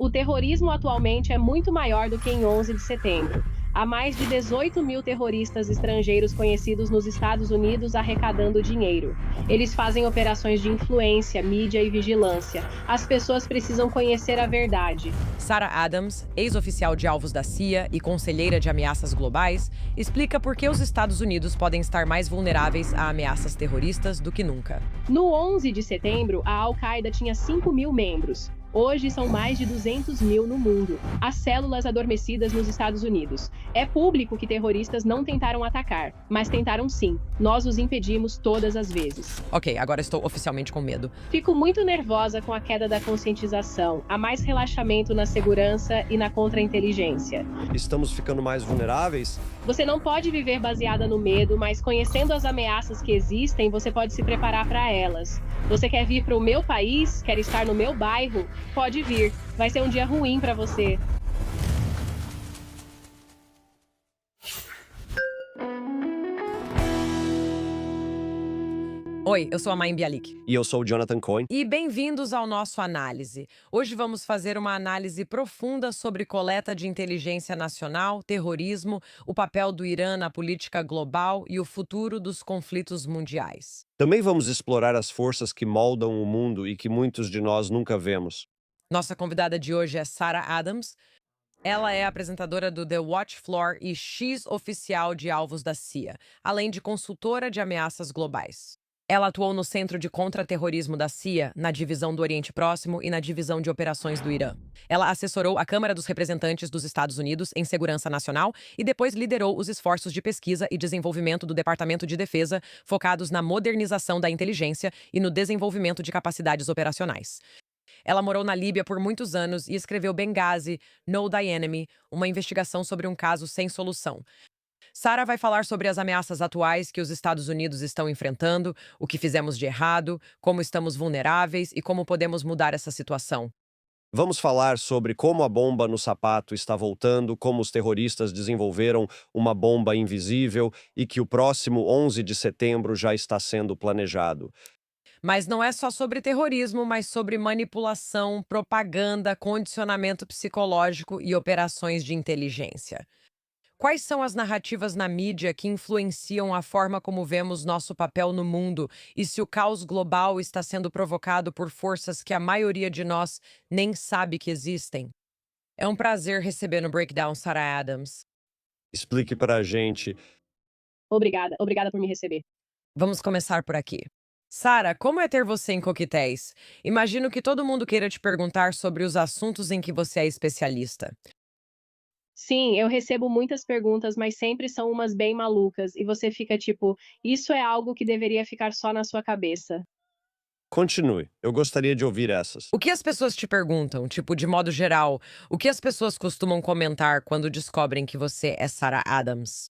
O terrorismo atualmente é muito maior do que em 11 de setembro. Há mais de 18 mil terroristas estrangeiros conhecidos nos Estados Unidos arrecadando dinheiro. Eles fazem operações de influência, mídia e vigilância. As pessoas precisam conhecer a verdade. Sarah Adams, ex-oficial de alvos da CIA e conselheira de ameaças globais, explica por que os Estados Unidos podem estar mais vulneráveis a ameaças terroristas do que nunca. No 11 de setembro, a Al-Qaeda tinha 5 mil membros. Hoje são mais de 200 mil no mundo. As células adormecidas nos Estados Unidos. É público que terroristas não tentaram atacar, mas tentaram sim. Nós os impedimos todas as vezes. Ok, agora estou oficialmente com medo. Fico muito nervosa com a queda da conscientização. Há mais relaxamento na segurança e na contra-inteligência. Estamos ficando mais vulneráveis? Você não pode viver baseada no medo, mas conhecendo as ameaças que existem, você pode se preparar para elas. Você quer vir para o meu país? Quer estar no meu bairro? Pode vir. Vai ser um dia ruim para você. Oi, eu sou a Mayim Bialik. E eu sou o Jonathan Cohen. E bem-vindos ao nosso análise. Hoje vamos fazer uma análise profunda sobre coleta de inteligência nacional, terrorismo, o papel do Irã na política global e o futuro dos conflitos mundiais. Também vamos explorar as forças que moldam o mundo e que muitos de nós nunca vemos. Nossa convidada de hoje é Sarah Adams. Ela é apresentadora do The Watch Floor e X-oficial de alvos da CIA, além de consultora de ameaças globais. Ela atuou no Centro de Contra-Terrorismo da CIA, na Divisão do Oriente Próximo e na Divisão de Operações do Irã. Ela assessorou a Câmara dos Representantes dos Estados Unidos em Segurança Nacional e depois liderou os esforços de pesquisa e desenvolvimento do Departamento de Defesa, focados na modernização da inteligência e no desenvolvimento de capacidades operacionais. Ela morou na Líbia por muitos anos e escreveu Benghazi, Know Thy Enemy, uma investigação sobre um caso sem solução. Sarah vai falar sobre as ameaças atuais que os Estados Unidos estão enfrentando, o que fizemos de errado, como estamos vulneráveis e como podemos mudar essa situação. Vamos falar sobre como a bomba no sapato está voltando, como os terroristas desenvolveram uma bomba invisível e que o próximo 11 de setembro já está sendo planejado. Mas não é só sobre terrorismo, mas sobre manipulação, propaganda, condicionamento psicológico e operações de inteligência. Quais são as narrativas na mídia que influenciam a forma como vemos nosso papel no mundo e se o caos global está sendo provocado por forças que a maioria de nós nem sabe que existem? É um prazer receber no Breakdown Sarah Adams. Explique para a gente. Obrigada por me receber. Vamos começar por aqui. Sarah, como é ter você em Coquetéis? Imagino que todo mundo queira te perguntar sobre os assuntos em que você é especialista. Sim, eu recebo muitas perguntas, mas sempre são umas bem malucas, e você fica tipo, isso é algo que deveria ficar só na sua cabeça. Continue, eu gostaria de ouvir essas. O que as pessoas te perguntam, tipo, de modo geral, o que as pessoas costumam comentar quando descobrem que você é Sarah Adams?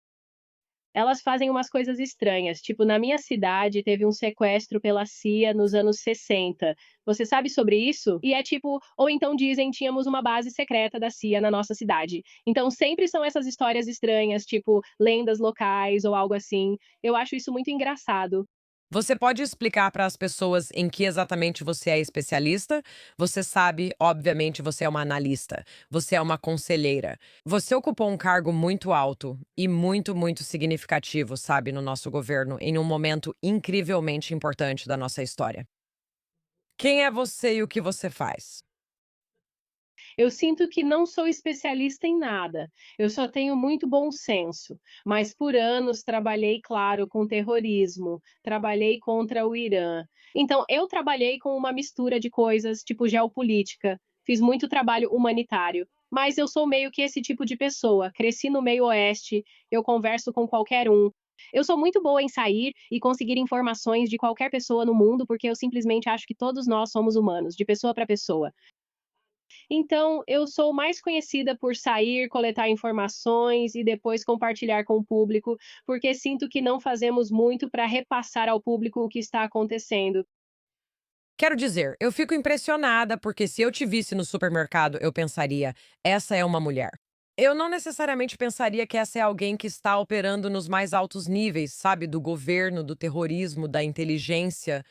Elas fazem umas coisas estranhas, tipo, na minha cidade teve um sequestro pela CIA nos anos 60. Você sabe sobre isso? E é tipo, ou então dizem, tínhamos uma base secreta da CIA na nossa cidade. Então sempre são essas histórias estranhas, tipo, lendas locais ou algo assim. Eu acho isso muito engraçado. Você pode explicar para as pessoas em que exatamente você é especialista? Você sabe, obviamente, você é uma analista, você é uma conselheira. Você ocupou um cargo muito alto e muito significativo, sabe, no nosso governo, em um momento incrivelmente importante da nossa história. Quem é você e o que você faz? Eu sinto que não sou especialista em nada, eu só tenho muito bom senso, mas por anos trabalhei, claro, com terrorismo, trabalhei contra o Irã. Então, eu trabalhei com uma mistura de coisas, tipo geopolítica, fiz muito trabalho humanitário, mas eu sou meio que esse tipo de pessoa. Cresci no meio oeste, eu converso com qualquer um. Eu sou muito boa em sair e conseguir informações de qualquer pessoa no mundo, porque eu simplesmente acho que todos nós somos humanos, de pessoa para pessoa. Então, eu sou mais conhecida por sair, coletar informações e depois compartilhar com o público, porque sinto que não fazemos muito para repassar ao público o que está acontecendo. Quero dizer, eu fico impressionada porque se eu te visse no supermercado, eu pensaria, essa é uma mulher. Eu não necessariamente pensaria que essa é alguém que está operando nos mais altos níveis, sabe, do governo, do terrorismo, da inteligência.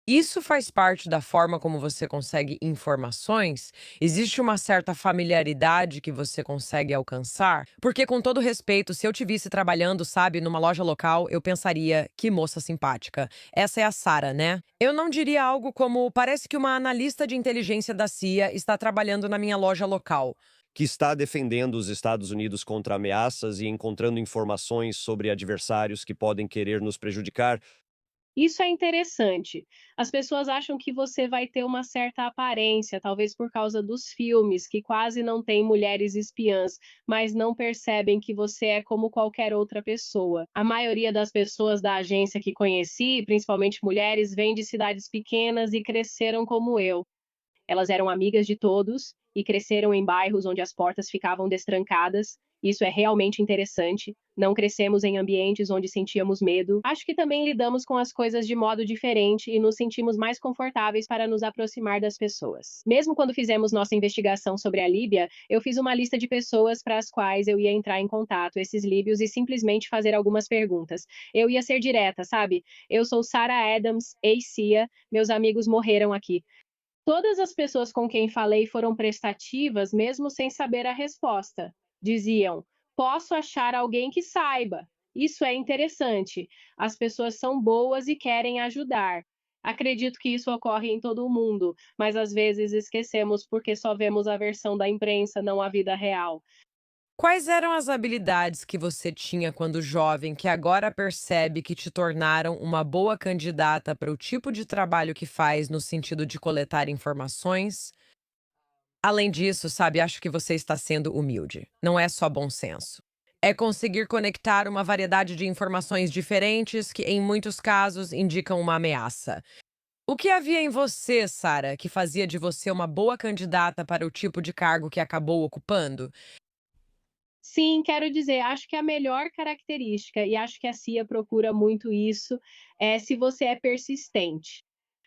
Isso faz parte da forma como você consegue informações? Existe uma certa familiaridade que você consegue alcançar? Porque, com todo respeito, se eu te visse trabalhando, sabe, numa loja local, eu pensaria, que moça simpática. Essa é a Sarah, né? Eu não diria algo como, parece que uma analista de inteligência da CIA está trabalhando na minha loja local. Que está defendendo os Estados Unidos contra ameaças e encontrando informações sobre adversários que podem querer nos prejudicar. Isso é interessante. As pessoas acham que você vai ter uma certa aparência, talvez por causa dos filmes, que quase não tem mulheres espiãs, mas não percebem que você é como qualquer outra pessoa. A maioria das pessoas da agência que conheci, principalmente mulheres, vêm de cidades pequenas e cresceram como eu. Elas eram amigas de todos e cresceram em bairros onde as portas ficavam destrancadas. Isso é realmente interessante. Não crescemos em ambientes onde sentíamos medo. Acho que também lidamos com as coisas de modo diferente e nos sentimos mais confortáveis para nos aproximar das pessoas. Mesmo quando fizemos nossa investigação sobre a Líbia, eu fiz uma lista de pessoas para as quais eu ia entrar em contato, esses líbios, e simplesmente fazer algumas perguntas. Eu ia ser direta, sabe? Eu sou Sarah Adams, ex-CIA, meus amigos morreram aqui. Todas as pessoas com quem falei foram prestativas, mesmo sem saber a resposta. Diziam: posso achar alguém que saiba. Isso é interessante. As pessoas são boas e querem ajudar. Acredito que isso ocorre em todo o mundo, mas às vezes esquecemos porque só vemos a versão da imprensa, não a vida real. Quais eram as habilidades que você tinha quando jovem que agora percebe que te tornaram uma boa candidata para o tipo de trabalho que faz no sentido de coletar informações? Além disso, sabe, acho que você está sendo humilde. Não é só bom senso. É conseguir conectar uma variedade de informações diferentes que, em muitos casos, indicam uma ameaça. O que havia em você, Sarah, que fazia de você uma boa candidata para o tipo de cargo que acabou ocupando? Sim, quero dizer, acho que a melhor característica, e acho que a CIA procura muito isso, é se você é persistente.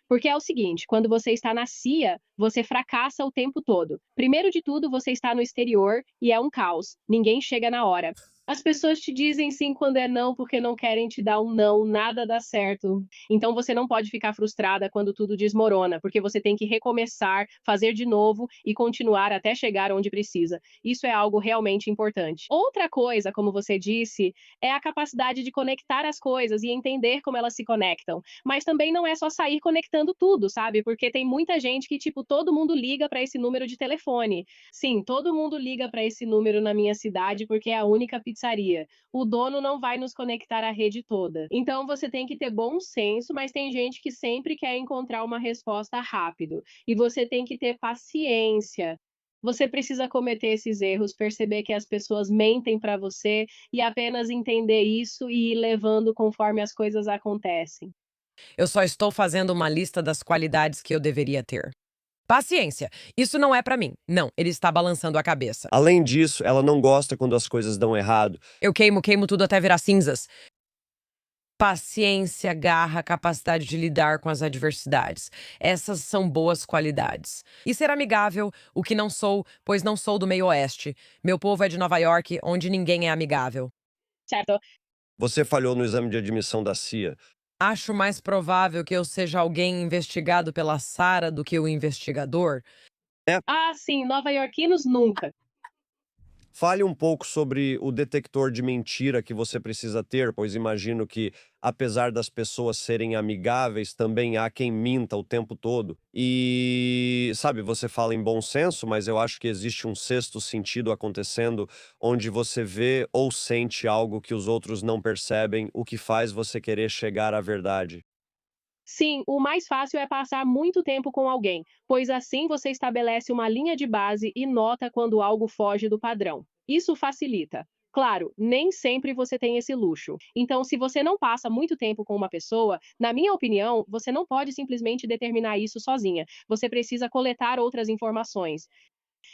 Porque é o seguinte, quando você está na CIA, você fracassa o tempo todo. Primeiro de tudo, você está no exterior e é um caos. Ninguém chega na hora. As pessoas te dizem sim quando é não, porque não querem te dar um não, nada dá certo. Então você não pode ficar frustrada quando tudo desmorona, porque você tem que recomeçar, fazer de novo e continuar até chegar onde precisa. Isso é algo realmente importante. Outra coisa, como você disse, é a capacidade de conectar as coisas e entender como elas se conectam. Mas também não é só sair conectando tudo, sabe? Porque tem muita gente que, tipo, todo mundo liga para esse número de telefone. Sim, todo mundo liga para esse número na minha cidade porque é a única pizzaria. O dono não vai nos conectar à rede toda. Então você tem que ter bom senso, mas tem gente que sempre quer encontrar uma resposta rápido. E você tem que ter paciência. Você precisa cometer esses erros, perceber que as pessoas mentem para você e apenas entender isso e ir levando conforme as coisas acontecem. Eu só estou fazendo uma lista das qualidades que eu deveria ter. Paciência. Isso não é pra mim. Não, ele está balançando a cabeça. Além disso, ela não gosta quando as coisas dão errado. Eu queimo tudo até virar cinzas. Paciência, garra, capacidade de lidar com as adversidades. Essas são boas qualidades. E ser amigável, o que não sou, pois não sou do meio oeste. Meu povo é de Nova York, onde ninguém é amigável. Certo? Você falhou no exame de admissão da CIA. Acho mais provável que eu seja alguém investigado pela Sarah do que o investigador. Ah, sim, nova-iorquinos nunca. Fale um pouco sobre o detector de mentira que você precisa ter, pois imagino que, apesar das pessoas serem amigáveis, também há quem minta o tempo todo. E, sabe, você fala em bom senso, mas eu acho que existe um sexto sentido acontecendo, onde você vê ou sente algo que os outros não percebem, o que faz você querer chegar à verdade. Sim, o mais fácil é passar muito tempo com alguém, pois assim você estabelece uma linha de base e nota quando algo foge do padrão. Isso facilita. Claro, nem sempre você tem esse luxo. Então, se você não passa muito tempo com uma pessoa, na minha opinião, você não pode simplesmente determinar isso sozinha. Você precisa coletar outras informações.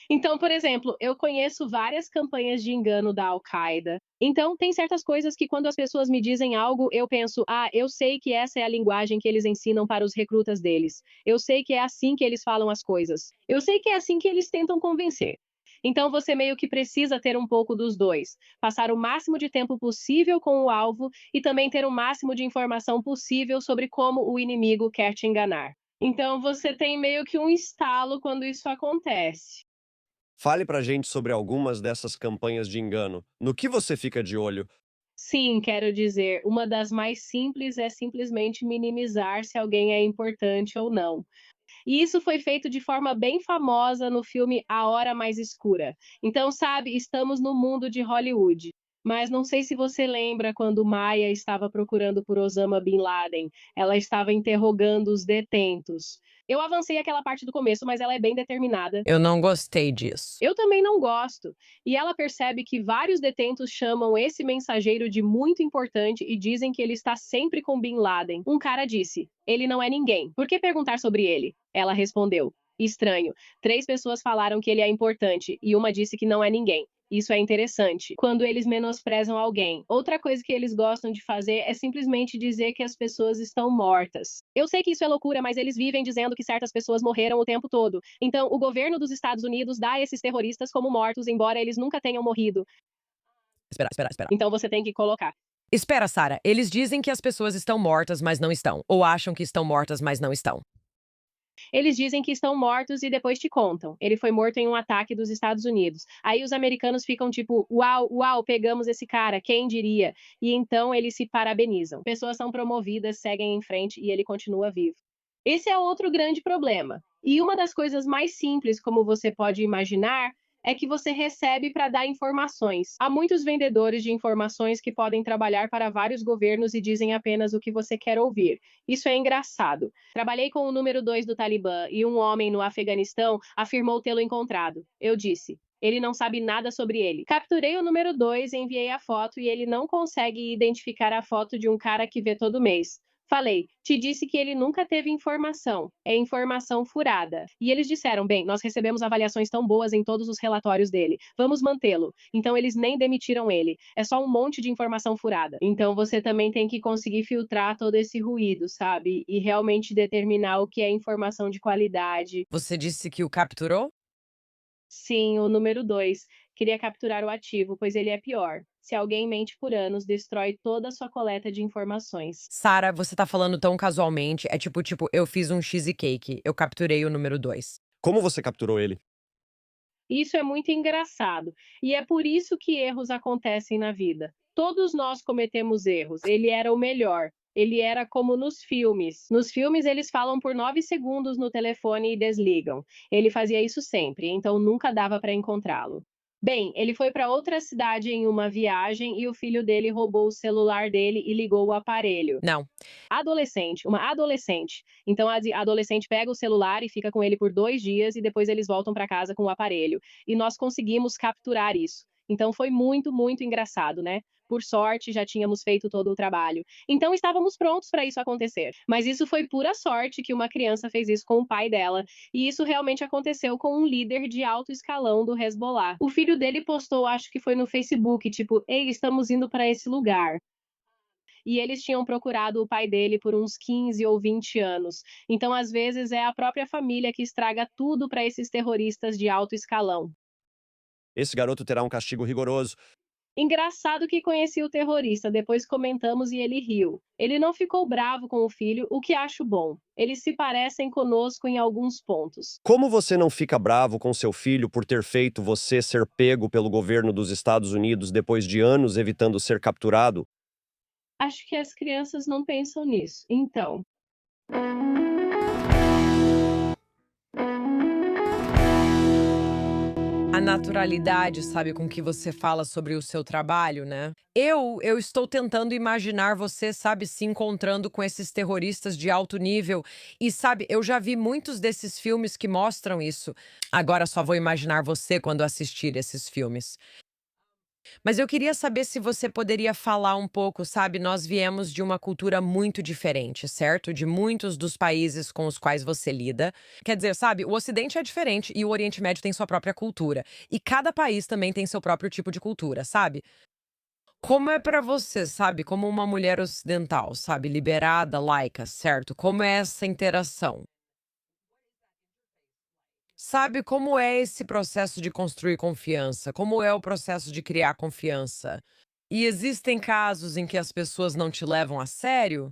Então, por exemplo, eu conheço várias campanhas de engano da Al-Qaeda. Então, tem certas coisas que quando as pessoas me dizem algo, eu penso: ah, eu sei que essa é a linguagem que eles ensinam para os recrutas deles. Eu sei que é assim que eles falam as coisas. Eu sei que é assim que eles tentam convencer. Então você meio que precisa ter um pouco dos dois, passar o máximo de tempo possível com o alvo e também ter o máximo de informação possível sobre como o inimigo quer te enganar. Então você tem meio que um estalo quando isso acontece. Fale pra gente sobre algumas dessas campanhas de engano. No que você fica de olho? Sim, quero dizer, uma das mais simples é simplesmente minimizar se alguém é importante ou não. E isso foi feito de forma bem famosa no filme A Hora Mais Escura. Então, sabe, estamos no mundo de Hollywood. Mas não sei se você lembra quando Maya estava procurando por Osama Bin Laden. Ela estava interrogando os detentos. Eu avancei aquela parte do começo, mas ela é bem determinada. Eu não gostei disso. Eu também não gosto. E ela percebe que vários detentos chamam esse mensageiro de muito importante e dizem que ele está sempre com Bin Laden. Um cara disse: ele não é ninguém. Por que perguntar sobre ele? Ela respondeu: estranho. 3 pessoas falaram que ele é importante e uma disse que não é ninguém. Isso é interessante. Quando eles menosprezam alguém. Outra coisa que eles gostam de fazer é simplesmente dizer que as pessoas estão mortas. Eu sei que isso é loucura, mas eles vivem dizendo que certas pessoas morreram o tempo todo. Então, o governo dos Estados Unidos dá esses terroristas como mortos, embora eles nunca tenham morrido. Espera. Então, você tem que colocar. Espera, Sarah. Eles dizem que as pessoas estão mortas, mas não estão. Ou acham que estão mortas, mas não estão. Eles dizem que estão mortos e depois te contam. Ele foi morto em um ataque dos Estados Unidos. Aí os americanos ficam tipo, uau, uau, pegamos esse cara, quem diria? E então eles se parabenizam. Pessoas são promovidas, seguem em frente e ele continua vivo. Esse é outro grande problema. E uma das coisas mais simples, como você pode imaginar, é que você recebe para dar informações. Há muitos vendedores de informações que podem trabalhar para vários governos e dizem apenas o que você quer ouvir. Isso é engraçado. Trabalhei com o número 2 do Talibã e um homem no Afeganistão afirmou tê-lo encontrado. Eu disse: ele não sabe nada sobre ele. Capturei o número 2, enviei a foto e ele não consegue identificar a foto de um cara que vê todo mês. Falei, te disse que ele nunca teve informação. É informação furada. E eles disseram, bem, nós recebemos avaliações tão boas em todos os relatórios dele. Vamos mantê-lo. Então eles nem demitiram ele. É só um monte de informação furada. Então você também tem que conseguir filtrar todo esse ruído, sabe? E realmente determinar o que é informação de qualidade. Você disse que o capturou? Sim, o número 2. Queria capturar o ativo, pois ele é pior. Se alguém mente por anos, destrói toda a sua coleta de informações. Sarah, você tá falando tão casualmente. É tipo, eu fiz um cheesecake. Eu capturei o número 2. Como você capturou ele? Isso é muito engraçado. E é por isso que erros acontecem na vida. Todos nós cometemos erros. Ele era o melhor. Ele era como nos filmes. Nos filmes, eles falam por 9 segundos no telefone e desligam. Ele fazia isso sempre, então nunca dava para encontrá-lo. Bem, ele foi para outra cidade em uma viagem e o filho dele roubou o celular dele e ligou o aparelho. Não. Uma adolescente. Então a adolescente pega o celular e fica com ele por 2 dias e depois eles voltam para casa com o aparelho. E nós conseguimos capturar isso. Então foi muito, muito engraçado, né? Por sorte, já tínhamos feito todo o trabalho. Então estávamos prontos para isso acontecer. Mas isso foi pura sorte que uma criança fez isso com o pai dela. E isso realmente aconteceu com um líder de alto escalão do Hezbollah. O filho dele postou, acho que foi no Facebook, tipo, ei, estamos indo para esse lugar. E eles tinham procurado o pai dele por uns 15 ou 20 anos. Então, às vezes, é a própria família que estraga tudo para esses terroristas de alto escalão. Esse garoto terá um castigo rigoroso. Engraçado que conheci o terrorista, depois comentamos e ele riu. Ele não ficou bravo com o filho, o que acho bom. Eles se parecem conosco em alguns pontos. Como você não fica bravo com seu filho por ter feito você ser pego pelo governo dos Estados Unidos depois de anos evitando ser capturado? Acho que as crianças não pensam nisso. Então, A naturalidade, sabe, com que você fala sobre o seu trabalho, né? Eu estou tentando imaginar você, sabe, se encontrando com esses terroristas de alto nível. E, sabe, eu já vi muitos desses filmes que mostram isso. Agora só vou imaginar você quando assistir esses filmes. Mas eu queria saber se você poderia falar um pouco, sabe? Nós viemos de uma cultura muito diferente, certo? De muitos dos países com os quais você lida. Quer dizer, sabe, o Ocidente é diferente e o Oriente Médio tem sua própria cultura. E cada país também tem seu próprio tipo de cultura, sabe? Como é pra você, sabe? Como uma mulher ocidental, sabe? Liberada, laica, certo? Como é essa interação? Sabe como é esse processo de construir confiança? Como é o processo de criar confiança? E existem casos em que as pessoas não te levam a sério?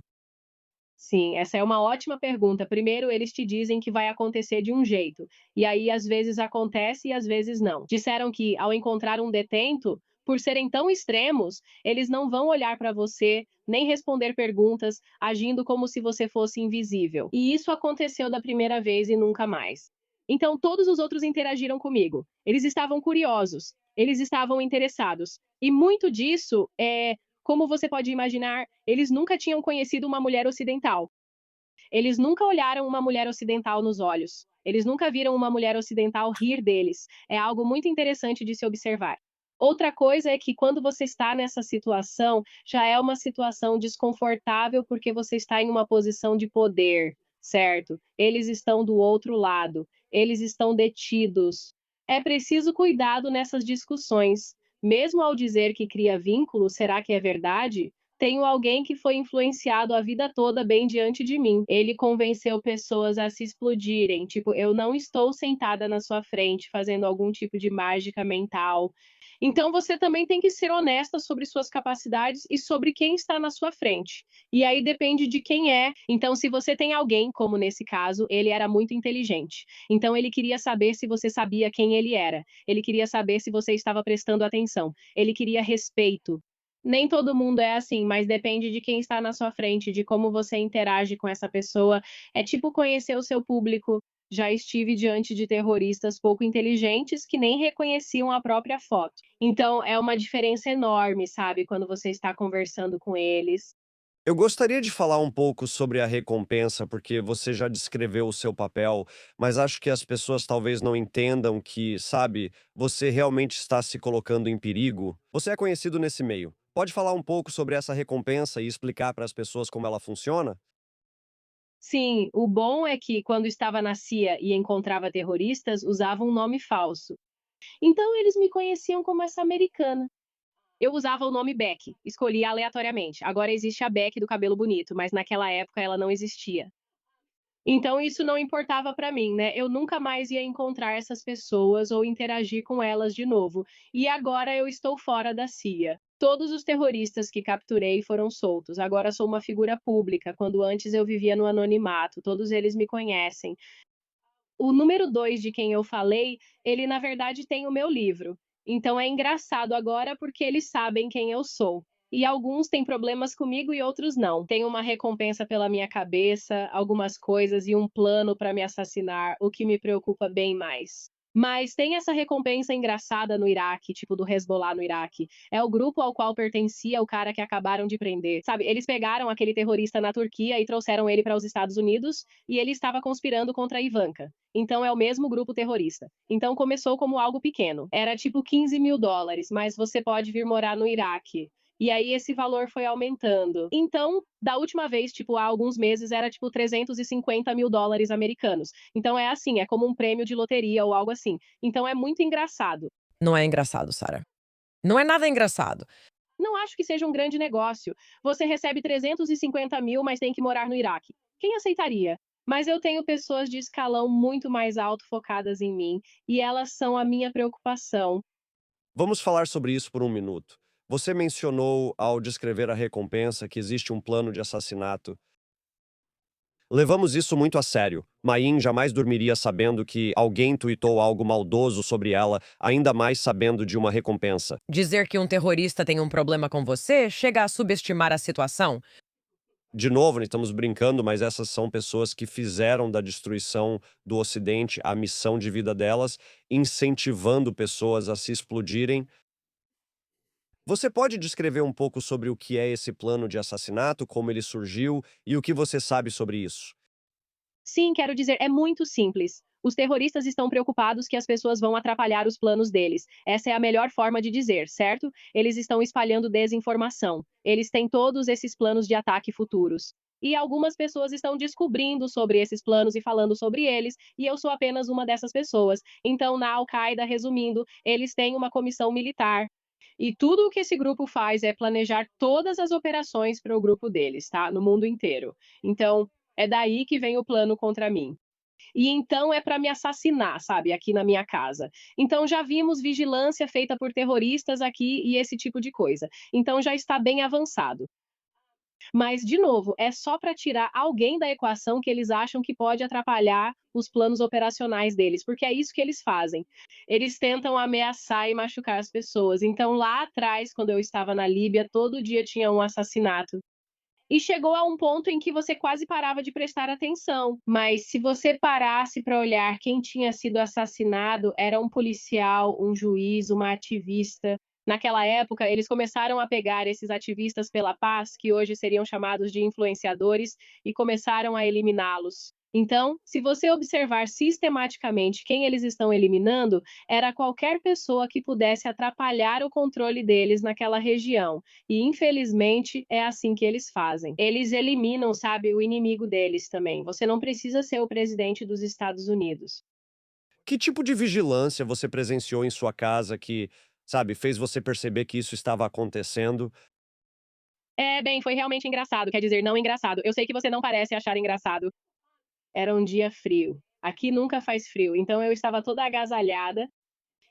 Sim, essa é uma ótima pergunta. Primeiro, eles te dizem que vai acontecer de um jeito, e aí às vezes acontece e às vezes não. Disseram que ao encontrar um detento, por serem tão extremos, eles não vão olhar para você, nem responder perguntas, agindo como se você fosse invisível. E isso aconteceu da primeira vez e nunca mais. Então, todos os outros interagiram comigo. Eles estavam curiosos, eles estavam interessados. E muito disso é como você pode imaginar, eles nunca tinham conhecido uma mulher ocidental. Eles nunca olharam uma mulher ocidental nos olhos. Eles nunca viram uma mulher ocidental rir deles. É algo muito interessante de se observar. Outra coisa é que quando você está nessa situação, já é uma situação desconfortável porque você está em uma posição de poder, certo? Eles estão do outro lado, eles estão detidos. É preciso cuidado nessas discussões. Mesmo ao dizer que cria vínculo, será que é verdade? Tenho alguém que foi influenciado a vida toda bem diante de mim. Ele convenceu pessoas a se explodirem. Tipo, eu não estou sentada na sua frente fazendo algum tipo de mágica mental. Então você também tem que ser honesta sobre suas capacidades e sobre quem está na sua frente. E aí depende de quem é. Então, se você tem alguém, como nesse caso, ele era muito inteligente. Então, ele queria saber se você sabia quem ele era. Ele queria saber se você estava prestando atenção. Ele queria respeito. Nem todo mundo é assim, mas depende de quem está na sua frente, de como você interage com essa pessoa. É tipo conhecer o seu público. Já estive diante de terroristas pouco inteligentes que nem reconheciam a própria foto. Então, é uma diferença enorme, sabe, quando você está conversando com eles. Eu gostaria de falar um pouco sobre a recompensa, porque você já descreveu o seu papel, mas acho que as pessoas talvez não entendam que, sabe, você realmente está se colocando em perigo. Você é conhecido nesse meio. Pode falar um pouco sobre essa recompensa e explicar para as pessoas como ela funciona? Sim, o bom é que quando estava na CIA e encontrava terroristas, usava um nome falso. Então eles me conheciam como essa americana. Eu usava o nome Beck, escolhia aleatoriamente. Agora existe a Beck do cabelo bonito, mas naquela época ela não existia. Então isso não importava para mim, né? Eu nunca mais ia encontrar essas pessoas ou interagir com elas de novo. E agora eu estou fora da CIA. Todos os terroristas que capturei foram soltos. Agora sou uma figura pública, quando antes eu vivia no anonimato. Todos eles me conhecem. O número 2 de quem eu falei, ele na verdade tem o meu livro. Então é engraçado agora porque eles sabem quem eu sou. E alguns têm problemas comigo e outros não. Tem uma recompensa pela minha cabeça, algumas coisas e um plano para me assassinar, o que me preocupa bem mais. Mas tem essa recompensa engraçada no Iraque, tipo do Hezbollah no Iraque. É o grupo ao qual pertencia o cara que acabaram de prender. Sabe, eles pegaram aquele terrorista na Turquia e trouxeram ele para os Estados Unidos e ele estava conspirando contra a Ivanka. Então é o mesmo grupo terrorista. Então começou como algo pequeno. Era tipo US$ 15.000, mas você pode vir morar no Iraque. E aí esse valor foi aumentando. Então, da última vez, tipo, há alguns meses, era tipo US$ 350.000 americanos. Então é assim, é como um prêmio de loteria ou algo assim. Então é muito engraçado. Não é engraçado, Sarah. Não é nada engraçado. Não acho que seja um grande negócio. Você recebe 350 mil, mas tem que morar no Iraque. Quem aceitaria? Mas eu tenho pessoas de escalão muito mais alto focadas em mim, e elas são a minha preocupação. Vamos falar sobre isso por um minuto. Você mencionou, ao descrever a recompensa, que existe um plano de assassinato. Levamos isso muito a sério. Main jamais dormiria sabendo que alguém tuitou algo maldoso sobre ela, ainda mais sabendo de uma recompensa. Dizer que um terrorista tem um problema com você chega a subestimar a situação. De novo, né, estamos brincando, mas essas são pessoas que fizeram da destruição do Ocidente a missão de vida delas, incentivando pessoas a se explodirem. Você pode descrever um pouco sobre o que é esse plano de assassinato, como ele surgiu e o que você sabe sobre isso? Sim, quero dizer, é muito simples. Os terroristas estão preocupados que as pessoas vão atrapalhar os planos deles. Essa é a melhor forma de dizer, certo? Eles estão espalhando desinformação. Eles têm todos esses planos de ataque futuros. E algumas pessoas estão descobrindo sobre esses planos e falando sobre eles, e eu sou apenas uma dessas pessoas. Então, na Al-Qaeda, resumindo, eles têm uma comissão militar. E tudo o que esse grupo faz é planejar todas as operações para o grupo deles, tá? No mundo inteiro. Então, é daí que vem o plano contra mim. e então é para me assassinar, sabe, aqui na minha casa. Então já vimos vigilância feita por terroristas aqui e esse tipo de coisa. Então já está bem avançado. Mas, de novo, é só para tirar alguém da equação que eles acham que pode atrapalhar os planos operacionais deles, porque é isso que eles fazem. Eles tentam ameaçar e machucar as pessoas. Então, lá atrás, quando eu estava na Líbia, todo dia tinha um assassinato. E chegou a um ponto em que você quase parava de prestar atenção. Mas se você parasse para olhar quem tinha sido assassinado, era um policial, um juiz, uma ativista. Naquela época, eles começaram a pegar esses ativistas pela paz, que hoje seriam chamados de influenciadores, e começaram a eliminá-los. Então, se você observar sistematicamente quem eles estão eliminando, era qualquer pessoa que pudesse atrapalhar o controle deles naquela região. E infelizmente é assim que eles fazem. Eles eliminam, sabe, o inimigo deles também. Você não precisa ser o presidente dos Estados Unidos. Que tipo de vigilância você presenciou em sua casa que, sabe, fez você perceber que isso estava acontecendo? É, bem, foi realmente engraçado, quer dizer, não engraçado. Eu sei que você não parece achar engraçado. Era um dia frio. Aqui nunca faz frio, então eu estava toda agasalhada.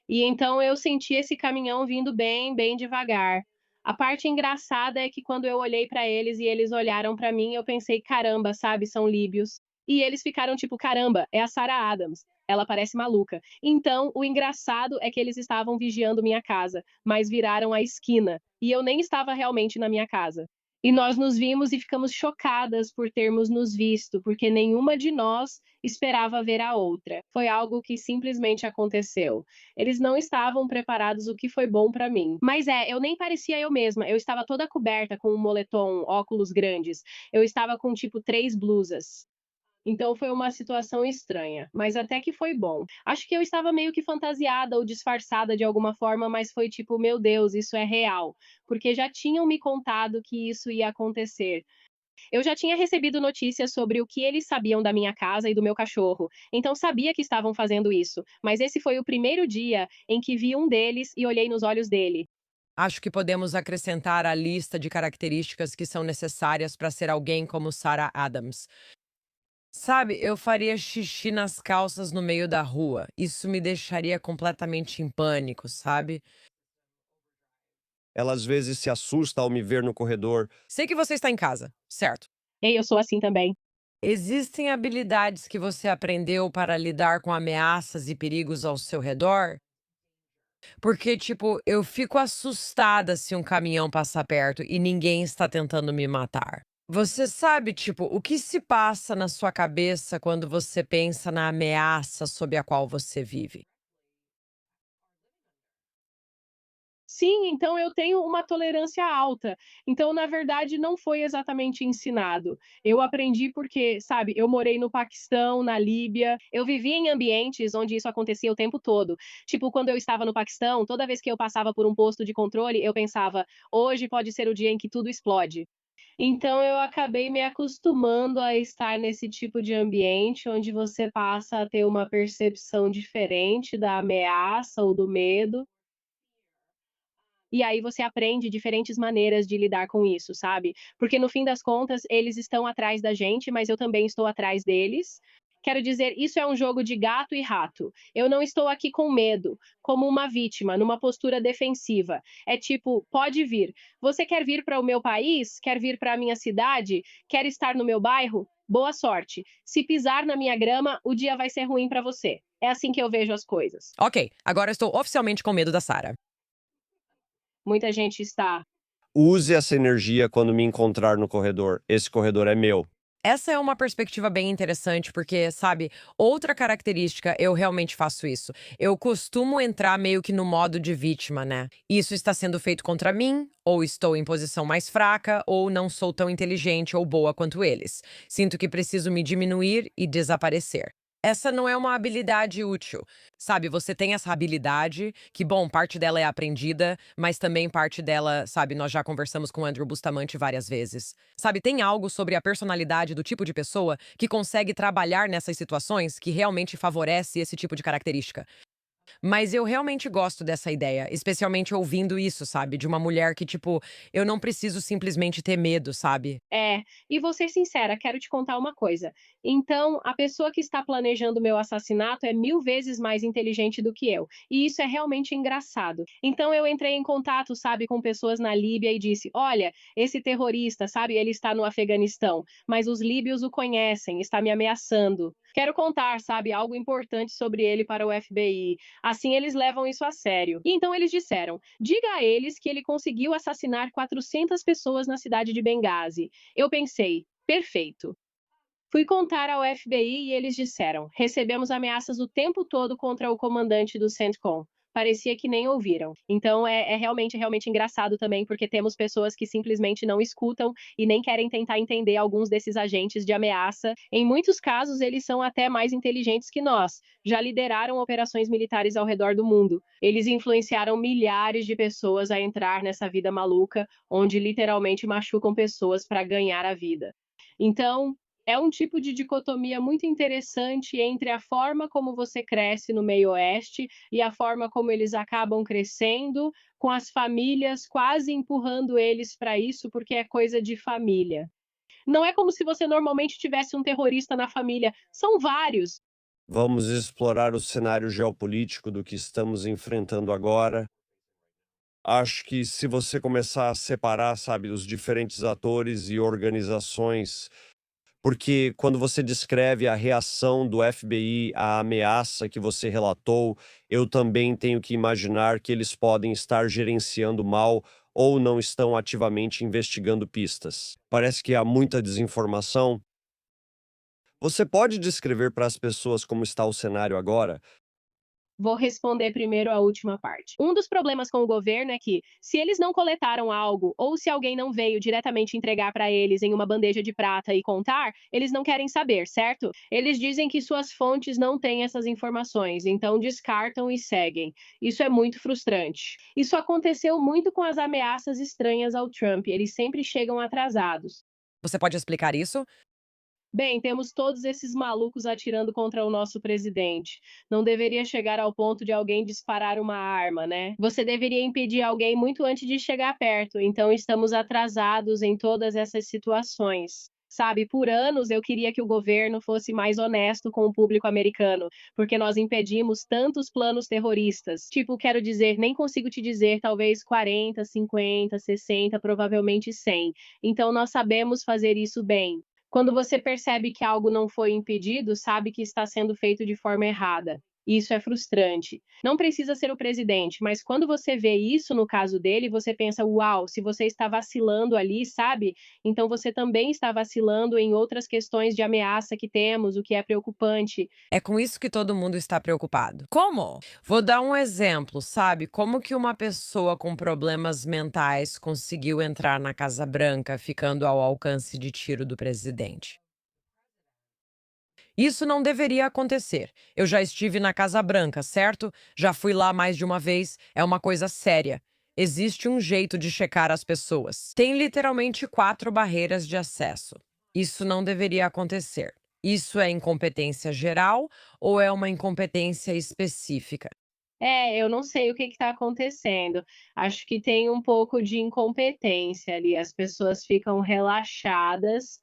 E então eu senti esse caminhão vindo bem, bem devagar. A parte engraçada é que quando eu olhei para eles e eles olharam para mim, eu pensei, caramba, sabe, são líbios. E eles ficaram tipo, caramba, é a Sarah Adams. Ela parece maluca. Então, o engraçado é que eles estavam vigiando minha casa, mas viraram a esquina. E eu nem estava realmente na minha casa. E nós nos vimos e ficamos chocadas por termos nos visto, porque nenhuma de nós esperava ver a outra. Foi algo que simplesmente aconteceu. Eles não estavam preparados, o que foi bom pra mim. Mas eu nem parecia eu mesma. Eu estava toda coberta com um moletom, óculos grandes. Eu estava com tipo 3 blusas. Então foi uma situação estranha, mas até que foi bom. Acho que eu estava meio que fantasiada ou disfarçada de alguma forma, mas foi tipo, meu Deus, isso é real, porque já tinham me contado que isso ia acontecer. Eu já tinha recebido notícias sobre o que eles sabiam da minha casa e do meu cachorro, então sabia que estavam fazendo isso, mas esse foi o primeiro dia em que vi um deles e olhei nos olhos dele. Acho que podemos acrescentar à lista de características que são necessárias para ser alguém como Sarah Adams. Sabe, eu faria xixi nas calças no meio da rua. Isso me deixaria completamente em pânico, sabe? Ela às vezes se assusta ao me ver no corredor. Sei que você está em casa, certo? Ei, eu sou assim também. Existem habilidades que você aprendeu para lidar com ameaças e perigos ao seu redor? Porque, tipo, eu fico assustada se um caminhão passar perto e ninguém está tentando me matar. Você sabe, tipo, o que se passa na sua cabeça quando você pensa na ameaça sob a qual você vive? Sim, então eu tenho uma tolerância alta. Então, na verdade, não foi exatamente ensinado. Eu aprendi porque, sabe, eu morei no Paquistão, na Líbia, eu vivi em ambientes onde isso acontecia o tempo todo. Tipo, quando eu estava no Paquistão, toda vez que eu passava por um posto de controle, eu pensava, hoje pode ser o dia em que tudo explode. Então, eu acabei me acostumando a estar nesse tipo de ambiente onde você passa a ter uma percepção diferente da ameaça ou do medo. E aí você aprende diferentes maneiras de lidar com isso, sabe? Porque no fim das contas, eles estão atrás da gente, mas eu também estou atrás deles. Quero dizer, isso é um jogo de gato e rato. Eu não estou aqui com medo, como uma vítima, numa postura defensiva. É tipo, pode vir. Você quer vir para o meu país? Quer vir para a minha cidade? Quer estar no meu bairro? Boa sorte. Se pisar na minha grama, o dia vai ser ruim para você. É assim que eu vejo as coisas. Ok, agora estou oficialmente com medo da Sarah. Muita gente está. Use essa energia quando me encontrar no corredor. Esse corredor é meu. Essa é uma perspectiva bem interessante, porque, sabe, outra característica, eu realmente faço isso. Eu costumo entrar meio que no modo de vítima, né? Isso está sendo feito contra mim, ou estou em posição mais fraca, ou não sou tão inteligente ou boa quanto eles. Sinto que preciso me diminuir e desaparecer. Essa não é uma habilidade útil. Sabe, você tem essa habilidade, que, bom, parte dela é aprendida, mas também parte dela, sabe, nós já conversamos com o Andrew Bustamante várias vezes. Sabe, tem algo sobre a personalidade do tipo de pessoa que consegue trabalhar nessas situações que realmente favorece esse tipo de característica. Mas eu realmente gosto dessa ideia, especialmente ouvindo isso, sabe? De uma mulher que, tipo, eu não preciso simplesmente ter medo, sabe? É, e vou ser sincera, quero te contar uma coisa. Então, a pessoa que está planejando o meu assassinato é 1000 vezes mais inteligente do que eu. E isso é realmente engraçado. Então, eu entrei em contato, sabe, com pessoas na Líbia e disse: olha, esse terrorista, sabe, ele está no Afeganistão, mas os líbios o conhecem, está me ameaçando. Quero contar, sabe, algo importante sobre ele para o FBI. Assim, eles levam isso a sério. E então eles disseram: diga a eles que ele conseguiu assassinar 400 pessoas na cidade de Benghazi. Eu pensei, perfeito. Fui contar ao FBI e eles disseram: recebemos ameaças o tempo todo contra o comandante do CENTCOM. Parecia que nem ouviram. Então é realmente engraçado também, porque temos pessoas que simplesmente não escutam e nem querem tentar entender alguns desses agentes de ameaça. Em muitos casos, eles são até mais inteligentes que nós. Já lideraram operações militares ao redor do mundo. Eles influenciaram milhares de pessoas a entrar nessa vida maluca, onde literalmente machucam pessoas para ganhar a vida. Então, é um tipo de dicotomia muito interessante entre a forma como você cresce no meio oeste e a forma como eles acabam crescendo, com as famílias quase empurrando eles para isso, porque é coisa de família. Não é como se você normalmente tivesse um terrorista na família, são vários. Vamos explorar o cenário geopolítico do que estamos enfrentando agora. Acho que se você começar a separar, sabe, os diferentes atores e organizações, porque quando você descreve a reação do FBI à ameaça que você relatou, eu também tenho que imaginar que eles podem estar gerenciando mal ou não estão ativamente investigando pistas. Parece que há muita desinformação. Você pode descrever para as pessoas como está o cenário agora? Vou responder primeiro a última parte. Um dos problemas com o governo é que, se eles não coletaram algo, ou se alguém não veio diretamente entregar para eles em uma bandeja de prata e contar, eles não querem saber, certo? Eles dizem que suas fontes não têm essas informações, então descartam e seguem. Isso é muito frustrante. Isso aconteceu muito com as ameaças estranhas ao Trump, eles sempre chegam atrasados. Você pode explicar isso? Bem, temos todos esses malucos atirando contra o nosso presidente. Não deveria chegar ao ponto de alguém disparar uma arma, né? Você deveria impedir alguém muito antes de chegar perto, então estamos atrasados em todas essas situações. Sabe, por anos eu queria que o governo fosse mais honesto com o público americano, porque nós impedimos tantos planos terroristas. Tipo, quero dizer, nem consigo te dizer, talvez 40, 50, 60, provavelmente 100. Então nós sabemos fazer isso bem. Quando você percebe que algo não foi impedido, sabe que está sendo feito de forma errada. Isso é frustrante. Não precisa ser o presidente, mas quando você vê isso no caso dele, você pensa: uau, se você está vacilando ali, sabe? Então você também está vacilando em outras questões de ameaça que temos, o que é preocupante. É com isso que todo mundo está preocupado. Como? Vou dar um exemplo, sabe? Como que uma pessoa com problemas mentais conseguiu entrar na Casa Branca ficando ao alcance de tiro do presidente? Isso não deveria acontecer. Eu já estive na Casa Branca, certo? Já fui lá mais de uma vez. É uma coisa séria. Existe um jeito de checar as pessoas. Tem literalmente 4 barreiras de acesso. Isso não deveria acontecer. Isso é incompetência geral ou é uma incompetência específica? É, eu não sei o que está acontecendo. Acho que tem um pouco de incompetência ali. As pessoas ficam relaxadas.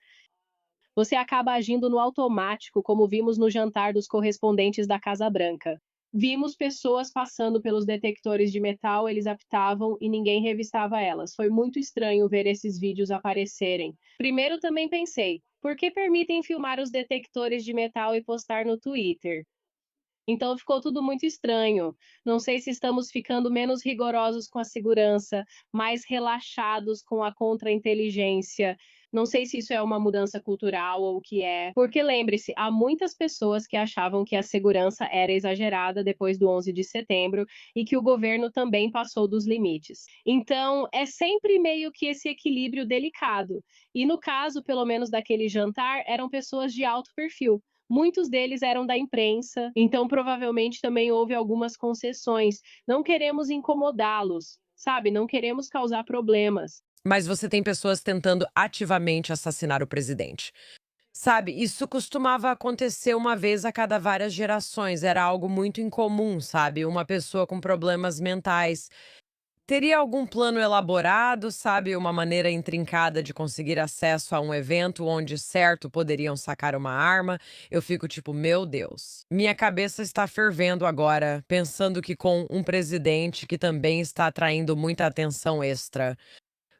Você acaba agindo no automático, como vimos no jantar dos correspondentes da Casa Branca. Vimos pessoas passando pelos detectores de metal, eles apitavam e ninguém revistava elas. Foi muito estranho ver esses vídeos aparecerem. Primeiro também pensei, por que permitem filmar os detectores de metal e postar no Twitter? Então ficou tudo muito estranho. Não sei se estamos ficando menos rigorosos com a segurança, mais relaxados com a contra-inteligência. Não sei se isso é uma mudança cultural ou o que é. Porque lembre-se, há muitas pessoas que achavam que a segurança era exagerada depois do 11 de setembro e que o governo também passou dos limites. Então, é sempre meio que esse equilíbrio delicado. E no caso, pelo menos daquele jantar, eram pessoas de alto perfil. Muitos deles eram da imprensa, então provavelmente também houve algumas concessões. Não queremos incomodá-los, sabe? Não queremos causar problemas. Mas você tem pessoas tentando ativamente assassinar o presidente. Sabe, isso costumava acontecer uma vez a cada várias gerações, era algo muito incomum, sabe? Uma pessoa com problemas mentais. Teria algum plano elaborado, sabe, uma maneira intrincada de conseguir acesso a um evento onde, certo, poderiam sacar uma arma? Eu fico tipo, meu Deus. Minha cabeça está fervendo agora, pensando que com um presidente que também está atraindo muita atenção extra,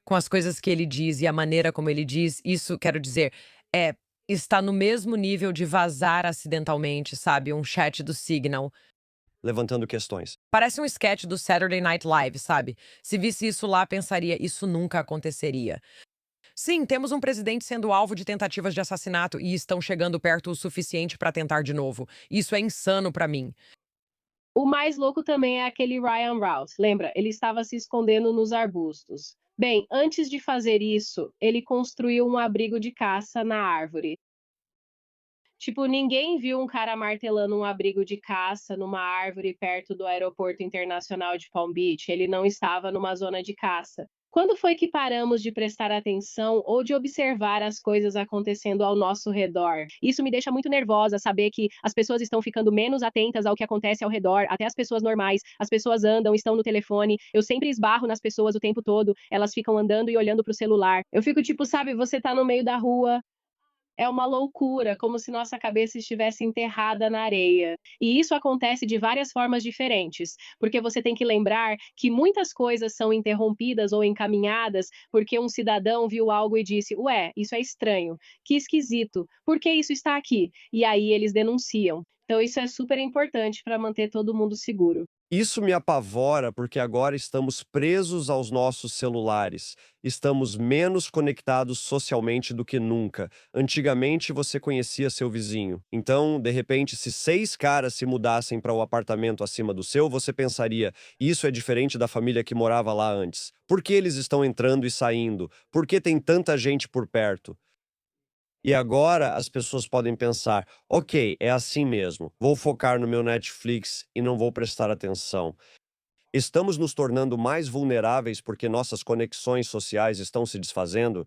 com as coisas que ele diz e a maneira como ele diz, isso, quero dizer, é, está no mesmo nível de vazar acidentalmente, sabe, um chat do Signal. Levantando questões. Parece um sketch do Saturday Night Live, sabe? Se visse isso lá, pensaria, isso nunca aconteceria. Sim, temos um presidente sendo alvo de tentativas de assassinato e estão chegando perto o suficiente para tentar de novo. Isso é insano para mim. O mais louco também é aquele Ryan Rouse. Lembra? Ele estava se escondendo nos arbustos. Bem, antes de fazer isso, ele construiu um abrigo de caça na árvore. Tipo, ninguém viu um cara martelando um abrigo de caça numa árvore perto do Aeroporto Internacional de Palm Beach. Ele não estava numa zona de caça. Quando foi que paramos de prestar atenção ou de observar as coisas acontecendo ao nosso redor? Isso me deixa muito nervosa saber que as pessoas estão ficando menos atentas ao que acontece ao redor, até as pessoas normais. As pessoas andam, estão no telefone. Eu sempre esbarro nas pessoas o tempo todo. Elas ficam andando e olhando pro celular. Eu fico tipo, sabe, você tá no meio da rua, é uma loucura, como se nossa cabeça estivesse enterrada na areia. E isso acontece de várias formas diferentes, porque você tem que lembrar que muitas coisas são interrompidas ou encaminhadas porque um cidadão viu algo e disse: Ué, isso é estranho, que esquisito, por que isso está aqui? E aí eles denunciam. Então, isso é super importante para manter todo mundo seguro. Isso me apavora porque agora estamos presos aos nossos celulares. Estamos menos conectados socialmente do que nunca. Antigamente você conhecia seu vizinho. Então, de repente, se 6 caras se mudassem para o apartamento acima do seu, você pensaria: isso é diferente da família que morava lá antes. Por que eles estão entrando e saindo? Por que tem tanta gente por perto? E agora as pessoas podem pensar: ok, é assim mesmo, vou focar no meu Netflix e não vou prestar atenção. Estamos nos tornando mais vulneráveis porque nossas conexões sociais estão se desfazendo?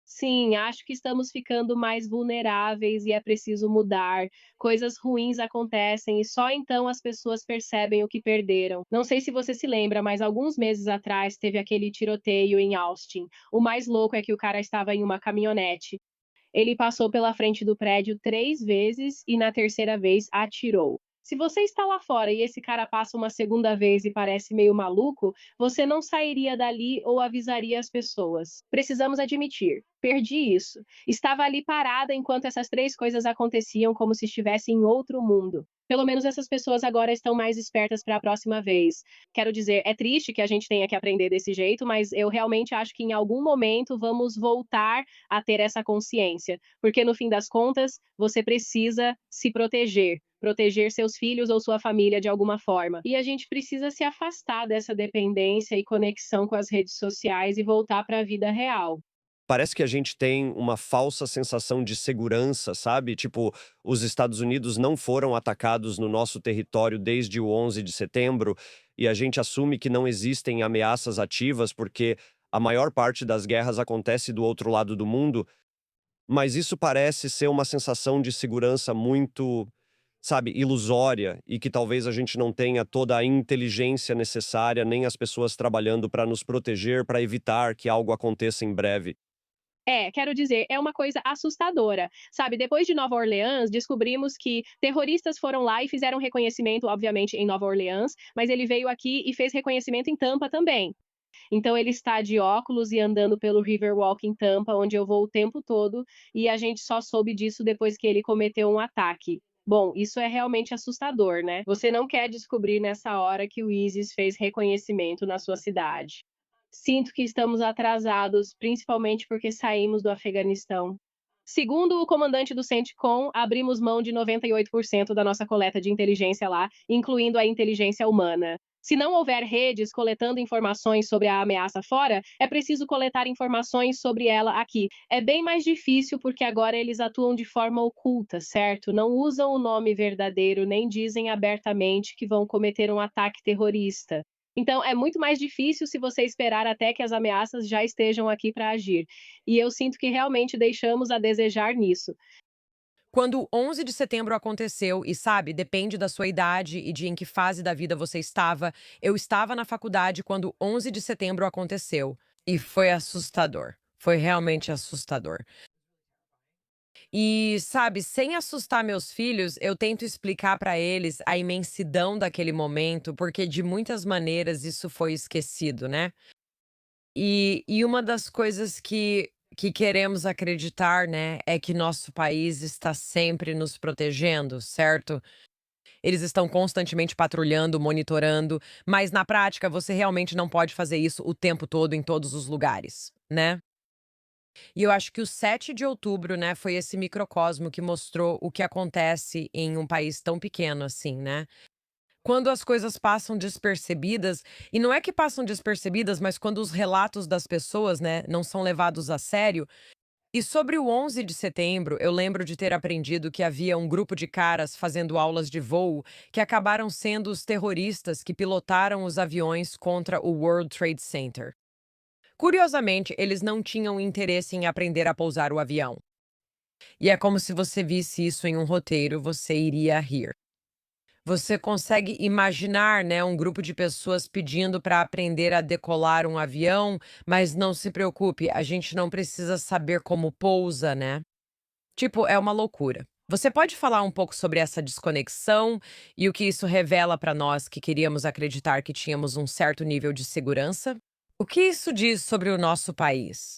Sim, acho que estamos ficando mais vulneráveis e é preciso mudar. Coisas ruins acontecem e só então as pessoas percebem o que perderam. Não sei se você se lembra, mas alguns meses atrás teve aquele tiroteio em Austin. O mais louco é que o cara estava em uma caminhonete. Ele passou pela frente do prédio 3 vezes e na terceira vez atirou. Se você está lá fora e esse cara passa uma segunda vez e parece meio maluco, você não sairia dali ou avisaria as pessoas. Precisamos admitir, perdi isso. Estava ali parada enquanto essas 3 coisas aconteciam como se estivesse em outro mundo. Pelo menos essas pessoas agora estão mais espertas para a próxima vez. Quero dizer, é triste que a gente tenha que aprender desse jeito, mas eu realmente acho que em algum momento vamos voltar a ter essa consciência, porque no fim das contas, você precisa se proteger, proteger seus filhos ou sua família de alguma forma. E a gente precisa se afastar dessa dependência e conexão com as redes sociais e voltar para a vida real. Parece que a gente tem uma falsa sensação de segurança, sabe? Tipo, os Estados Unidos não foram atacados no nosso território desde o 11 de setembro e a gente assume que não existem ameaças ativas porque a maior parte das guerras acontece do outro lado do mundo, mas isso parece ser uma sensação de segurança muito, sabe, ilusória e que talvez a gente não tenha toda a inteligência necessária nem as pessoas trabalhando para nos proteger, para evitar que algo aconteça em breve. É, quero dizer, é uma coisa assustadora. Sabe, depois de Nova Orleans, descobrimos que terroristas foram lá e fizeram reconhecimento, obviamente, em Nova Orleans, mas ele veio aqui e fez reconhecimento em Tampa também. Então ele está de óculos e andando pelo Riverwalk em Tampa, onde eu vou o tempo todo, e a gente só soube disso depois que ele cometeu um ataque. Bom, isso é realmente assustador, né? Você não quer descobrir nessa hora que o ISIS fez reconhecimento na sua cidade. Sinto que estamos atrasados, principalmente porque saímos do Afeganistão. Segundo o comandante do CENTCOM, abrimos mão de 98% da nossa coleta de inteligência lá, incluindo a inteligência humana. Se não houver redes coletando informações sobre a ameaça fora, é preciso coletar informações sobre ela aqui. É bem mais difícil porque agora eles atuam de forma oculta, certo? Não usam o nome verdadeiro nem dizem abertamente que vão cometer um ataque terrorista. Então, é muito mais difícil se você esperar até que as ameaças já estejam aqui para agir. E eu sinto que realmente deixamos a desejar nisso. Quando o 11 de setembro aconteceu, e sabe, depende da sua idade e de em que fase da vida você estava, eu estava na faculdade quando o 11 de setembro aconteceu. E foi assustador. Foi realmente assustador. E, sabe, sem assustar meus filhos, eu tento explicar para eles a imensidão daquele momento, porque de muitas maneiras isso foi esquecido, né? E uma das coisas que queremos acreditar, né, é que nosso país está sempre nos protegendo, certo? Eles estão constantemente patrulhando, monitorando, mas na prática você realmente não pode fazer isso o tempo todo em todos os lugares, né? E eu acho que o 7 de outubro, né, foi esse microcosmo que mostrou o que acontece em um país tão pequeno assim, né? Quando as coisas passam despercebidas, e não é que passam despercebidas, mas quando os relatos das pessoas, né, não são levados a sério. E sobre o 11 de setembro, eu lembro de ter aprendido que havia um grupo de caras fazendo aulas de voo que acabaram sendo os terroristas que pilotaram os aviões contra o World Trade Center. Curiosamente, eles não tinham interesse em aprender a pousar o avião. E é como se você visse isso em um roteiro, você iria rir. Você consegue imaginar, né, um grupo de pessoas pedindo para aprender a decolar um avião, mas não se preocupe, a gente não precisa saber como pousa, né? Tipo, é uma loucura. Você pode falar um pouco sobre essa desconexão e o que isso revela para nós que queríamos acreditar que tínhamos um certo nível de segurança? O que isso diz sobre o nosso país?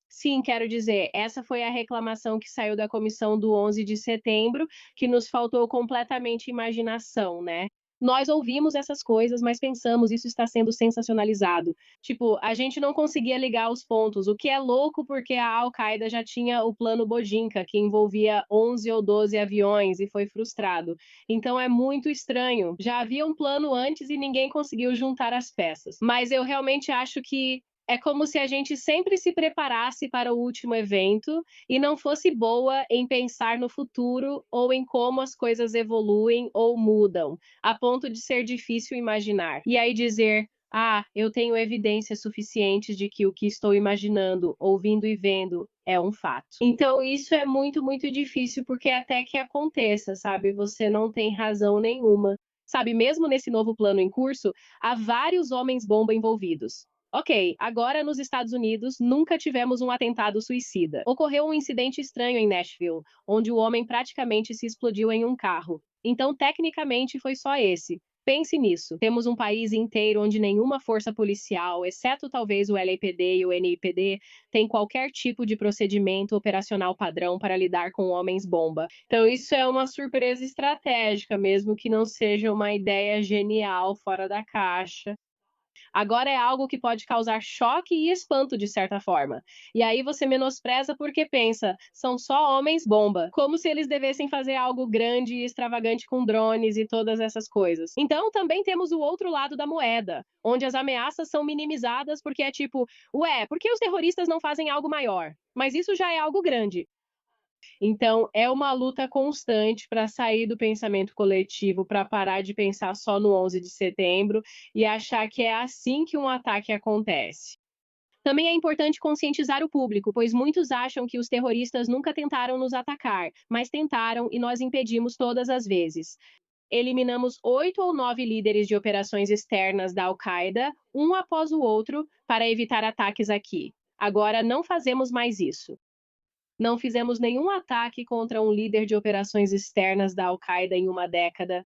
Sim, quero dizer, essa foi a reclamação que saiu da comissão do 11 de setembro, que nos faltou completamente imaginação, né. Nós ouvimos essas coisas, mas pensamos: "Isso está sendo sensacionalizado". Tipo, a gente não conseguia ligar os pontos, o que é louco, porque a Al-Qaeda já tinha o plano Bojinka, que envolvia 11 ou 12 aviões e foi frustrado. Então é muito estranho. Já havia um plano antes e ninguém conseguiu juntar as peças. Mas eu realmente acho que é como se a gente sempre se preparasse para o último evento e não fosse boa em pensar no futuro ou em como as coisas evoluem ou mudam, a ponto de ser difícil imaginar. E aí dizer: "Ah, eu tenho evidências suficientes de que o que estou imaginando, ouvindo e vendo é um fato". Então isso é muito, muito difícil, porque até que aconteça, sabe, você não tem razão nenhuma. Sabe, mesmo nesse novo plano em curso, há vários homens-bomba envolvidos. Ok, agora nos Estados Unidos nunca tivemos um atentado suicida. Ocorreu um incidente estranho em Nashville, onde o homem praticamente se explodiu em um carro. Então, tecnicamente, foi só esse. Pense nisso. Temos um país inteiro onde nenhuma força policial, exceto talvez o LAPD e o NIPD, tem qualquer tipo de procedimento operacional padrão para lidar com homens-bomba. Então, isso é uma surpresa estratégica, mesmo que não seja uma ideia genial fora da caixa. Agora é algo que pode causar choque e espanto de certa forma. E aí você menospreza porque pensa, são só homens bomba, como se eles devessem fazer algo grande e extravagante com drones e todas essas coisas. Então também temos o outro lado da moeda, onde as ameaças são minimizadas porque é tipo, ué, por que os terroristas não fazem algo maior? Mas isso já é algo grande. Então, é uma luta constante para sair do pensamento coletivo, para parar de pensar só no 11 de setembro e achar que é assim que um ataque acontece. Também é importante conscientizar o público, pois muitos acham que os terroristas nunca tentaram nos atacar, mas tentaram e nós impedimos todas as vezes. Eliminamos 8 ou 9 líderes de operações externas da Al-Qaeda, um após o outro, para evitar ataques aqui. Agora não fazemos mais isso. Não fizemos nenhum ataque contra um líder de operações externas da Al-Qaeda em uma década.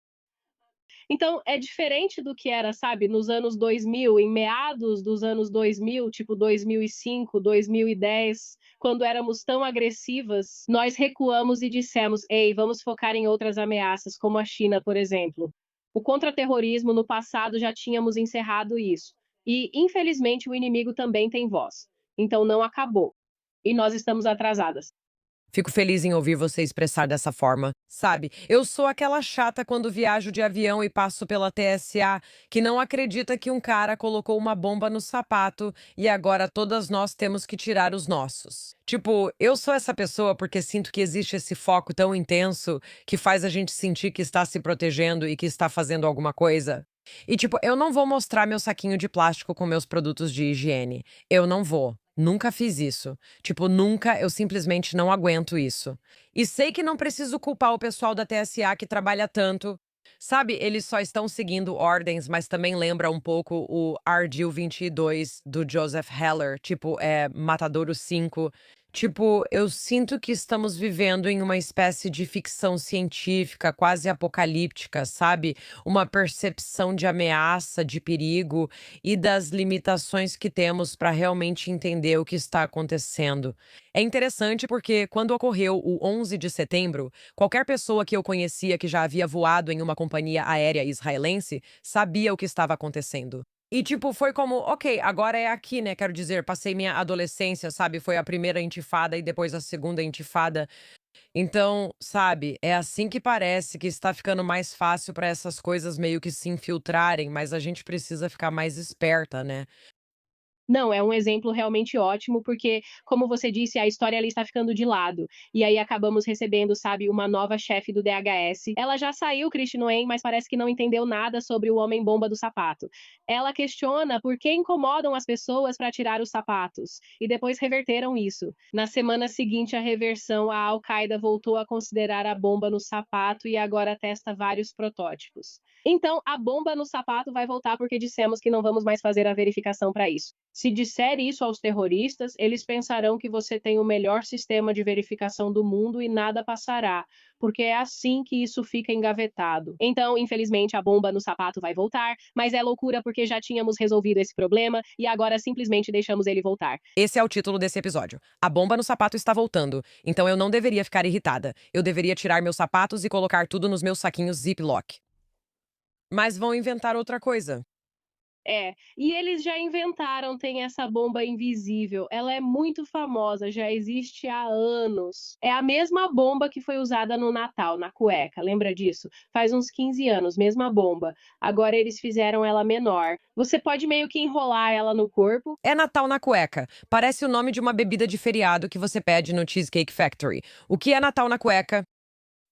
Então, é diferente do que era, sabe, nos anos 2000, em meados dos anos 2000, tipo 2005, 2010, quando éramos tão agressivas, nós recuamos e dissemos: ei, vamos focar em outras ameaças, como a China, por exemplo. O contra-terrorismo, no passado, já tínhamos encerrado isso. E, infelizmente, o inimigo também tem voz. Então, não acabou. E nós estamos atrasadas. Fico feliz em ouvir você expressar dessa forma. Sabe, eu sou aquela chata quando viajo de avião e passo pela TSA que não acredita que um cara colocou uma bomba no sapato e agora todas nós temos que tirar os nossos. Tipo, eu sou essa pessoa porque sinto que existe esse foco tão intenso que faz a gente sentir que está se protegendo e que está fazendo alguma coisa. E, tipo, eu não vou mostrar meu saquinho de plástico com meus produtos de higiene. Eu não vou. Nunca fiz isso. Tipo, nunca, eu simplesmente não aguento isso. E sei que não preciso culpar o pessoal da TSA que trabalha tanto. Sabe, eles só estão seguindo ordens, mas também lembra um pouco o Ardil 22 do Joseph Heller, tipo, Matadouro 5. Tipo, eu sinto que estamos vivendo em uma espécie de ficção científica, quase apocalíptica, sabe? Uma percepção de ameaça, de perigo e das limitações que temos para realmente entender o que está acontecendo. É interessante porque, quando ocorreu o 11 de setembro, qualquer pessoa que eu conhecia que já havia voado em uma companhia aérea israelense sabia o que estava acontecendo. E, tipo, foi como, ok, agora é aqui, né? Quero dizer, passei minha adolescência, sabe? Foi a primeira intifada e depois a segunda intifada. Então, sabe, é assim que parece que está ficando mais fácil para essas coisas meio que se infiltrarem, mas a gente precisa ficar mais esperta, né? Não, é um exemplo realmente ótimo, porque, como você disse, a história ali está ficando de lado. E aí acabamos recebendo, sabe, uma nova chefe do DHS. Ela já saiu, Kristi Noem, mas parece que não entendeu nada sobre o homem-bomba do sapato. Ela questiona por que incomodam as pessoas para tirar os sapatos. E depois reverteram isso. Na semana seguinte à reversão, a Al-Qaeda voltou a considerar a bomba no sapato e agora testa vários protótipos. Então, a bomba no sapato vai voltar porque dissemos que não vamos mais fazer a verificação para isso. Se disser isso aos terroristas, eles pensarão que você tem o melhor sistema de verificação do mundo e nada passará, porque é assim que isso fica engavetado. Então, infelizmente, a bomba no sapato vai voltar, mas é loucura porque já tínhamos resolvido esse problema e agora simplesmente deixamos ele voltar. Esse é o título desse episódio. A bomba no sapato está voltando, então eu não deveria ficar irritada. Eu deveria tirar meus sapatos e colocar tudo nos meus saquinhos Ziploc. Mas vão inventar outra coisa. É, e eles já inventaram, tem essa bomba invisível. Ela é muito famosa, já existe há anos. É a mesma bomba que foi usada no Natal, na cueca, lembra disso? Faz uns 15 anos, mesma bomba. Agora eles fizeram ela menor. Você pode meio que enrolar ela no corpo. É Natal na cueca. Parece o nome de uma bebida de feriado que você pede no Cheesecake Factory. O que é Natal na cueca?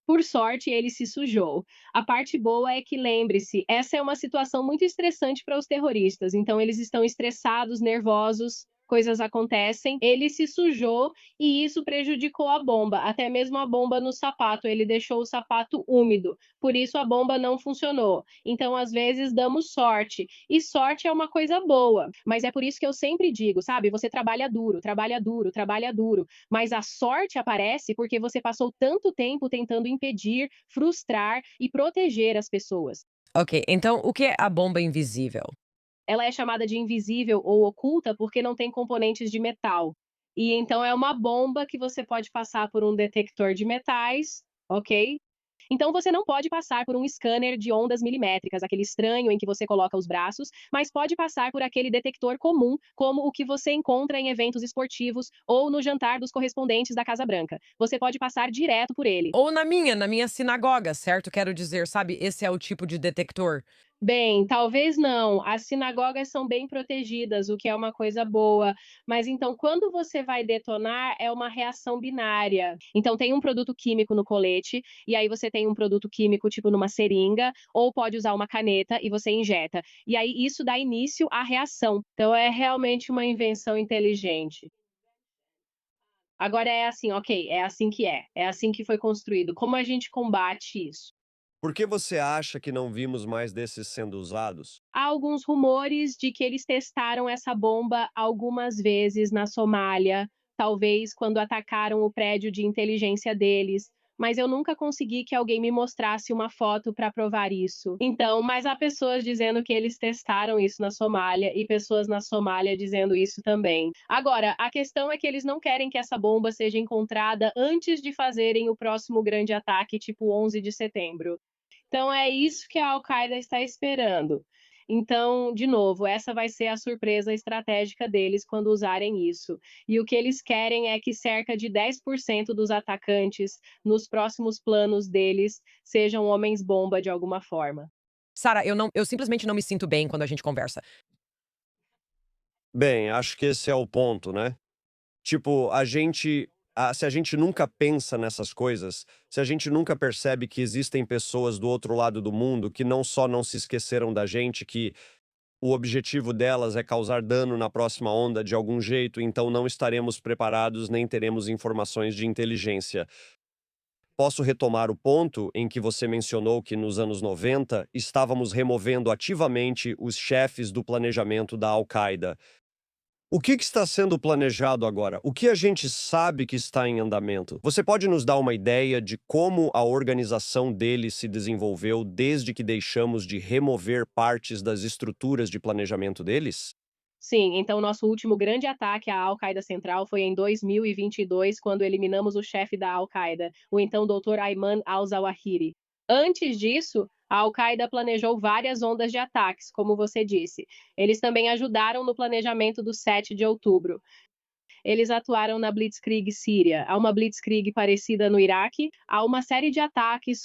Por sorte, ele se sujou. A parte boa é que, lembre-se, essa é uma situação muito estressante para os terroristas. Então, eles estão estressados, nervosos, coisas acontecem. Ele se sujou e isso prejudicou a bomba, até mesmo a bomba no sapato. Ele deixou o sapato úmido, por isso a bomba não funcionou. Então, às vezes, damos sorte. E sorte é uma coisa boa. Mas é por isso que eu sempre digo, sabe? Você trabalha duro, trabalha duro, trabalha duro. Mas a sorte aparece porque você passou tanto tempo tentando impedir, frustrar e proteger as pessoas. Ok, então o que é a bomba invisível? Ela é chamada de invisível ou oculta porque não tem componentes de metal. E então é uma bomba que você pode passar por um detector de metais, ok? Então você não pode passar por um scanner de ondas milimétricas, aquele estranho em que você coloca os braços, mas pode passar por aquele detector comum, como o que você encontra em eventos esportivos ou no jantar dos correspondentes da Casa Branca. Você pode passar direto por ele. Ou na minha sinagoga, certo? Quero dizer, sabe, esse é o tipo de detector. Bem, talvez não. As sinagogas são bem protegidas, o que é uma coisa boa. Mas então, quando você vai detonar, é uma reação binária. Então, tem um produto químico no colete, e aí você tem um produto químico, tipo numa seringa, ou pode usar uma caneta e você injeta. E aí isso dá início à reação. Então, é realmente uma invenção inteligente. Agora é assim, ok, é assim que é. É assim que foi construído. Como a gente combate isso? Por que você acha que não vimos mais desses sendo usados? Há alguns rumores de que eles testaram essa bomba algumas vezes na Somália, talvez quando atacaram o prédio de inteligência deles, mas eu nunca consegui que alguém me mostrasse uma foto para provar isso. Então, mas há pessoas dizendo que eles testaram isso na Somália e pessoas na Somália dizendo isso também. Agora, a questão é que eles não querem que essa bomba seja encontrada antes de fazerem o próximo grande ataque, tipo 11 de setembro. Então é isso que a Al-Qaeda está esperando. Então, de novo, essa vai ser a surpresa estratégica deles quando usarem isso. E o que eles querem é que cerca de 10% dos atacantes nos próximos planos deles sejam homens-bomba de alguma forma. Sara, eu simplesmente não me sinto bem quando a gente conversa. Bem, acho que esse é o ponto, né? Tipo, a gente Se a gente nunca pensa nessas coisas, se a gente nunca percebe que existem pessoas do outro lado do mundo que não só não se esqueceram da gente, que o objetivo delas é causar dano na próxima onda de algum jeito, então não estaremos preparados nem teremos informações de inteligência. Posso retomar o ponto em que você mencionou que nos anos 90 estávamos removendo ativamente os chefes do planejamento da Al-Qaeda. O que está sendo planejado agora? O que a gente sabe que está em andamento? Você pode nos dar uma ideia de como a organização dele se desenvolveu desde que deixamos de remover partes das estruturas de planejamento deles? Sim, então nosso último grande ataque à Al-Qaeda Central foi em 2022, quando eliminamos o chefe da Al-Qaeda, o então Dr. Ayman al-Zawahiri. Antes disso, a Al-Qaeda planejou várias ondas de ataques, como você disse. Eles também ajudaram no planejamento do 7 de outubro. Eles atuaram na Blitzkrieg Síria. Há uma Blitzkrieg parecida no Iraque. Há uma série de ataques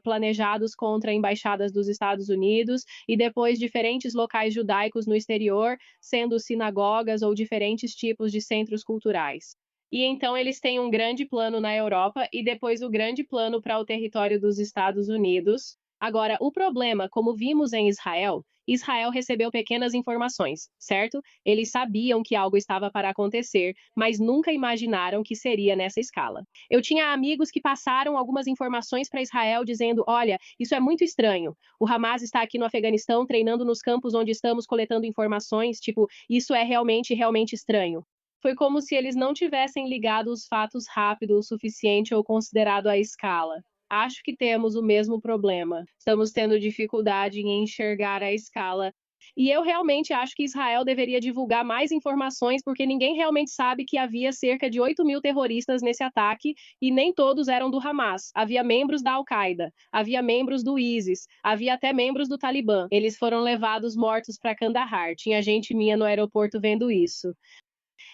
planejados contra embaixadas dos Estados Unidos e depois diferentes locais judaicos no exterior, sendo sinagogas ou diferentes tipos de centros culturais. E então eles têm um grande plano na Europa e depois o grande plano para o território dos Estados Unidos. Agora, o problema, como vimos em Israel, Israel recebeu pequenas informações, certo? Eles sabiam que algo estava para acontecer, mas nunca imaginaram que seria nessa escala. Eu tinha amigos que passaram algumas informações para Israel dizendo: olha, isso é muito estranho. O Hamas está aqui no Afeganistão treinando nos campos onde estamos coletando informações, tipo, isso é realmente estranho. Foi como se eles não tivessem ligado os fatos rápido o suficiente ou considerado a escala. Acho que temos o mesmo problema. Estamos tendo dificuldade em enxergar a escala. E eu realmente acho que Israel deveria divulgar mais informações, porque ninguém realmente sabe que havia cerca de 8.000 terroristas nesse ataque e nem todos eram do Hamas. Havia membros da Al-Qaeda, havia membros do ISIS, havia até membros do Talibã. Eles foram levados mortos para Kandahar. Tinha gente minha no aeroporto vendo isso.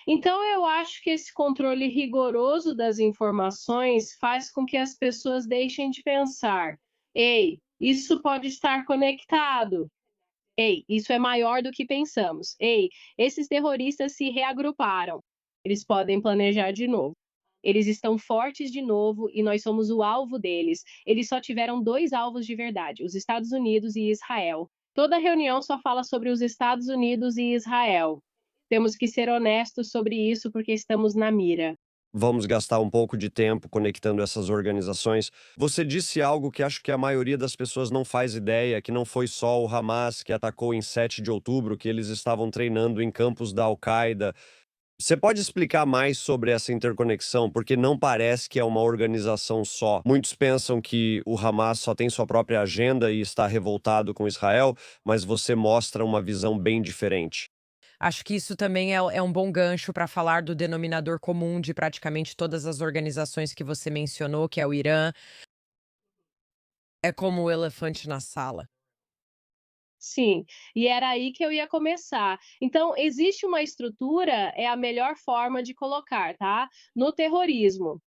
Então, eu acho que esse controle rigoroso das informações faz com que as pessoas deixem de pensar: ei, isso pode estar conectado. Ei, isso é maior do que pensamos. Ei, esses terroristas se reagruparam. Eles podem planejar de novo. Eles estão fortes de novo e nós somos o alvo deles. Eles só tiveram dois alvos de verdade: os Estados Unidos e Israel. Toda reunião só fala sobre os Estados Unidos e Israel. Temos que ser honestos sobre isso porque estamos na mira. Vamos gastar um pouco de tempo conectando essas organizações. Você disse algo que acho que a maioria das pessoas não faz ideia, que não foi só o Hamas que atacou em 7 de outubro, que eles estavam treinando em campos da Al-Qaeda. Você pode explicar mais sobre essa interconexão? Porque não parece que é uma organização só. Muitos pensam que o Hamas só tem sua própria agenda e está revoltado com Israel, mas você mostra uma visão bem diferente. Acho que isso também é um bom gancho para falar do denominador comum de praticamente todas as organizações que você mencionou, que é o Irã. É como o elefante na sala. Sim, e era aí que eu ia começar. Então, existe uma estrutura, é a melhor forma de colocar, tá? No terrorismo.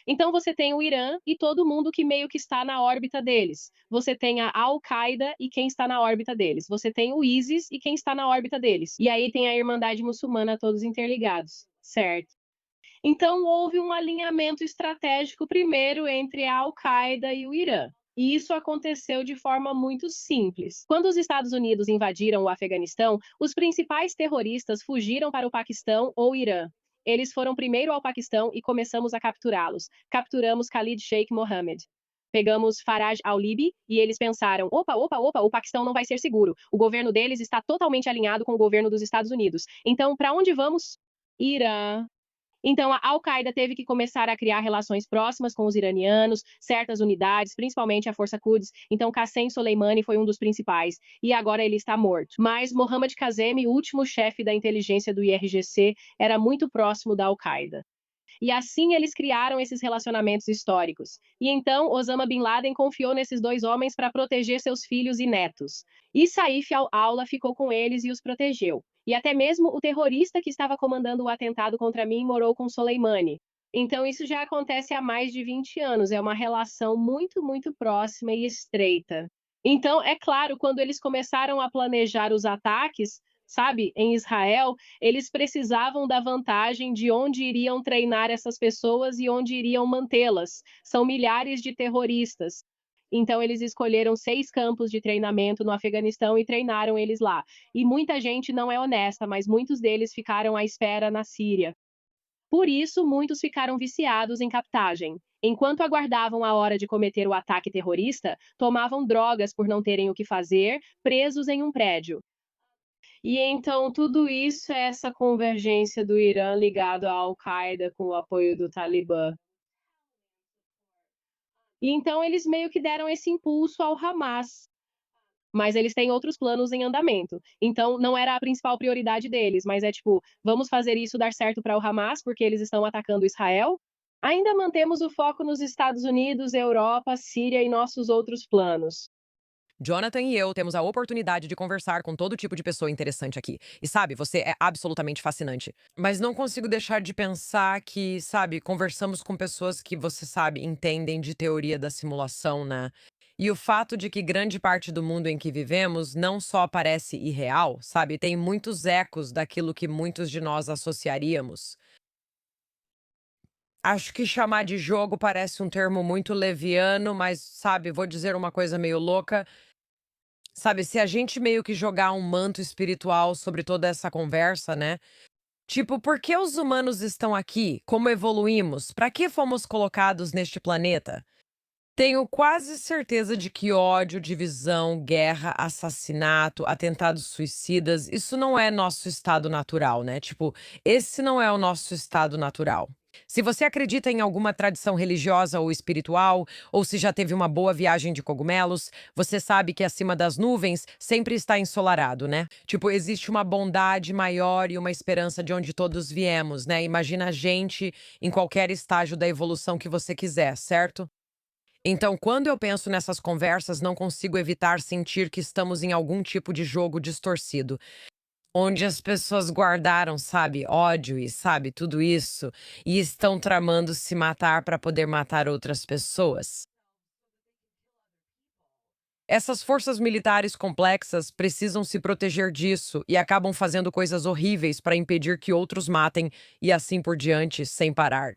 Então, você tem o Irã e todo mundo que meio que está na órbita deles. Você tem a Al-Qaeda e quem está na órbita deles. Você tem o ISIS e quem está na órbita deles. E aí tem a Irmandade Muçulmana, todos interligados, certo? Então, houve um alinhamento estratégico primeiro entre a Al-Qaeda e o Irã. E isso aconteceu de forma muito simples. Quando os Estados Unidos invadiram o Afeganistão, os principais terroristas fugiram para o Paquistão ou Irã. Eles foram primeiro ao Paquistão e começamos a capturá-los. Capturamos Khalid Sheikh Mohammed. Pegamos Faraj al-Libi e eles pensaram: opa, o Paquistão não vai ser seguro. O governo deles está totalmente alinhado com o governo dos Estados Unidos. Então, para onde vamos? Irã. Então, a Al-Qaeda teve que começar a criar relações próximas com os iranianos, certas unidades, principalmente a Força Quds. Então, Qassem Soleimani foi um dos principais, e agora ele está morto. Mas Mohammad Kazemi, o último chefe da inteligência do IRGC, era muito próximo da Al-Qaeda. E assim eles criaram esses relacionamentos históricos. E então Osama Bin Laden confiou nesses dois homens para proteger seus filhos e netos. E Saif al-Aula ficou com eles e os protegeu. E até mesmo o terrorista que estava comandando o atentado contra mim morou com Soleimani. Então isso já acontece há mais de 20 anos, é uma relação muito próxima e estreita. Então, é claro, quando eles começaram a planejar os ataques, sabe, em Israel, eles precisavam da vantagem de onde iriam treinar essas pessoas e onde iriam mantê-las. São milhares de terroristas. Então, eles escolheram 6 campos de treinamento no Afeganistão e treinaram eles lá. E muita gente não é honesta, mas muitos deles ficaram à espera na Síria. Por isso, muitos ficaram viciados em captagem. Enquanto aguardavam a hora de cometer o ataque terrorista, tomavam drogas por não terem o que fazer, presos em um prédio. E então tudo isso é essa convergência do Irã ligado à Al-Qaeda com o apoio do Talibã. E então eles meio que deram esse impulso ao Hamas, mas eles têm outros planos em andamento. Então não era a principal prioridade deles, mas é tipo, vamos fazer isso dar certo para o Hamas porque eles estão atacando Israel? Ainda mantemos o foco nos Estados Unidos, Europa, Síria e nossos outros planos. Jonathan e eu temos a oportunidade de conversar com todo tipo de pessoa interessante aqui. E sabe, você é absolutamente fascinante. Mas não consigo deixar de pensar que, sabe, conversamos com pessoas que você sabe entendem de teoria da simulação, né? E o fato de que grande parte do mundo em que vivemos não só parece irreal, sabe, tem muitos ecos daquilo que muitos de nós associaríamos. Acho que chamar de jogo parece um termo muito leviano, mas, sabe, vou dizer uma coisa meio louca. Sabe, se a gente meio que jogar um manto espiritual sobre toda essa conversa, né? Tipo, por que os humanos estão aqui? Como evoluímos? Para que fomos colocados neste planeta? Tenho quase certeza de que ódio, divisão, guerra, assassinato, atentados suicidas, isso não é nosso estado natural, né? Tipo, esse não é o nosso estado natural. Se você acredita em alguma tradição religiosa ou espiritual, ou se já teve uma boa viagem de cogumelos, você sabe que acima das nuvens sempre está ensolarado, né? Tipo, existe uma bondade maior e uma esperança de onde todos viemos, né? Imagina a gente em qualquer estágio da evolução que você quiser, certo? Então, quando eu penso nessas conversas, não consigo evitar sentir que estamos em algum tipo de jogo distorcido, onde as pessoas guardaram, sabe, ódio e, sabe, tudo isso, e estão tramando se matar para poder matar outras pessoas. Essas forças militares complexas precisam se proteger disso e acabam fazendo coisas horríveis para impedir que outros matem e assim por diante, sem parar.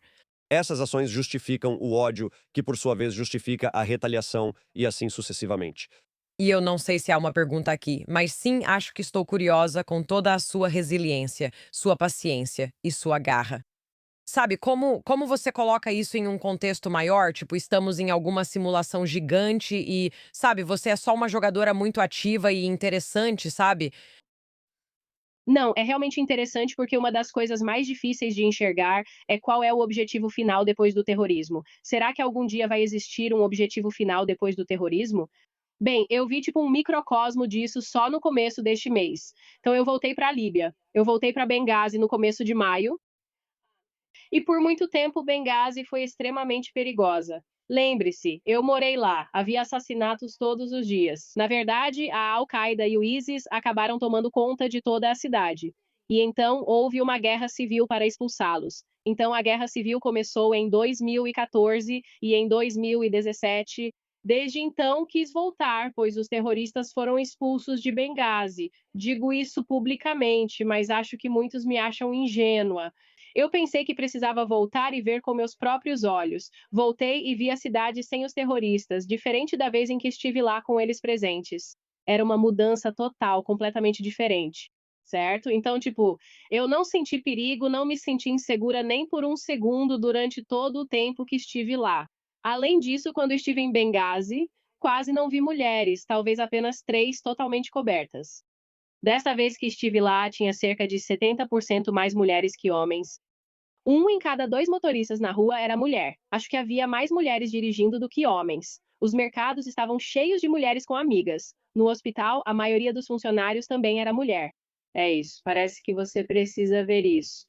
Essas ações justificam o ódio, que por sua vez justifica a retaliação e assim sucessivamente. E eu não sei se há uma pergunta aqui, mas sim acho que estou curiosa com toda a sua resiliência, sua paciência e sua garra. Sabe, como você coloca isso em um contexto maior? Tipo, estamos em alguma simulação gigante e, sabe, você é só uma jogadora muito ativa e interessante, sabe? Não, é realmente interessante porque uma das coisas mais difíceis de enxergar é qual é o objetivo final depois do terrorismo. Será que algum dia vai existir um objetivo final depois do terrorismo? Bem, eu vi tipo um microcosmo disso só no começo deste mês. Então eu voltei para a Líbia, eu voltei para Benghazi no começo de maio, e por muito tempo Benghazi foi extremamente perigosa. Lembre-se, eu morei lá, havia assassinatos todos os dias. Na verdade, a Al-Qaeda e o ISIS acabaram tomando conta de toda a cidade. E então houve uma guerra civil para expulsá-los. Então a guerra civil começou em 2014 e em 2017. Desde então quis voltar, pois os terroristas foram expulsos de Benghazi. Digo isso publicamente, mas acho que muitos me acham ingênua. Eu pensei que precisava voltar e ver com meus próprios olhos. Voltei e vi a cidade sem os terroristas, diferente da vez em que estive lá com eles presentes. Era uma mudança total, completamente diferente. Certo? Então, tipo, eu não senti perigo, não me senti insegura nem por um segundo durante todo o tempo que estive lá. Além disso, quando estive em Benghazi, quase não vi mulheres, talvez apenas 3 totalmente cobertas. Desta vez que estive lá, tinha cerca de 70% mais mulheres que homens. Um em cada 2 motoristas na rua era mulher. Acho que havia mais mulheres dirigindo do que homens. Os mercados estavam cheios de mulheres com amigas. No hospital, a maioria dos funcionários também era mulher. É isso, parece que você precisa ver isso.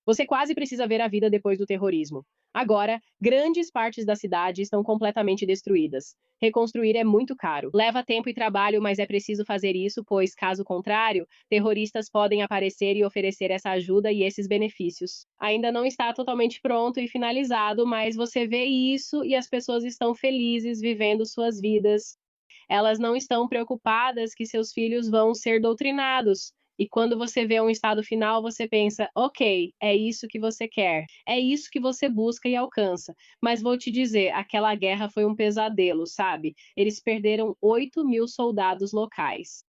Você quase precisa ver a vida depois do terrorismo. Agora, grandes partes da cidade estão completamente destruídas. Reconstruir é muito caro. Leva tempo e trabalho, mas é preciso fazer isso, pois, caso contrário, terroristas podem aparecer e oferecer essa ajuda e esses benefícios. Ainda não está totalmente pronto e finalizado, mas você vê isso e as pessoas estão felizes vivendo suas vidas. Elas não estão preocupadas que seus filhos vão ser doutrinados. E quando você vê um estado final, você pensa: ok, é isso que você quer, é isso que você busca e alcança. Mas vou te dizer, aquela guerra foi um pesadelo, sabe? Eles perderam 8.000 soldados locais.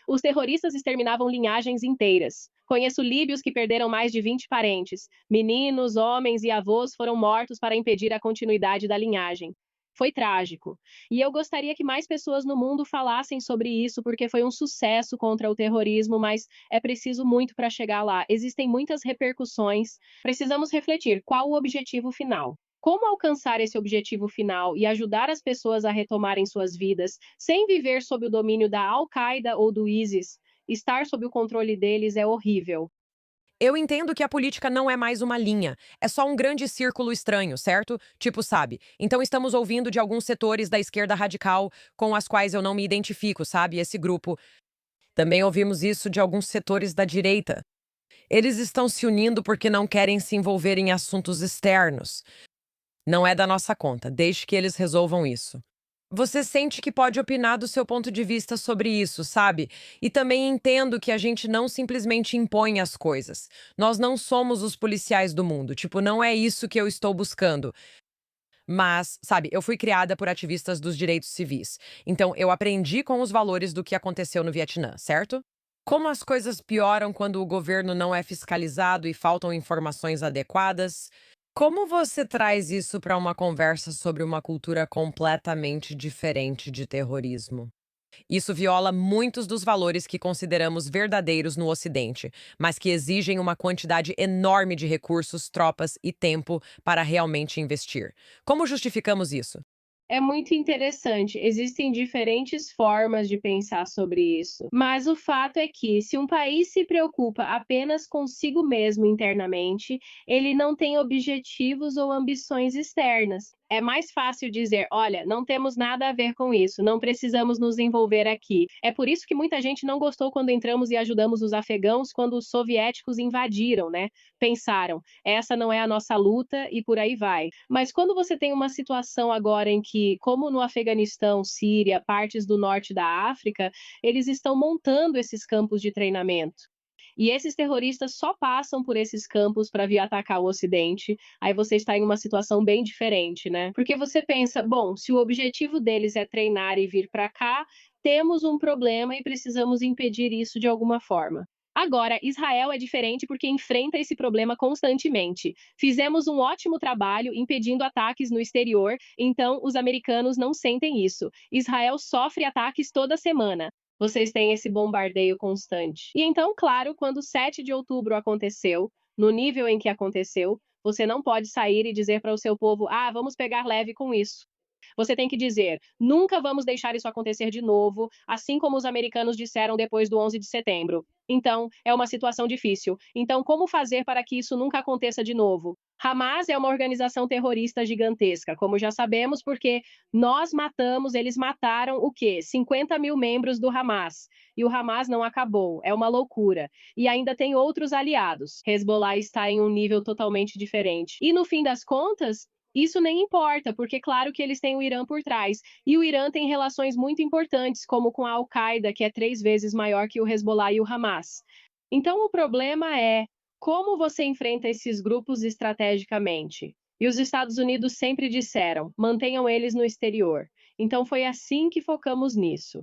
Os terroristas exterminavam linhagens inteiras. Conheço líbios que perderam mais de 20 parentes. Meninos, homens e avós foram mortos para impedir a continuidade da linhagem. Foi trágico. E eu gostaria que mais pessoas no mundo falassem sobre isso, porque foi um sucesso contra o terrorismo, mas é preciso muito para chegar lá. Existem muitas repercussões. Precisamos refletir qual o objetivo final. Como alcançar esse objetivo final e ajudar as pessoas a retomarem suas vidas sem viver sob o domínio da Al-Qaeda ou do ISIS? Estar sob o controle deles é horrível. Eu entendo que a política não é mais uma linha, é só um grande círculo estranho, certo? Tipo, sabe? Então estamos ouvindo de alguns setores da esquerda radical com as quais eu não me identifico, sabe? Esse grupo. Também ouvimos isso de alguns setores da direita. Eles estão se unindo porque não querem se envolver em assuntos externos. Não é da nossa conta, deixe que eles resolvam isso. Você sente que pode opinar do seu ponto de vista sobre isso, sabe? E também entendo que a gente não simplesmente impõe as coisas. Nós não somos os policiais do mundo. Tipo, não é isso que eu estou buscando. Mas, sabe, eu fui criada por ativistas dos direitos civis. Então, eu aprendi com os valores do que aconteceu no Vietnã, certo? Como as coisas pioram quando o governo não é fiscalizado e faltam informações adequadas? Como você traz isso para uma conversa sobre uma cultura completamente diferente de terrorismo? Isso viola muitos dos valores que consideramos verdadeiros no Ocidente, mas que exigem uma quantidade enorme de recursos, tropas e tempo para realmente investir. Como justificamos isso? É muito interessante. Existem diferentes formas de pensar sobre isso. Mas o fato é que, se um país se preocupa apenas consigo mesmo internamente, ele não tem objetivos ou ambições externas. É mais fácil dizer: olha, não temos nada a ver com isso, não precisamos nos envolver aqui. É por isso que muita gente não gostou quando entramos e ajudamos os afegãos quando os soviéticos invadiram, né? Pensaram: essa não é a nossa luta e por aí vai. Mas quando você tem uma situação agora em que, como no Afeganistão, Síria, partes do norte da África, eles estão montando esses campos de treinamento. E esses terroristas só passam por esses campos para vir atacar o Ocidente. Aí você está em uma situação bem diferente, né? Porque você pensa, bom, se o objetivo deles é treinar e vir para cá, temos um problema e precisamos impedir isso de alguma forma. Agora, Israel é diferente porque enfrenta esse problema constantemente. Fizemos um ótimo trabalho impedindo ataques no exterior, então os americanos não sentem isso. Israel sofre ataques toda semana. Vocês têm esse bombardeio constante. E então, claro, quando o 7 de outubro aconteceu, no nível em que aconteceu, você não pode sair e dizer para o seu povo: ah, vamos pegar leve com isso. Você tem que dizer: nunca vamos deixar isso acontecer de novo, assim como os americanos disseram depois do 11 de setembro. Então, é uma situação difícil. Então, como fazer para que isso nunca aconteça de novo? Hamas é uma organização terrorista gigantesca, como já sabemos, porque nós matamos, eles mataram o quê? 50.000 membros do Hamas. E o Hamas não acabou, é uma loucura. E ainda tem outros aliados. Hezbollah está em um nível totalmente diferente. E no fim das contas, isso nem importa, porque claro que eles têm o Irã por trás. E o Irã tem relações muito importantes, como com a Al-Qaeda, que é 3 vezes maior que o Hezbollah e o Hamas. Então o problema é como você enfrenta esses grupos estrategicamente. E os Estados Unidos sempre disseram: mantenham eles no exterior. Então foi assim que focamos nisso.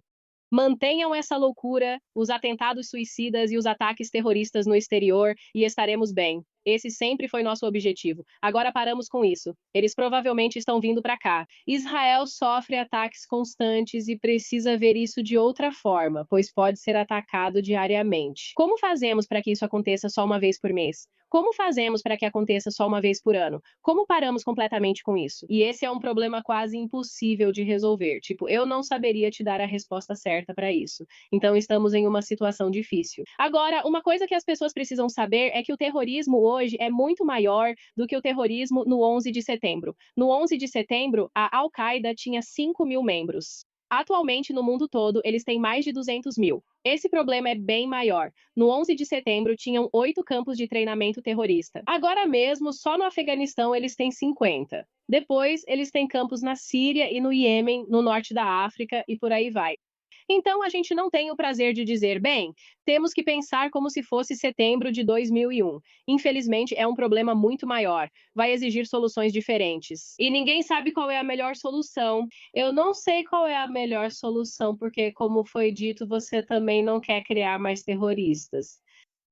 Mantenham essa loucura, os atentados suicidas e os ataques terroristas no exterior e estaremos bem. Esse sempre foi nosso objetivo. Agora paramos com isso. Eles provavelmente estão vindo para cá. Israel sofre ataques constantes e precisa ver isso de outra forma, pois pode ser atacado diariamente. Como fazemos para que isso aconteça só uma vez por mês? Como fazemos para que aconteça só uma vez por ano? Como paramos completamente com isso? E esse é um problema quase impossível de resolver. Tipo, eu não saberia te dar a resposta certa para isso. Então estamos em uma situação difícil. Agora, uma coisa que as pessoas precisam saber é que o terrorismo hoje é muito maior do que o terrorismo no 11 de setembro. No 11 de setembro, a Al-Qaeda tinha 5.000 membros. Atualmente, no mundo todo, eles têm mais de 200.000. Esse problema é bem maior. No 11 de setembro, tinham 8 campos de treinamento terrorista. Agora mesmo, só no Afeganistão, eles têm 50. Depois, eles têm campos na Síria e no Iêmen, no norte da África e por aí vai. Então a gente não tem o prazer de dizer, bem, temos que pensar como se fosse setembro de 2001. Infelizmente, é um problema muito maior, vai exigir soluções diferentes. E ninguém sabe qual é a melhor solução. Eu não sei qual é a melhor solução, porque, como foi dito, você também não quer criar mais terroristas.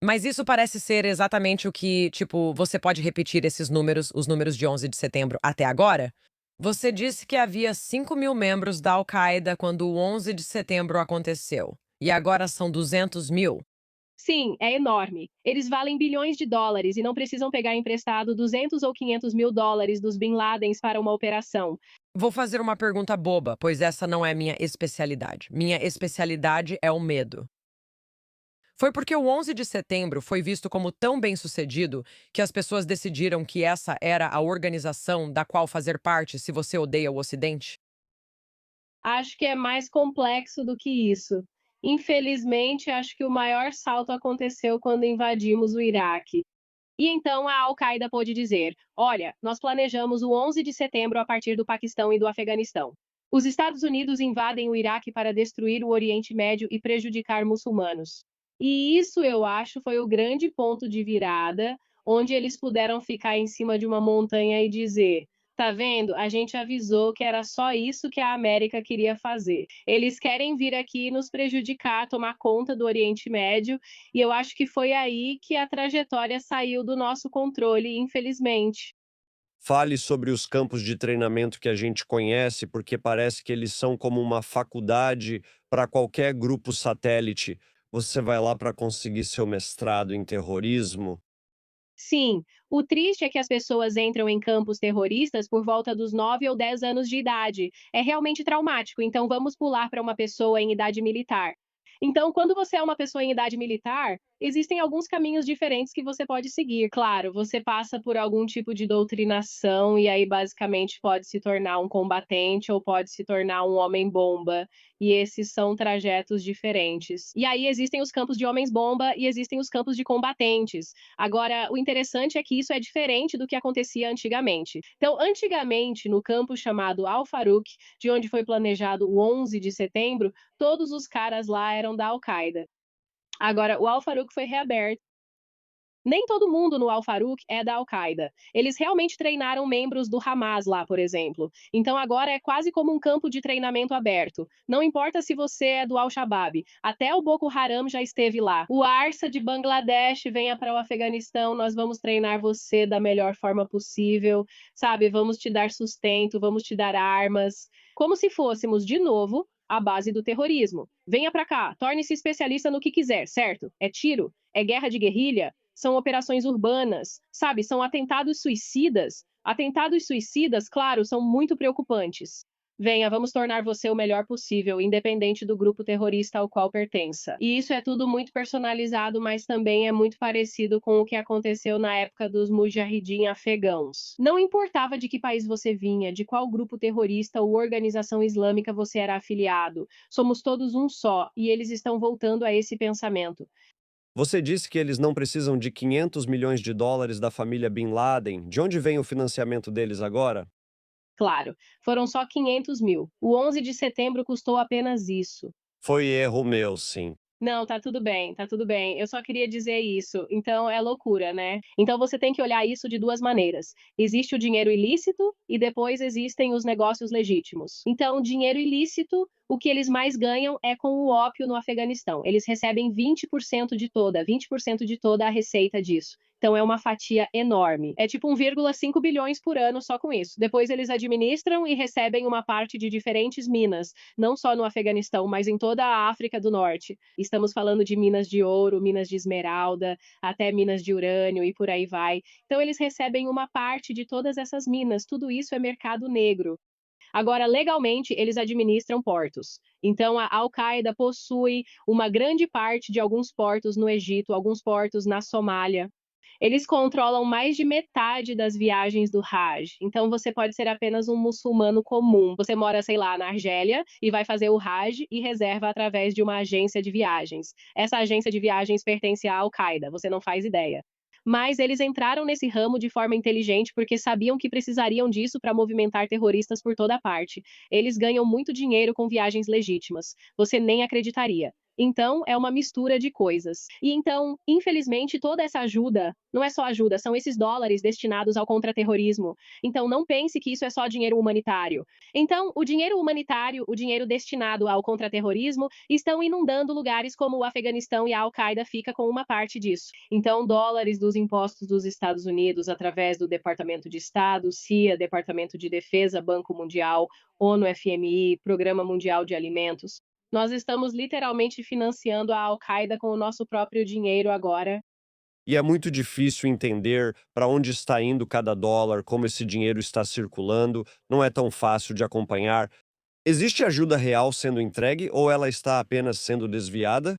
Mas isso parece ser exatamente o que, tipo, você pode repetir esses números, os números de 11 de setembro até agora? Você disse que havia 5.000 membros da Al-Qaeda quando o 11 de setembro aconteceu. E agora são 200 mil? Sim, é enorme. Eles valem bilhões de dólares e não precisam pegar emprestado 200 ou 500 mil dólares dos Bin Ladens para uma operação. Vou fazer uma pergunta boba, pois essa não é minha especialidade. Minha especialidade é o medo. Foi porque o 11 de setembro foi visto como tão bem-sucedido que as pessoas decidiram que essa era a organização da qual fazer parte se você odeia o Ocidente? Acho que é mais complexo do que isso. Infelizmente, acho que o maior salto aconteceu quando invadimos o Iraque. E então a Al-Qaeda pôde dizer: olha, nós planejamos o 11 de setembro a partir do Paquistão e do Afeganistão. Os Estados Unidos invadem o Iraque para destruir o Oriente Médio e prejudicar muçulmanos. E isso, eu acho, foi o grande ponto de virada, onde eles puderam ficar em cima de uma montanha e dizer: tá vendo? A gente avisou que era só isso que a América queria fazer. Eles querem vir aqui nos prejudicar, tomar conta do Oriente Médio, e eu acho que foi aí que a trajetória saiu do nosso controle, infelizmente. Fale sobre os campos de treinamento que a gente conhece, porque parece que eles são como uma faculdade para qualquer grupo satélite. Você vai lá para conseguir seu mestrado em terrorismo? Sim, o triste é que as pessoas entram em campos terroristas por volta dos 9 ou 10 anos de idade. É realmente traumático, então vamos pular para uma pessoa em idade militar. Então, quando você é uma pessoa em idade militar, existem alguns caminhos diferentes que você pode seguir. Claro, você passa por algum tipo de doutrinação e aí basicamente pode se tornar um combatente ou pode se tornar um homem-bomba. E esses são trajetos diferentes. E aí existem os campos de homens-bomba e existem os campos de combatentes. Agora, o interessante é que isso é diferente do que acontecia antigamente. Então, antigamente, no campo chamado Al-Faruq, de onde foi planejado o 11 de setembro, todos os caras lá eram da Al-Qaeda. Agora, o Al-Faruq foi reaberto. Nem todo mundo no Al-Faruq é da Al-Qaeda. Eles realmente treinaram membros do Hamas lá, por exemplo. Então agora é quase como um campo de treinamento aberto. Não importa se você é do Al-Shabaab, até o Boko Haram já esteve lá. O Arsa de Bangladesh, venha para o Afeganistão, nós vamos treinar você da melhor forma possível, sabe? Vamos te dar sustento, vamos te dar armas, como se fôssemos de novo a base do terrorismo. Venha para cá, torne-se especialista no que quiser, certo? É tiro, é guerra de guerrilha, são operações urbanas, sabe? São atentados suicidas. Atentados suicidas, claro, são muito preocupantes. Venha, vamos tornar você o melhor possível, independente do grupo terrorista ao qual pertença. E isso é tudo muito personalizado, mas também é muito parecido com o que aconteceu na época dos mujahidin afegãos. Não importava de que país você vinha, de qual grupo terrorista ou organização islâmica você era afiliado, somos todos um só, e eles estão voltando a esse pensamento. Você disse que eles não precisam de 500 milhões de dólares da família Bin Laden. De onde vem o financiamento deles agora? Claro, foram só 500 mil. O 11 de setembro custou apenas isso. Foi erro meu, sim. Não, tá tudo bem, tá tudo bem. Eu só queria dizer isso. Então é loucura, né? Então você tem que olhar isso de duas maneiras. Existe o dinheiro ilícito e depois existem os negócios legítimos. Então, o dinheiro ilícito, o que eles mais ganham é com o ópio no Afeganistão. Eles recebem 20% de toda a receita disso. Então é uma fatia enorme. É tipo 1,5 bilhões por ano só com isso. Depois eles administram e recebem uma parte de diferentes minas, não só no Afeganistão, mas em toda a África do Norte. Estamos falando de minas de ouro, minas de esmeralda, até minas de urânio e por aí vai. Então eles recebem uma parte de todas essas minas. Tudo isso é mercado negro. Agora, legalmente, eles administram portos. Então, a Al-Qaeda possui uma grande parte de alguns portos no Egito, alguns portos na Somália. Eles controlam mais de metade das viagens do Hajj. Então, você pode ser apenas um muçulmano comum. Você mora, sei lá, na Argélia e vai fazer o Hajj e reserva através de uma agência de viagens. Essa agência de viagens pertence à Al-Qaeda, você não faz ideia. Mas eles entraram nesse ramo de forma inteligente porque sabiam que precisariam disso para movimentar terroristas por toda parte. Eles ganham muito dinheiro com viagens legítimas. Você nem acreditaria. Então, é uma mistura de coisas. E então, infelizmente, toda essa ajuda, não é só ajuda, são esses dólares destinados ao contra-terrorismo. Então, não pense que isso é só dinheiro humanitário. Então, o dinheiro humanitário, o dinheiro destinado ao contra-terrorismo, estão inundando lugares como o Afeganistão e a Al-Qaeda fica com uma parte disso. Então, dólares dos impostos dos Estados Unidos através do Departamento de Estado, CIA, Departamento de Defesa, Banco Mundial, ONU, FMI, Programa Mundial de Alimentos. Nós estamos literalmente financiando a Al-Qaeda com o nosso próprio dinheiro agora. E é muito difícil entender para onde está indo cada dólar, como esse dinheiro está circulando, não é tão fácil de acompanhar. Existe ajuda real sendo entregue ou ela está apenas sendo desviada?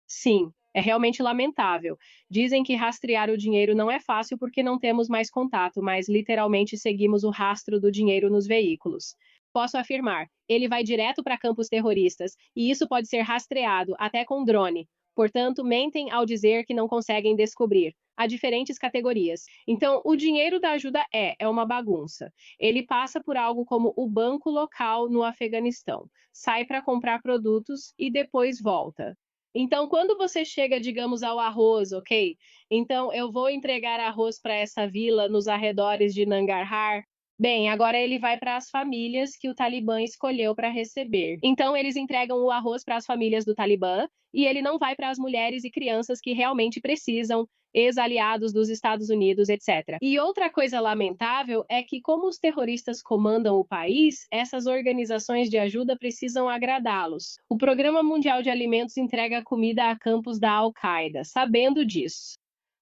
Sim, é realmente lamentável. Dizem que rastrear o dinheiro não é fácil porque não temos mais contato, mas literalmente seguimos o rastro do dinheiro nos veículos. Posso afirmar, ele vai direto para campos terroristas, e isso pode ser rastreado, até com drone. Portanto, mentem ao dizer que não conseguem descobrir. Há diferentes categorias. Então, o dinheiro da ajuda é uma bagunça. Ele passa por algo como o banco local no Afeganistão, sai para comprar produtos e depois volta. Então, quando você chega, digamos, ao arroz, ok? Então, eu vou entregar arroz para essa vila nos arredores de Nangarhar. Bem, agora ele vai para as famílias que o Talibã escolheu para receber. Então, eles entregam o arroz para as famílias do Talibã e ele não vai para as mulheres e crianças que realmente precisam, ex-aliados dos Estados Unidos, etc. E outra coisa lamentável é que, como os terroristas comandam o país, essas organizações de ajuda precisam agradá-los. O Programa Mundial de Alimentos entrega comida a campos da Al-Qaeda, sabendo disso.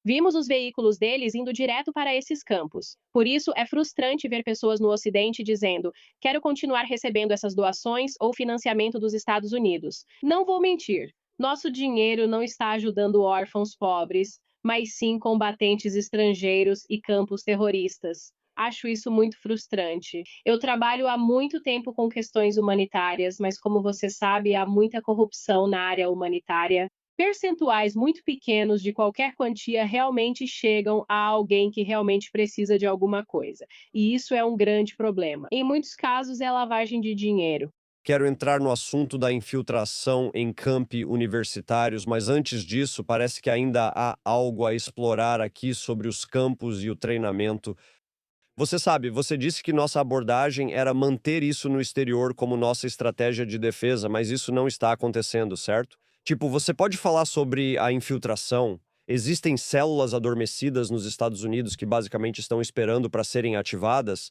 Vimos os veículos deles indo direto para esses campos. Por isso, é frustrante ver pessoas no Ocidente dizendo: quero continuar recebendo essas doações ou financiamento dos Estados Unidos. Não vou mentir, nosso dinheiro não está ajudando órfãos pobres, mas sim combatentes estrangeiros e campos terroristas. Acho isso muito frustrante. Eu trabalho há muito tempo com questões humanitárias, mas como você sabe, há muita corrupção na área humanitária. Percentuais muito pequenos de qualquer quantia realmente chegam a alguém que realmente precisa de alguma coisa. E isso é um grande problema. Em muitos casos, é lavagem de dinheiro. Quero entrar no assunto da infiltração em campi universitários, mas antes disso, parece que ainda há algo a explorar aqui sobre os campos e o treinamento. Você sabe, você disse que nossa abordagem era manter isso no exterior como nossa estratégia de defesa, mas isso não está acontecendo, certo? Tipo, você pode falar sobre a infiltração? Existem células adormecidas nos Estados Unidos que basicamente estão esperando para serem ativadas?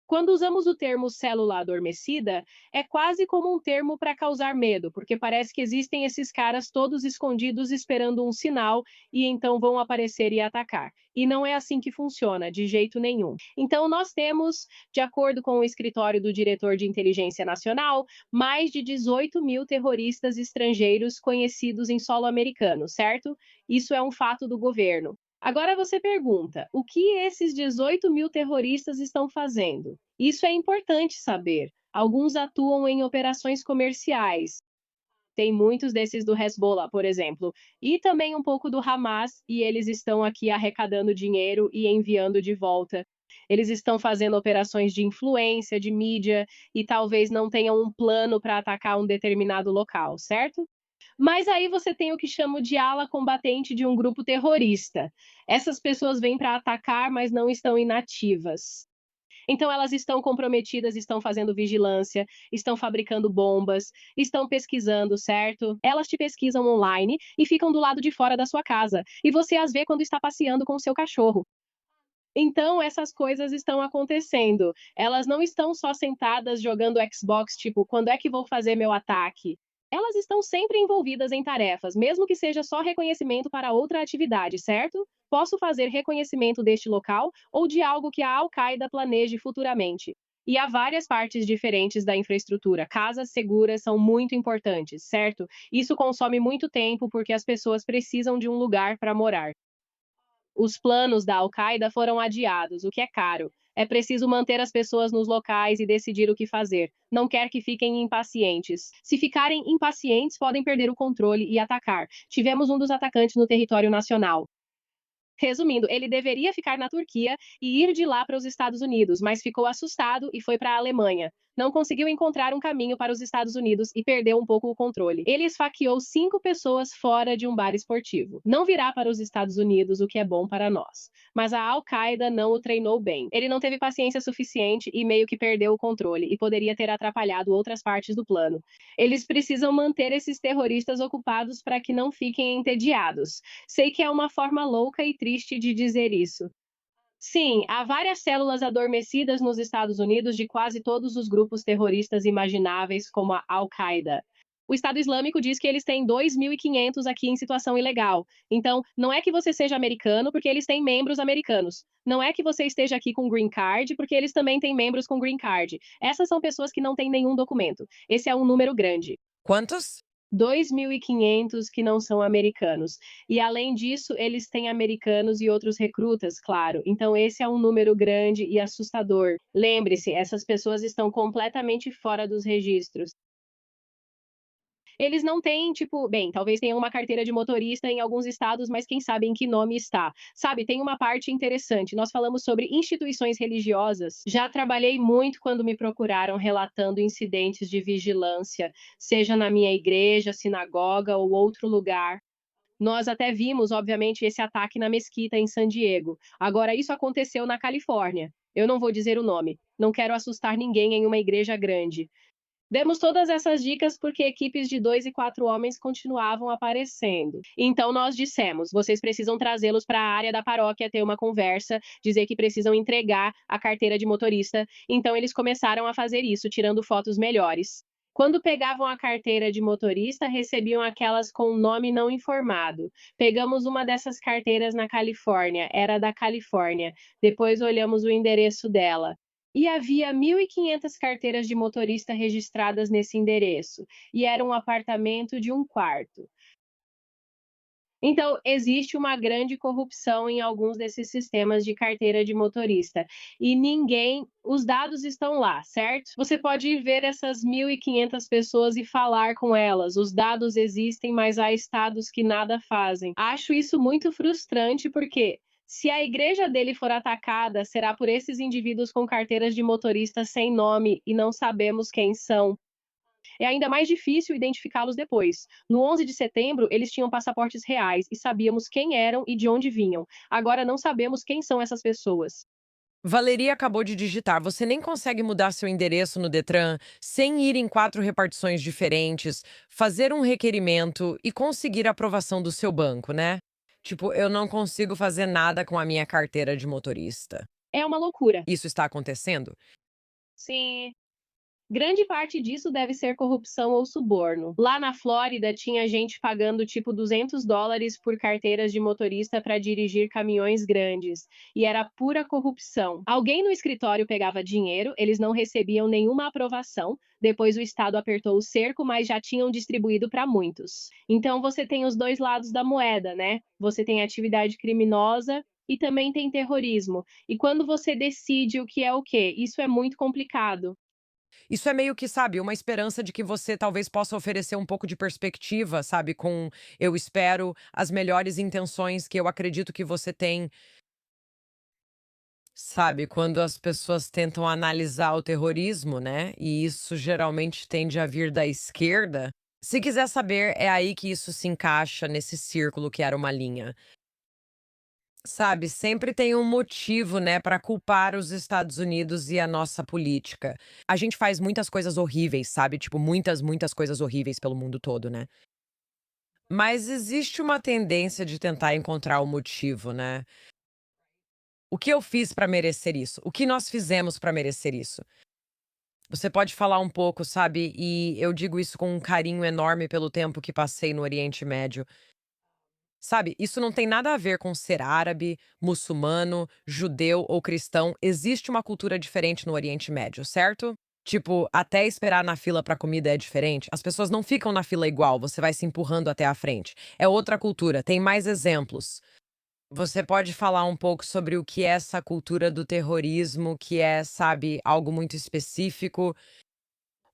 Quando usamos o termo célula adormecida, é quase como um termo para causar medo, porque parece que existem esses caras todos escondidos esperando um sinal e então vão aparecer e atacar. E não é assim que funciona, de jeito nenhum. Então, nós temos, de acordo com o escritório do diretor de inteligência nacional, mais de 18 mil terroristas estrangeiros conhecidos em solo americano, certo? Isso é um fato do governo. Agora você pergunta: o que esses 18 mil terroristas estão fazendo? Isso é importante saber. Alguns atuam em operações comerciais. Tem muitos desses do Hezbollah, por exemplo, e também um pouco do Hamas, e eles estão aqui arrecadando dinheiro e enviando de volta. Eles estão fazendo operações de influência, de mídia, e talvez não tenham um plano para atacar um determinado local, certo? Mas aí você tem o que chamo de ala combatente de um grupo terrorista. Essas pessoas vêm para atacar, mas não estão inativas. Então elas estão comprometidas, estão fazendo vigilância, estão fabricando bombas, estão pesquisando, certo? Elas te pesquisam online e ficam do lado de fora da sua casa. E você as vê quando está passeando com o seu cachorro. Então, essas coisas estão acontecendo. Elas não estão só sentadas jogando Xbox, tipo, quando é que vou fazer meu ataque? Elas estão sempre envolvidas em tarefas, mesmo que seja só reconhecimento para outra atividade, certo? Posso fazer reconhecimento deste local ou de algo que a Al-Qaeda planeje futuramente. E há várias partes diferentes da infraestrutura. Casas seguras são muito importantes, certo? Isso consome muito tempo porque as pessoas precisam de um lugar para morar. Os planos da Al-Qaeda foram adiados, o que é caro. É preciso manter as pessoas nos locais e decidir o que fazer. Não quer que fiquem impacientes. Se ficarem impacientes, podem perder o controle e atacar. Tivemos um dos atacantes no território nacional. Resumindo, ele deveria ficar na Turquia e ir de lá para os Estados Unidos, mas ficou assustado e foi para a Alemanha. Não conseguiu encontrar um caminho para os Estados Unidos e perdeu um pouco o controle. Ele esfaqueou 5 pessoas fora de um bar esportivo. Não virá para os Estados Unidos, o que é bom para nós. Mas a Al-Qaeda não o treinou bem. Ele não teve paciência suficiente e meio que perdeu o controle e poderia ter atrapalhado outras partes do plano. Eles precisam manter esses terroristas ocupados para que não fiquem entediados. Sei que é uma forma louca e triste de dizer isso. Sim, há várias células adormecidas nos Estados Unidos de quase todos os grupos terroristas imagináveis, como a Al-Qaeda. O Estado Islâmico diz que eles têm 2.500 aqui em situação ilegal. Então, não é que você seja americano, porque eles têm membros americanos. Não é que você esteja aqui com green card, porque eles também têm membros com green card. Essas são pessoas que não têm nenhum documento. Esse é um número grande. Quantos? 2.500 que não são americanos. E além disso, eles têm americanos e outros recrutas, claro. Então esse é um número grande e assustador. Lembre-se, essas pessoas estão completamente fora dos registros. Eles não têm, tipo, bem, talvez tenham uma carteira de motorista em alguns estados, mas quem sabe em que nome está. Sabe, tem uma parte interessante. Nós falamos sobre instituições religiosas. Já trabalhei muito quando me procuraram relatando incidentes de vigilância, seja na minha igreja, sinagoga ou outro lugar. Nós até vimos, obviamente, esse ataque na mesquita em San Diego. Agora, isso aconteceu na Califórnia. Eu não vou dizer o nome. Não quero assustar ninguém em uma igreja grande. Demos todas essas dicas porque equipes de 2 e 4 homens continuavam aparecendo. Então nós dissemos: vocês precisam trazê-los para a área da paróquia ter uma conversa, dizer que precisam entregar a carteira de motorista. Então eles começaram a fazer isso, tirando fotos melhores. Quando pegavam a carteira de motorista, recebiam aquelas com nome não informado. Pegamos uma dessas carteiras na Califórnia, era da Califórnia. Depois olhamos o endereço dela. E havia 1.500 carteiras de motorista registradas nesse endereço, e era um apartamento de um quarto. Então, existe uma grande corrupção em alguns desses sistemas de carteira de motorista. E ninguém. Os dados estão lá, certo? Você pode ver essas 1.500 pessoas e falar com elas. Os dados existem, mas há estados que nada fazem. Acho isso muito frustrante, porque se a igreja dele for atacada, será por esses indivíduos com carteiras de motorista sem nome e não sabemos quem são. É ainda mais difícil identificá-los depois. No 11 de setembro, eles tinham passaportes reais e sabíamos quem eram e de onde vinham. Agora não sabemos quem são essas pessoas. Valeria acabou de digitar. Você nem consegue mudar seu endereço no Detran sem ir em 4 repartições diferentes, fazer um requerimento e conseguir a aprovação do seu banco, né? Tipo, eu não consigo fazer nada com a minha carteira de motorista. É uma loucura. Isso está acontecendo? Sim. Grande parte disso deve ser corrupção ou suborno. Lá na Flórida, tinha gente pagando tipo US$ 200 por carteiras de motorista para dirigir caminhões grandes. E era pura corrupção. Alguém no escritório pegava dinheiro, eles não recebiam nenhuma aprovação. Depois o Estado apertou o cerco, mas já tinham distribuído para muitos. Então você tem os dois lados da moeda, né? Você tem atividade criminosa e também tem terrorismo. E quando você decide o que é o quê, isso é muito complicado. Isso é meio que, sabe, uma esperança de que você talvez possa oferecer um pouco de perspectiva, sabe, com, eu espero, as melhores intenções que eu acredito que você tem. Sabe, quando as pessoas tentam analisar o terrorismo, né? E isso geralmente tende a vir da esquerda. Se quiser saber, é aí que isso se encaixa nesse círculo que era uma linha. Sabe, sempre tem um motivo, né, para culpar os Estados Unidos e a nossa política. A gente faz muitas coisas horríveis, sabe? Tipo, muitas, muitas coisas horríveis pelo mundo todo, né? Mas existe uma tendência de tentar encontrar o motivo, né? O que eu fiz para merecer isso? O que nós fizemos para merecer isso? Você pode falar um pouco, sabe? E eu digo isso com um carinho enorme pelo tempo que passei no Oriente Médio. Sabe, isso não tem nada a ver com ser árabe, muçulmano, judeu ou cristão. Existe uma cultura diferente no Oriente Médio, certo? Tipo, até esperar na fila pra comida é diferente. As pessoas não ficam na fila igual, você vai se empurrando até a frente. É outra cultura, tem mais exemplos. Você pode falar um pouco sobre o que é essa cultura do terrorismo, que é, sabe, algo muito específico?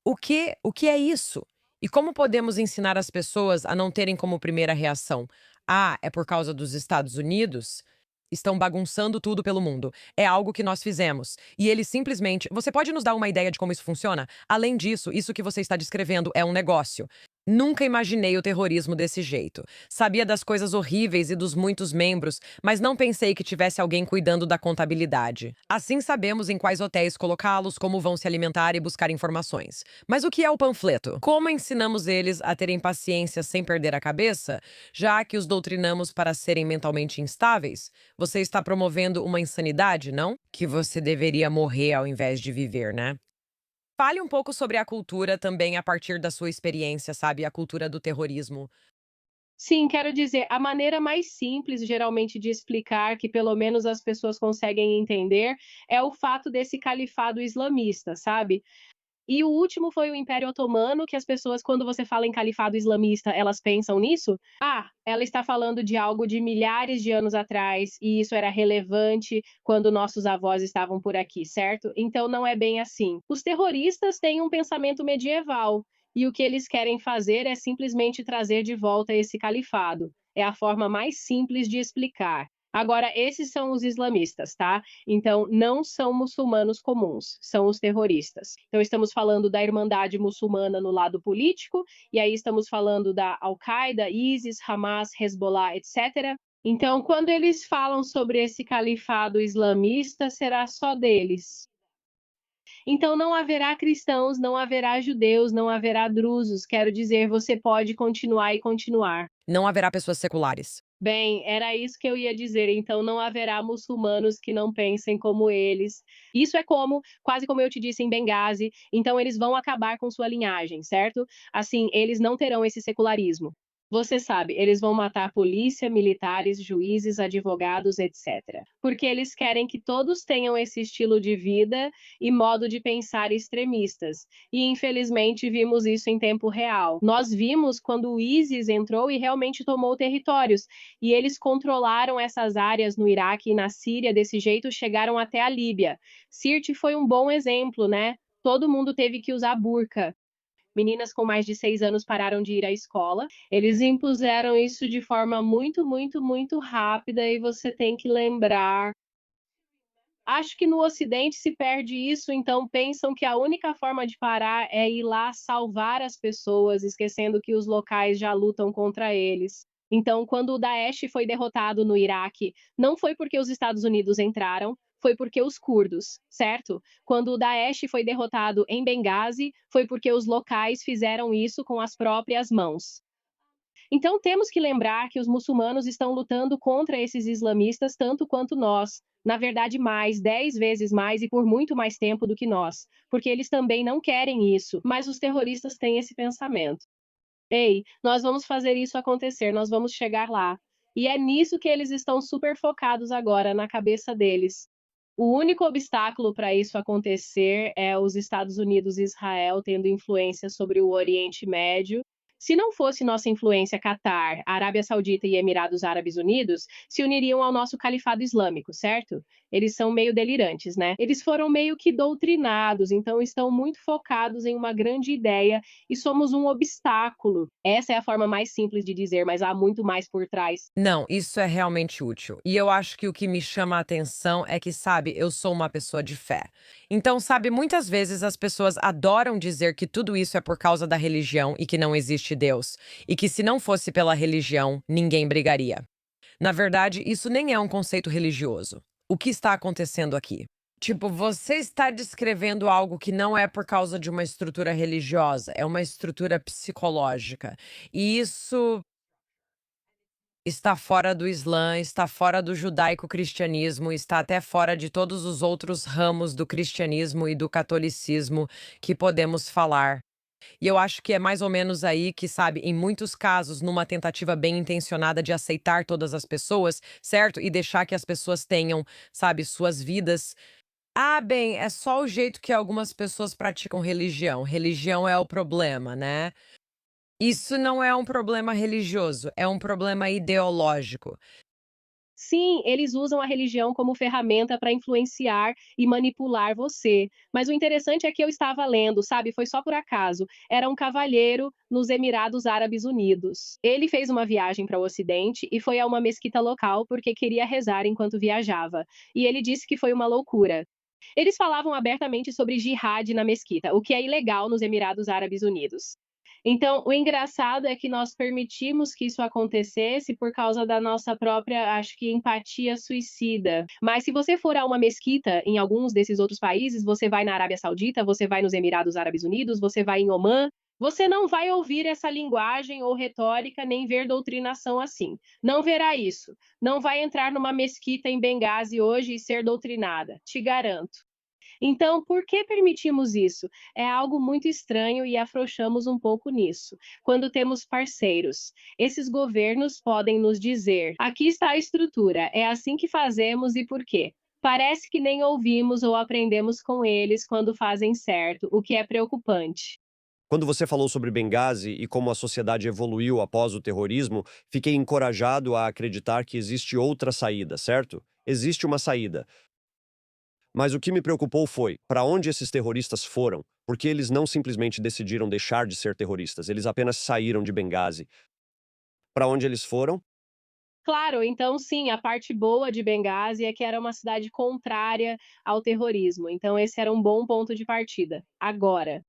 O que é isso? E como podemos ensinar as pessoas a não terem como primeira reação: "Ah, é por causa dos Estados Unidos"? Estão bagunçando tudo pelo mundo. É algo que nós fizemos. E eles simplesmente. Você pode nos dar uma ideia de como isso funciona? Além disso, isso que você está descrevendo é um negócio. Nunca imaginei o terrorismo desse jeito. Sabia das coisas horríveis e dos muitos membros, mas não pensei que tivesse alguém cuidando da contabilidade. Assim sabemos em quais hotéis colocá-los, como vão se alimentar e buscar informações. Mas o que é o panfleto? Como ensinamos eles a terem paciência sem perder a cabeça, já que os doutrinamos para serem mentalmente instáveis? Você está promovendo uma insanidade, não? Que você deveria morrer ao invés de viver, né? Fale um pouco sobre a cultura também a partir da sua experiência, sabe? A cultura do terrorismo. Sim, quero dizer, a maneira mais simples, geralmente, de explicar, que pelo menos as pessoas conseguem entender, é o fato desse califado islamista, sabe? E o último foi o Império Otomano, que as pessoas, quando você fala em califado islamista, elas pensam nisso? Ah, ela está falando de algo de milhares de anos atrás, e isso era relevante quando nossos avós estavam por aqui, certo? Então não é bem assim. Os terroristas têm um pensamento medieval, e o que eles querem fazer é simplesmente trazer de volta esse califado. É a forma mais simples de explicar. Agora, esses são os islamistas, tá? Então, não são muçulmanos comuns, são os terroristas. Então, estamos falando da Irmandade Muçulmana no lado político, e aí estamos falando da Al-Qaeda, ISIS, Hamas, Hezbollah, etc. Então, quando eles falam sobre esse califado islamista, será só deles. Então, não haverá cristãos, não haverá judeus, não haverá drusos. Quero dizer, você pode continuar e continuar. Não haverá pessoas seculares. Bem, era isso que eu ia dizer. Então, não haverá muçulmanos que não pensem como eles. Isso é como, quase como eu te disse em Benghazi. Então, eles vão acabar com sua linhagem, certo? Assim, eles não terão esse secularismo. Você sabe, eles vão matar polícia, militares, juízes, advogados, etc. Porque eles querem que todos tenham esse estilo de vida e modo de pensar extremistas. E infelizmente vimos isso em tempo real. Nós vimos quando o ISIS entrou e realmente tomou territórios, e eles controlaram essas áreas no Iraque e na Síria, desse jeito chegaram até a Líbia. Sirte foi um bom exemplo, né? Todo mundo teve que usar burca. Meninas com mais de 6 anos pararam de ir à escola. Eles impuseram isso de forma muito, muito, muito rápida, e você tem que lembrar. Acho que no Ocidente se perde isso, então pensam que a única forma de parar é ir lá salvar as pessoas, esquecendo que os locais já lutam contra eles. Então, quando o Daesh foi derrotado no Iraque, não foi porque os Estados Unidos entraram, foi porque os curdos, certo? Quando o Daesh foi derrotado em Benghazi, foi porque os locais fizeram isso com as próprias mãos. Então, temos que lembrar que os muçulmanos estão lutando contra esses islamistas tanto quanto nós. Na verdade, mais, 10 vezes mais e por muito mais tempo do que nós, porque eles também não querem isso, mas os terroristas têm esse pensamento. Ei, nós vamos fazer isso acontecer, nós vamos chegar lá. E é nisso que eles estão super focados agora, na cabeça deles. O único obstáculo para isso acontecer é os Estados Unidos e Israel tendo influência sobre o Oriente Médio. Se não fosse nossa influência, Catar, Arábia Saudita e Emirados Árabes Unidos se uniriam ao nosso califado islâmico, certo? Eles são meio delirantes, né? Eles foram meio que doutrinados, então estão muito focados em uma grande ideia e somos um obstáculo. Essa é a forma mais simples de dizer, mas há muito mais por trás. Não, isso é realmente útil. E eu acho que o que me chama a atenção é que, sabe, eu sou uma pessoa de fé. Então, sabe, muitas vezes as pessoas adoram dizer que tudo isso é por causa da religião e que não existe Deus. E que se não fosse pela religião, ninguém brigaria. Na verdade, isso nem é um conceito religioso. O que está acontecendo aqui? Tipo, você está descrevendo algo que não é por causa de uma estrutura religiosa, é uma estrutura psicológica. E isso está fora do Islã, está fora do judaico-cristianismo, está até fora de todos os outros ramos do cristianismo e do catolicismo que podemos falar. E eu acho que é mais ou menos aí que, sabe, em muitos casos, numa tentativa bem intencionada de aceitar todas as pessoas, certo? E deixar que as pessoas tenham, sabe, suas vidas. Ah, bem, é só o jeito que algumas pessoas praticam religião. Religião é o problema, né? Isso não é um problema religioso, é um problema ideológico. Sim, eles usam a religião como ferramenta para influenciar e manipular você. Mas o interessante é que eu estava lendo, sabe? Foi só por acaso. Era um cavalheiro nos Emirados Árabes Unidos. Ele fez uma viagem para o Ocidente e foi a uma mesquita local porque queria rezar enquanto viajava. E ele disse que foi uma loucura. Eles falavam abertamente sobre jihad na mesquita, o que é ilegal nos Emirados Árabes Unidos. Então, o engraçado é que nós permitimos que isso acontecesse por causa da nossa própria, acho que, empatia suicida. Mas se você for a uma mesquita em alguns desses outros países, você vai na Arábia Saudita, você vai nos Emirados Árabes Unidos, você vai em Omã, você não vai ouvir essa linguagem ou retórica nem ver doutrinação assim. Não verá isso. Não vai entrar numa mesquita em Benghazi hoje e ser doutrinada, te garanto. Então, por que permitimos isso? É algo muito estranho e afrouxamos um pouco nisso. Quando temos parceiros, esses governos podem nos dizer: aqui está a estrutura, é assim que fazemos e por quê? Parece que nem ouvimos ou aprendemos com eles quando fazem certo, o que é preocupante. Quando você falou sobre Benghazi e como a sociedade evoluiu após o terrorismo, fiquei encorajado a acreditar que existe outra saída, certo? Existe uma saída. Mas o que me preocupou foi para onde esses terroristas foram, porque eles não simplesmente decidiram deixar de ser terroristas, eles apenas saíram de Benghazi. Para onde eles foram? Claro, então sim, a parte boa de Benghazi é que era uma cidade contrária ao terrorismo, então esse era um bom ponto de partida. Agora,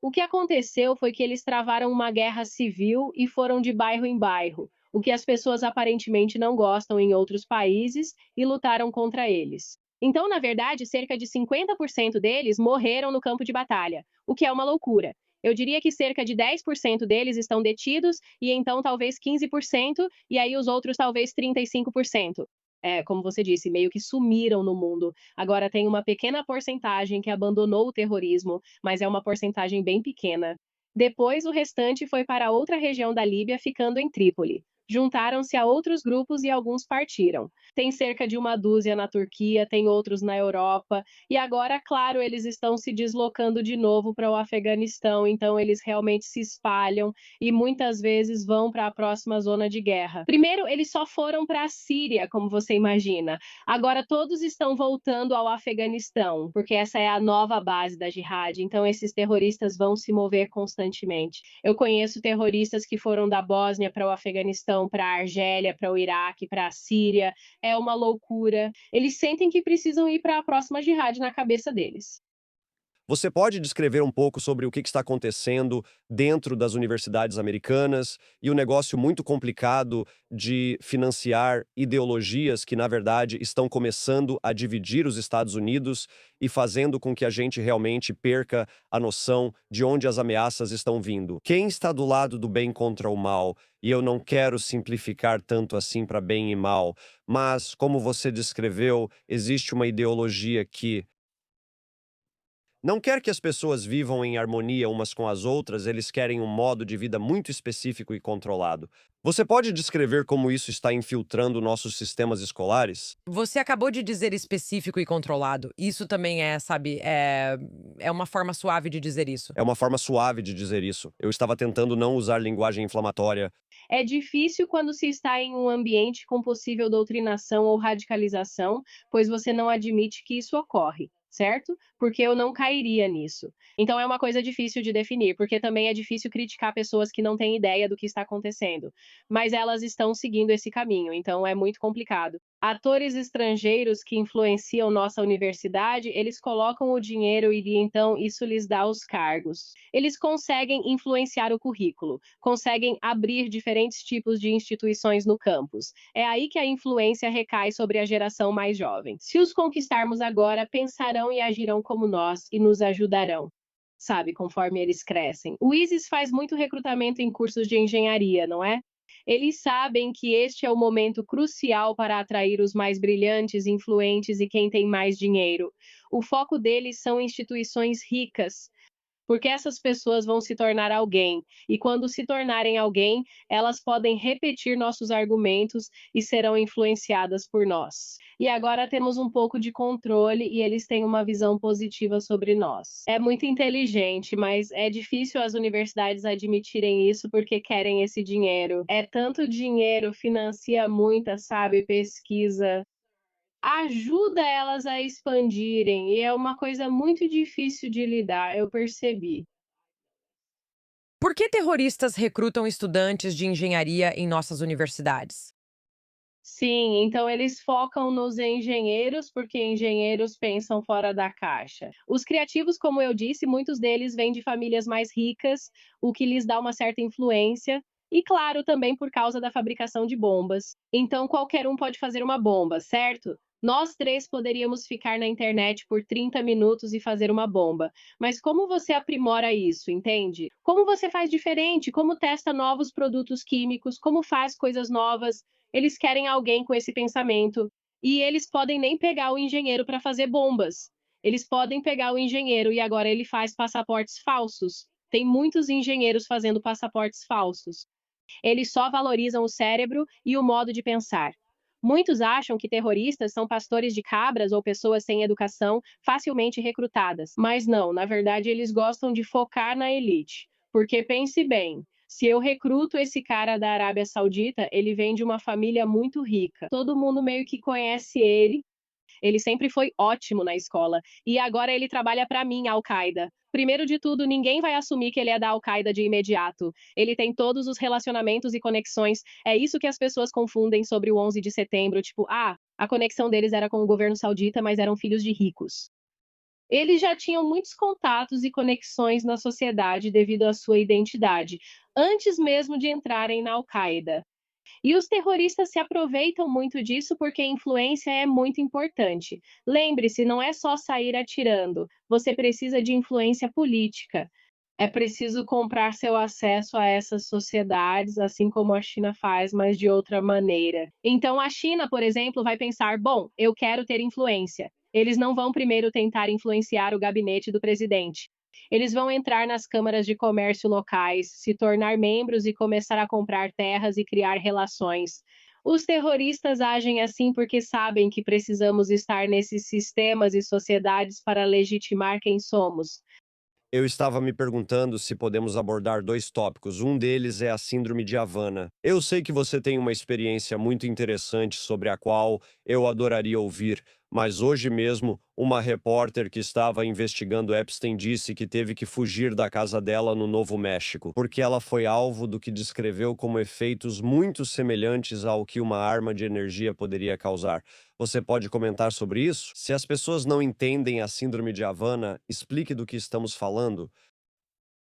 o que aconteceu foi que eles travaram uma guerra civil e foram de bairro em bairro, o que as pessoas aparentemente não gostam em outros países e lutaram contra eles. Então, na verdade, cerca de 50% deles morreram no campo de batalha, o que é uma loucura. Eu diria que cerca de 10% deles estão detidos e então talvez 15%, e aí os outros talvez 35%. É, como você disse, meio que sumiram no mundo. Agora tem uma pequena porcentagem que abandonou o terrorismo, mas é uma porcentagem bem pequena. Depois, o restante foi para outra região da Líbia, ficando em Trípoli. Juntaram-se a outros grupos e alguns partiram. Tem cerca de uma dúzia na Turquia, tem outros na Europa, e agora, claro, eles estão se deslocando de novo para o Afeganistão, então eles realmente se espalham e muitas vezes vão para a próxima zona de guerra. Primeiro, eles só foram para a Síria, como você imagina. Agora todos estão voltando ao Afeganistão, porque essa é a nova base da jihad, então esses terroristas vão se mover constantemente. Eu conheço terroristas que foram da Bósnia para o Afeganistão, para a Argélia, para o Iraque, para a Síria. É uma loucura. Eles sentem que precisam ir para a próxima jihad na cabeça deles. Você pode descrever um pouco sobre o que está acontecendo dentro das universidades americanas e o negócio muito complicado de financiar ideologias que, na verdade, estão começando a dividir os Estados Unidos e fazendo com que a gente realmente perca a noção de onde as ameaças estão vindo? Quem está do lado do bem contra o mal? E eu não quero simplificar tanto assim para bem e mal, mas, como você descreveu, existe uma ideologia que não quer que as pessoas vivam em harmonia umas com as outras, eles querem um modo de vida muito específico e controlado. Você pode descrever como isso está infiltrando nossos sistemas escolares? Você acabou de dizer específico e controlado. Isso também é, sabe, é uma forma suave de dizer isso. É uma forma suave de dizer isso. Eu estava tentando não usar linguagem inflamatória. É difícil quando se está em um ambiente com possível doutrinação ou radicalização, pois você não admite que isso ocorre, certo? Porque eu não cairia nisso. Então é uma coisa difícil de definir, porque também é difícil criticar pessoas que não têm ideia do que está acontecendo, mas elas estão seguindo esse caminho, então é muito complicado. Atores estrangeiros que influenciam nossa universidade, eles colocam o dinheiro e então isso lhes dá os cargos. Eles conseguem influenciar o currículo, conseguem abrir diferentes tipos de instituições no campus. É aí que a influência recai sobre a geração mais jovem. Se os conquistarmos agora, pensarão e agirão como nós e nos ajudarão. Sabe, conforme eles crescem. O ISIS faz muito recrutamento em cursos de engenharia, não é? Eles sabem que este é o momento crucial para atrair os mais brilhantes, influentes e quem tem mais dinheiro. O foco deles são instituições ricas, porque essas pessoas vão se tornar alguém, e quando se tornarem alguém, elas podem repetir nossos argumentos e serão influenciadas por nós. E agora temos um pouco de controle e eles têm uma visão positiva sobre nós. É muito inteligente, mas é difícil as universidades admitirem isso porque querem esse dinheiro. É tanto dinheiro, financia muita, sabe, pesquisa, ajuda elas a expandirem, e é uma coisa muito difícil de lidar, eu percebi. Por que terroristas recrutam estudantes de engenharia em nossas universidades? Sim, então eles focam nos engenheiros, porque engenheiros pensam fora da caixa. Os criativos, como eu disse, muitos deles vêm de famílias mais ricas, o que lhes dá uma certa influência, e claro, também por causa da fabricação de bombas. Então qualquer um pode fazer uma bomba, certo? Nós três poderíamos ficar na internet por 30 minutos e fazer uma bomba. Mas como você aprimora isso, entende? Como você faz diferente? Como testa novos produtos químicos? Como faz coisas novas? Eles querem alguém com esse pensamento. E eles podem nem pegar o engenheiro para fazer bombas. Eles podem pegar o engenheiro e agora ele faz passaportes falsos. Tem muitos engenheiros fazendo passaportes falsos. Eles só valorizam o cérebro e o modo de pensar. Muitos acham que terroristas são pastores de cabras ou pessoas sem educação facilmente recrutadas, mas não, na verdade eles gostam de focar na elite. Porque pense bem, se eu recruto esse cara da Arábia Saudita, ele vem de uma família muito rica. Todo mundo meio que conhece ele. Ele sempre foi ótimo na escola. E agora ele trabalha para mim, Al-Qaeda. Primeiro de tudo, ninguém vai assumir que ele é da Al-Qaeda de imediato. Ele tem todos os relacionamentos e conexões. É isso que as pessoas confundem sobre o 11 de setembro. Tipo, a conexão deles era com o governo saudita, mas eram filhos de ricos. Eles já tinham muitos contatos e conexões na sociedade devido à sua identidade, antes mesmo de entrarem na Al-Qaeda. E os terroristas se aproveitam muito disso porque a influência é muito importante. Lembre-se, não é só sair atirando, você precisa de influência política. É preciso comprar seu acesso a essas sociedades, assim como a China faz, mas de outra maneira. Então, a China, por exemplo, vai pensar: bom, eu quero ter influência. Eles não vão primeiro tentar influenciar o gabinete do presidente. Eles vão entrar nas câmaras de comércio locais, se tornar membros e começar a comprar terras e criar relações. Os terroristas agem assim porque sabem que precisamos estar nesses sistemas e sociedades para legitimar quem somos. Eu estava me perguntando se podemos abordar dois tópicos. Um deles é a Síndrome de Havana. Eu sei que você tem uma experiência muito interessante sobre a qual eu adoraria ouvir, mas hoje mesmo, uma repórter que estava investigando Epstein disse que teve que fugir da casa dela no Novo México, porque ela foi alvo do que descreveu como efeitos muito semelhantes ao que uma arma de energia poderia causar. Você pode comentar sobre isso? Se as pessoas não entendem a Síndrome de Havana, explique do que estamos falando.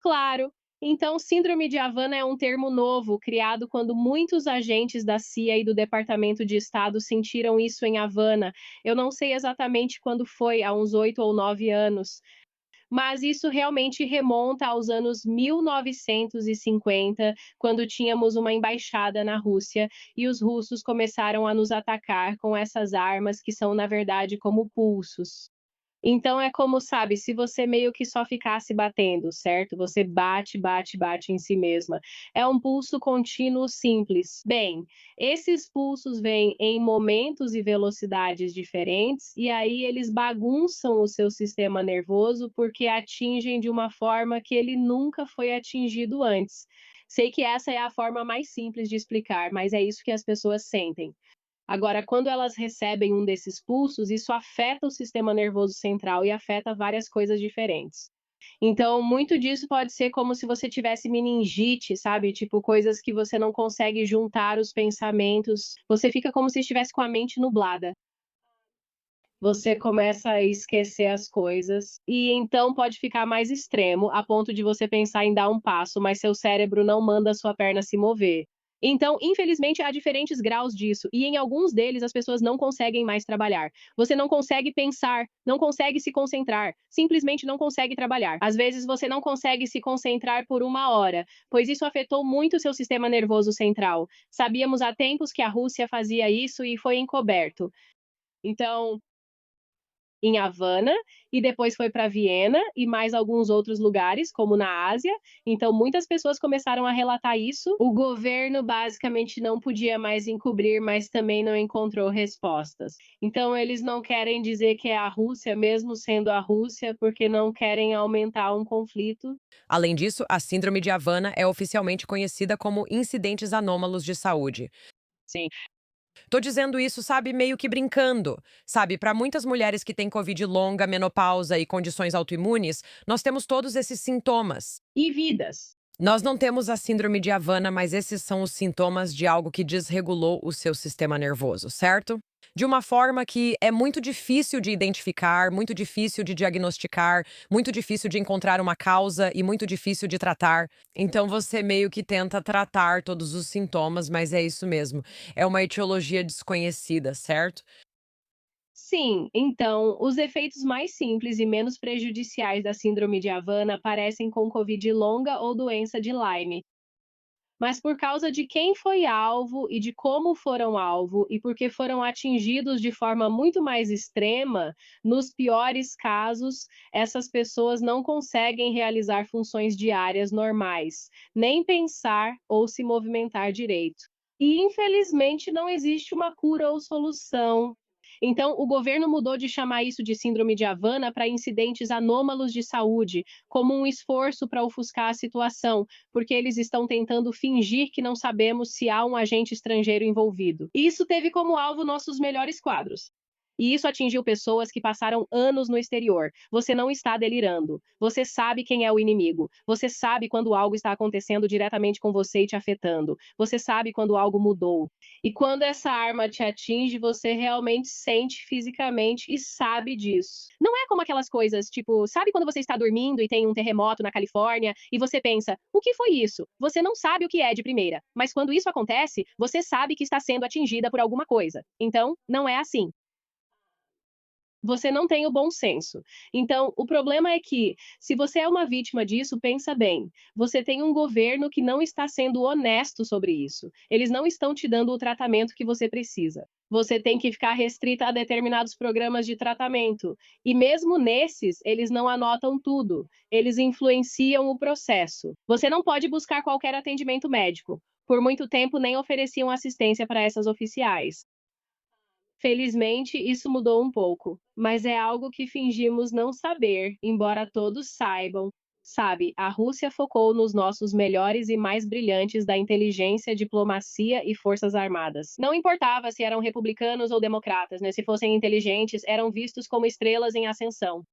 Claro. Então, síndrome de Havana é um termo novo, criado quando muitos agentes da CIA e do Departamento de Estado sentiram isso em Havana. Eu não sei exatamente quando foi, há uns 8 ou 9 anos, mas isso realmente remonta aos anos 1950, quando tínhamos uma embaixada na Rússia e os russos começaram a nos atacar com essas armas que são, na verdade, como pulsos. Então é como, sabe, se você meio que só ficasse batendo, certo? Você bate, bate, bate em si mesma. É um pulso contínuo simples. Bem, esses pulsos vêm em momentos e velocidades diferentes, e aí eles bagunçam o seu sistema nervoso porque atingem de uma forma que ele nunca foi atingido antes. Sei que essa é a forma mais simples de explicar, mas é isso que as pessoas sentem. Agora, quando elas recebem um desses pulsos, isso afeta o sistema nervoso central e afeta várias coisas diferentes. Então, muito disso pode ser como se você tivesse meningite, sabe? Tipo, coisas que você não consegue juntar os pensamentos. Você fica como se estivesse com a mente nublada. Você começa a esquecer as coisas e então pode ficar mais extremo, a ponto de você pensar em dar um passo, mas seu cérebro não manda a sua perna se mover. Então, infelizmente, há diferentes graus disso, e em alguns deles as pessoas não conseguem mais trabalhar. Você não consegue pensar, não consegue se concentrar, simplesmente não consegue trabalhar. Às vezes você não consegue se concentrar por 1 hora, pois isso afetou muito o seu sistema nervoso central. Sabíamos há tempos que a Rússia fazia isso e foi encoberto. Então, em Havana, e depois foi para Viena e mais alguns outros lugares, como na Ásia. Então, muitas pessoas começaram a relatar isso. O governo basicamente não podia mais encobrir, mas também não encontrou respostas. Então, eles não querem dizer que é a Rússia, mesmo sendo a Rússia, porque não querem aumentar um conflito. Além disso, a Síndrome de Havana é oficialmente conhecida como incidentes anômalos de saúde. Sim. Tô dizendo isso, sabe, meio que brincando. Sabe, para muitas mulheres que têm Covid longa, menopausa e condições autoimunes, nós temos todos esses sintomas. E vidas. Nós não temos a síndrome de Havana, mas esses são os sintomas de algo que desregulou o seu sistema nervoso, certo? De uma forma que é muito difícil de identificar, muito difícil de diagnosticar, muito difícil de encontrar uma causa e muito difícil de tratar. Então você meio que tenta tratar todos os sintomas, mas é isso mesmo. É uma etiologia desconhecida, certo? Sim, então, os efeitos mais simples e menos prejudiciais da síndrome de Havana aparecem com Covid longa ou doença de Lyme. Mas por causa de quem foi alvo e de como foram alvo, e porque foram atingidos de forma muito mais extrema, nos piores casos, essas pessoas não conseguem realizar funções diárias normais, nem pensar ou se movimentar direito. E infelizmente não existe uma cura ou solução. Então, o governo mudou de chamar isso de síndrome de Havana para incidentes anômalos de saúde, como um esforço para ofuscar a situação, porque eles estão tentando fingir que não sabemos se há um agente estrangeiro envolvido. Isso teve como alvo nossos melhores quadros. E isso atingiu pessoas que passaram anos no exterior. Você não está delirando. Você sabe quem é o inimigo. Você sabe quando algo está acontecendo diretamente com você e te afetando. Você sabe quando algo mudou. E quando essa arma te atinge, você realmente sente fisicamente e sabe disso. Não é como aquelas coisas, tipo, sabe quando você está dormindo e tem um terremoto na Califórnia e você pensa, o que foi isso? Você não sabe o que é de primeira, mas quando isso acontece, você sabe que está sendo atingida por alguma coisa. Então, não é assim. Você não tem o bom senso. Então, o problema é que, se você é uma vítima disso, pensa bem. Você tem um governo que não está sendo honesto sobre isso. Eles não estão te dando o tratamento que você precisa. Você tem que ficar restrita a determinados programas de tratamento. E mesmo nesses, eles não anotam tudo. Eles influenciam o processo. Você não pode buscar qualquer atendimento médico. Por muito tempo, nem ofereciam assistência para essas oficiais. Felizmente, isso mudou um pouco, mas é algo que fingimos não saber, embora todos saibam. Sabe, a Rússia focou nos nossos melhores e mais brilhantes da inteligência, diplomacia e forças armadas. Não importava se eram republicanos ou democratas, né? Se fossem inteligentes, eram vistos como estrelas em ascensão.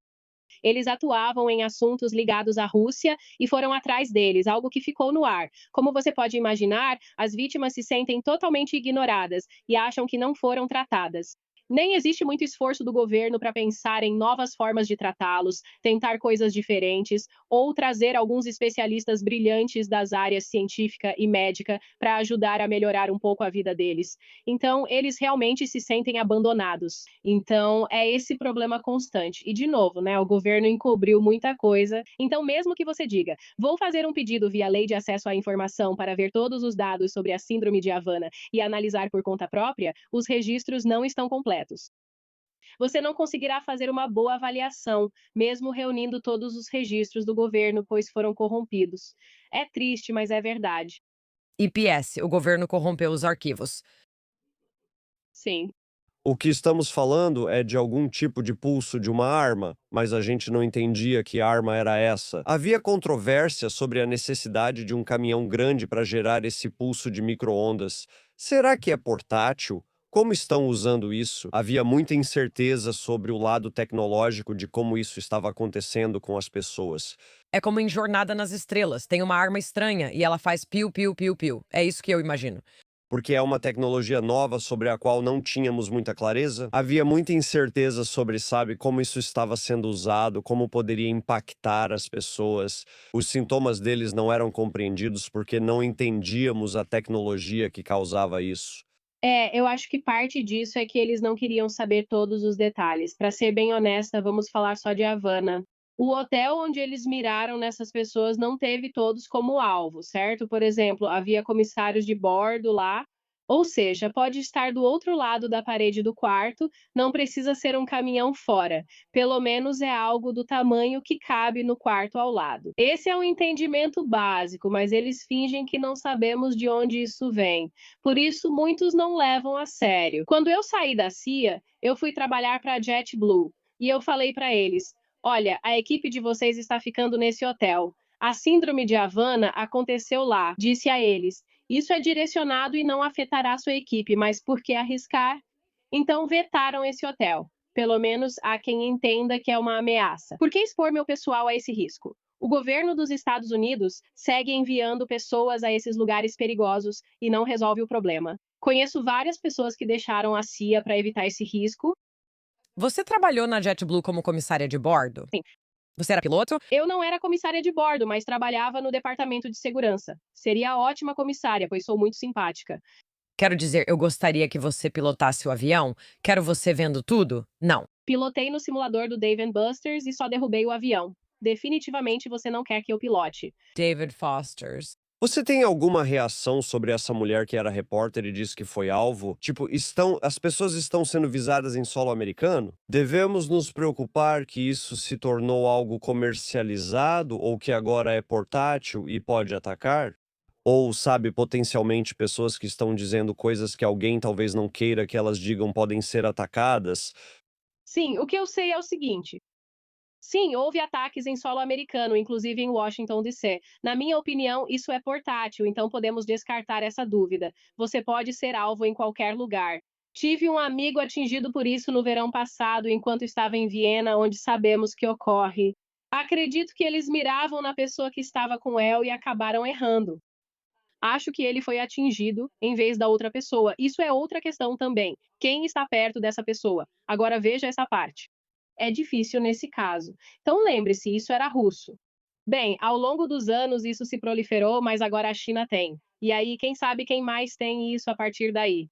Eles atuavam em assuntos ligados à Rússia e foram atrás deles, algo que ficou no ar. Como você pode imaginar, as vítimas se sentem totalmente ignoradas e acham que não foram tratadas. Nem existe muito esforço do governo para pensar em novas formas de tratá-los, tentar coisas diferentes ou trazer alguns especialistas brilhantes das áreas científica e médica para ajudar a melhorar um pouco a vida deles. Então, eles realmente se sentem abandonados. Então, é esse problema constante. E, de novo, né, o governo encobriu muita coisa. Então, mesmo que você diga, vou fazer um pedido via Lei de Acesso à Informação para ver todos os dados sobre a Síndrome de Havana e analisar por conta própria, os registros não estão completos. Você não conseguirá fazer uma boa avaliação, mesmo reunindo todos os registros do governo, pois foram corrompidos. É triste, mas é verdade. IPS, o governo corrompeu os arquivos. Sim. O que estamos falando é de algum tipo de pulso de uma arma, mas a gente não entendia que arma era essa. Havia controvérsia sobre a necessidade de um caminhão grande para gerar esse pulso de micro-ondas. Será que é portátil? Como estão usando isso? Havia muita incerteza sobre o lado tecnológico de como isso estava acontecendo com as pessoas. É como em Jornada nas Estrelas, tem uma arma estranha e ela faz piu, piu, piu, piu. É isso que eu imagino. Porque é uma tecnologia nova sobre a qual não tínhamos muita clareza. Havia muita incerteza sobre, sabe, como isso estava sendo usado, como poderia impactar as pessoas. Os sintomas deles não eram compreendidos porque não entendíamos a tecnologia que causava isso. Eu acho que parte disso é que eles não queriam saber todos os detalhes. Para ser bem honesta, vamos falar só de Havana. O hotel onde eles miraram nessas pessoas não teve todos como alvo, certo? Por exemplo, havia comissários de bordo lá, Ou seja, pode estar do outro lado da parede do quarto, não precisa ser um caminhão fora. Pelo menos é algo do tamanho que cabe no quarto ao lado. Esse é um entendimento básico, mas eles fingem que não sabemos de onde isso vem. Por isso, muitos não levam a sério. Quando eu saí da CIA, eu fui trabalhar para a JetBlue e eu falei para eles: olha, a equipe de vocês está ficando nesse hotel. A síndrome de Havana aconteceu lá, disse a eles. Isso é direcionado e não afetará sua equipe, mas por que arriscar? Então vetaram esse hotel. Pelo menos há quem entenda que é uma ameaça. Por que expor meu pessoal a esse risco? O governo dos Estados Unidos segue enviando pessoas a esses lugares perigosos e não resolve o problema. Conheço várias pessoas que deixaram a CIA para evitar esse risco. Você trabalhou na JetBlue como comissária de bordo? Sim. Você era piloto? Eu não era comissária de bordo, mas trabalhava no departamento de segurança. Seria ótima comissária, pois sou muito simpática. Quero dizer, eu gostaria que você pilotasse o avião. Quero você vendo tudo? Não. Pilotei no simulador do Dave & Buster's e só derrubei o avião. Definitivamente você não quer que eu pilote. David Foster's. Você tem alguma reação sobre essa mulher que era repórter e disse que foi alvo? Tipo, as pessoas estão sendo visadas em solo americano? Devemos nos preocupar que isso se tornou algo comercializado ou que agora é portátil e pode atacar? Ou, sabe, potencialmente pessoas que estão dizendo coisas que alguém talvez não queira que elas digam podem ser atacadas? Sim, o que eu sei é o seguinte. Sim, houve ataques em solo americano, inclusive em Washington, D.C. Na minha opinião, isso é portátil, então podemos descartar essa dúvida. Você pode ser alvo em qualquer lugar. Tive um amigo atingido por isso no verão passado, enquanto estava em Viena, onde sabemos que ocorre. Acredito que eles miravam na pessoa que estava com El e acabaram errando. Acho que ele foi atingido em vez da outra pessoa. Isso é outra questão também. Quem está perto dessa pessoa? Agora veja essa parte. É difícil nesse caso. Então lembre-se, isso era russo. Bem, ao longo dos anos isso se proliferou, mas agora a China tem. E aí, quem sabe quem mais tem isso a partir daí?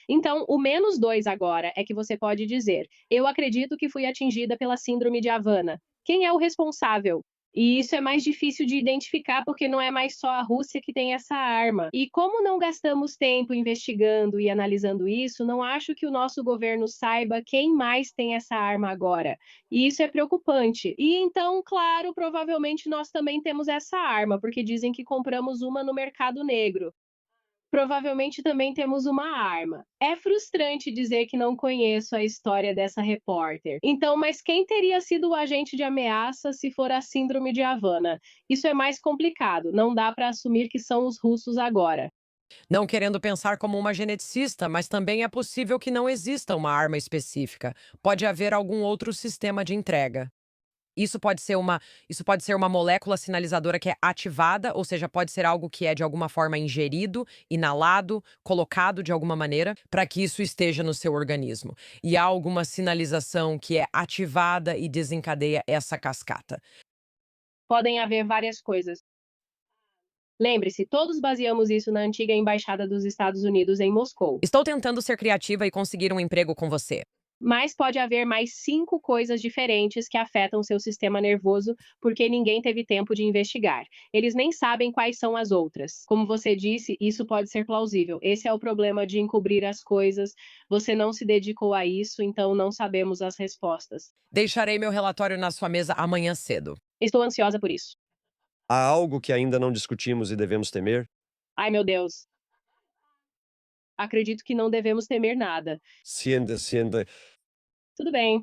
Então, o -2 agora é que você pode dizer: eu acredito que fui atingida pela síndrome de Havana. Quem é o responsável? E isso é mais difícil de identificar porque não é mais só a Rússia que tem essa arma. E como não gastamos tempo investigando e analisando isso, não acho que o nosso governo saiba quem mais tem essa arma agora. E isso é preocupante. E então, claro, provavelmente nós também temos essa arma, porque dizem que compramos uma no mercado negro. Provavelmente também temos uma arma. É frustrante dizer que não conheço a história dessa repórter. Então, mas quem teria sido o agente de ameaça se for a síndrome de Havana? Isso é mais complicado. Não dá para assumir que são os russos agora. Não querendo pensar como uma geneticista, mas também é possível que não exista uma arma específica. Pode haver algum outro sistema de entrega. Isso pode ser uma molécula sinalizadora que é ativada, ou seja, pode ser algo que é de alguma forma ingerido, inalado, colocado de alguma maneira, para que isso esteja no seu organismo. E há alguma sinalização que é ativada e desencadeia essa cascata. Podem haver várias coisas. Lembre-se, todos baseamos isso na antiga embaixada dos Estados Unidos em Moscou. Estou tentando ser criativa e conseguir um emprego com você. Mas pode haver mais 5 coisas diferentes que afetam seu sistema nervoso porque ninguém teve tempo de investigar. Eles nem sabem quais são as outras. Como você disse, isso pode ser plausível. Esse é o problema de encobrir as coisas. Você não se dedicou a isso, então não sabemos as respostas. Deixarei meu relatório na sua mesa amanhã cedo. Estou ansiosa por isso. Há algo que ainda não discutimos e devemos temer? Ai, meu Deus. Acredito que não devemos temer nada. Sienta. Tudo bem.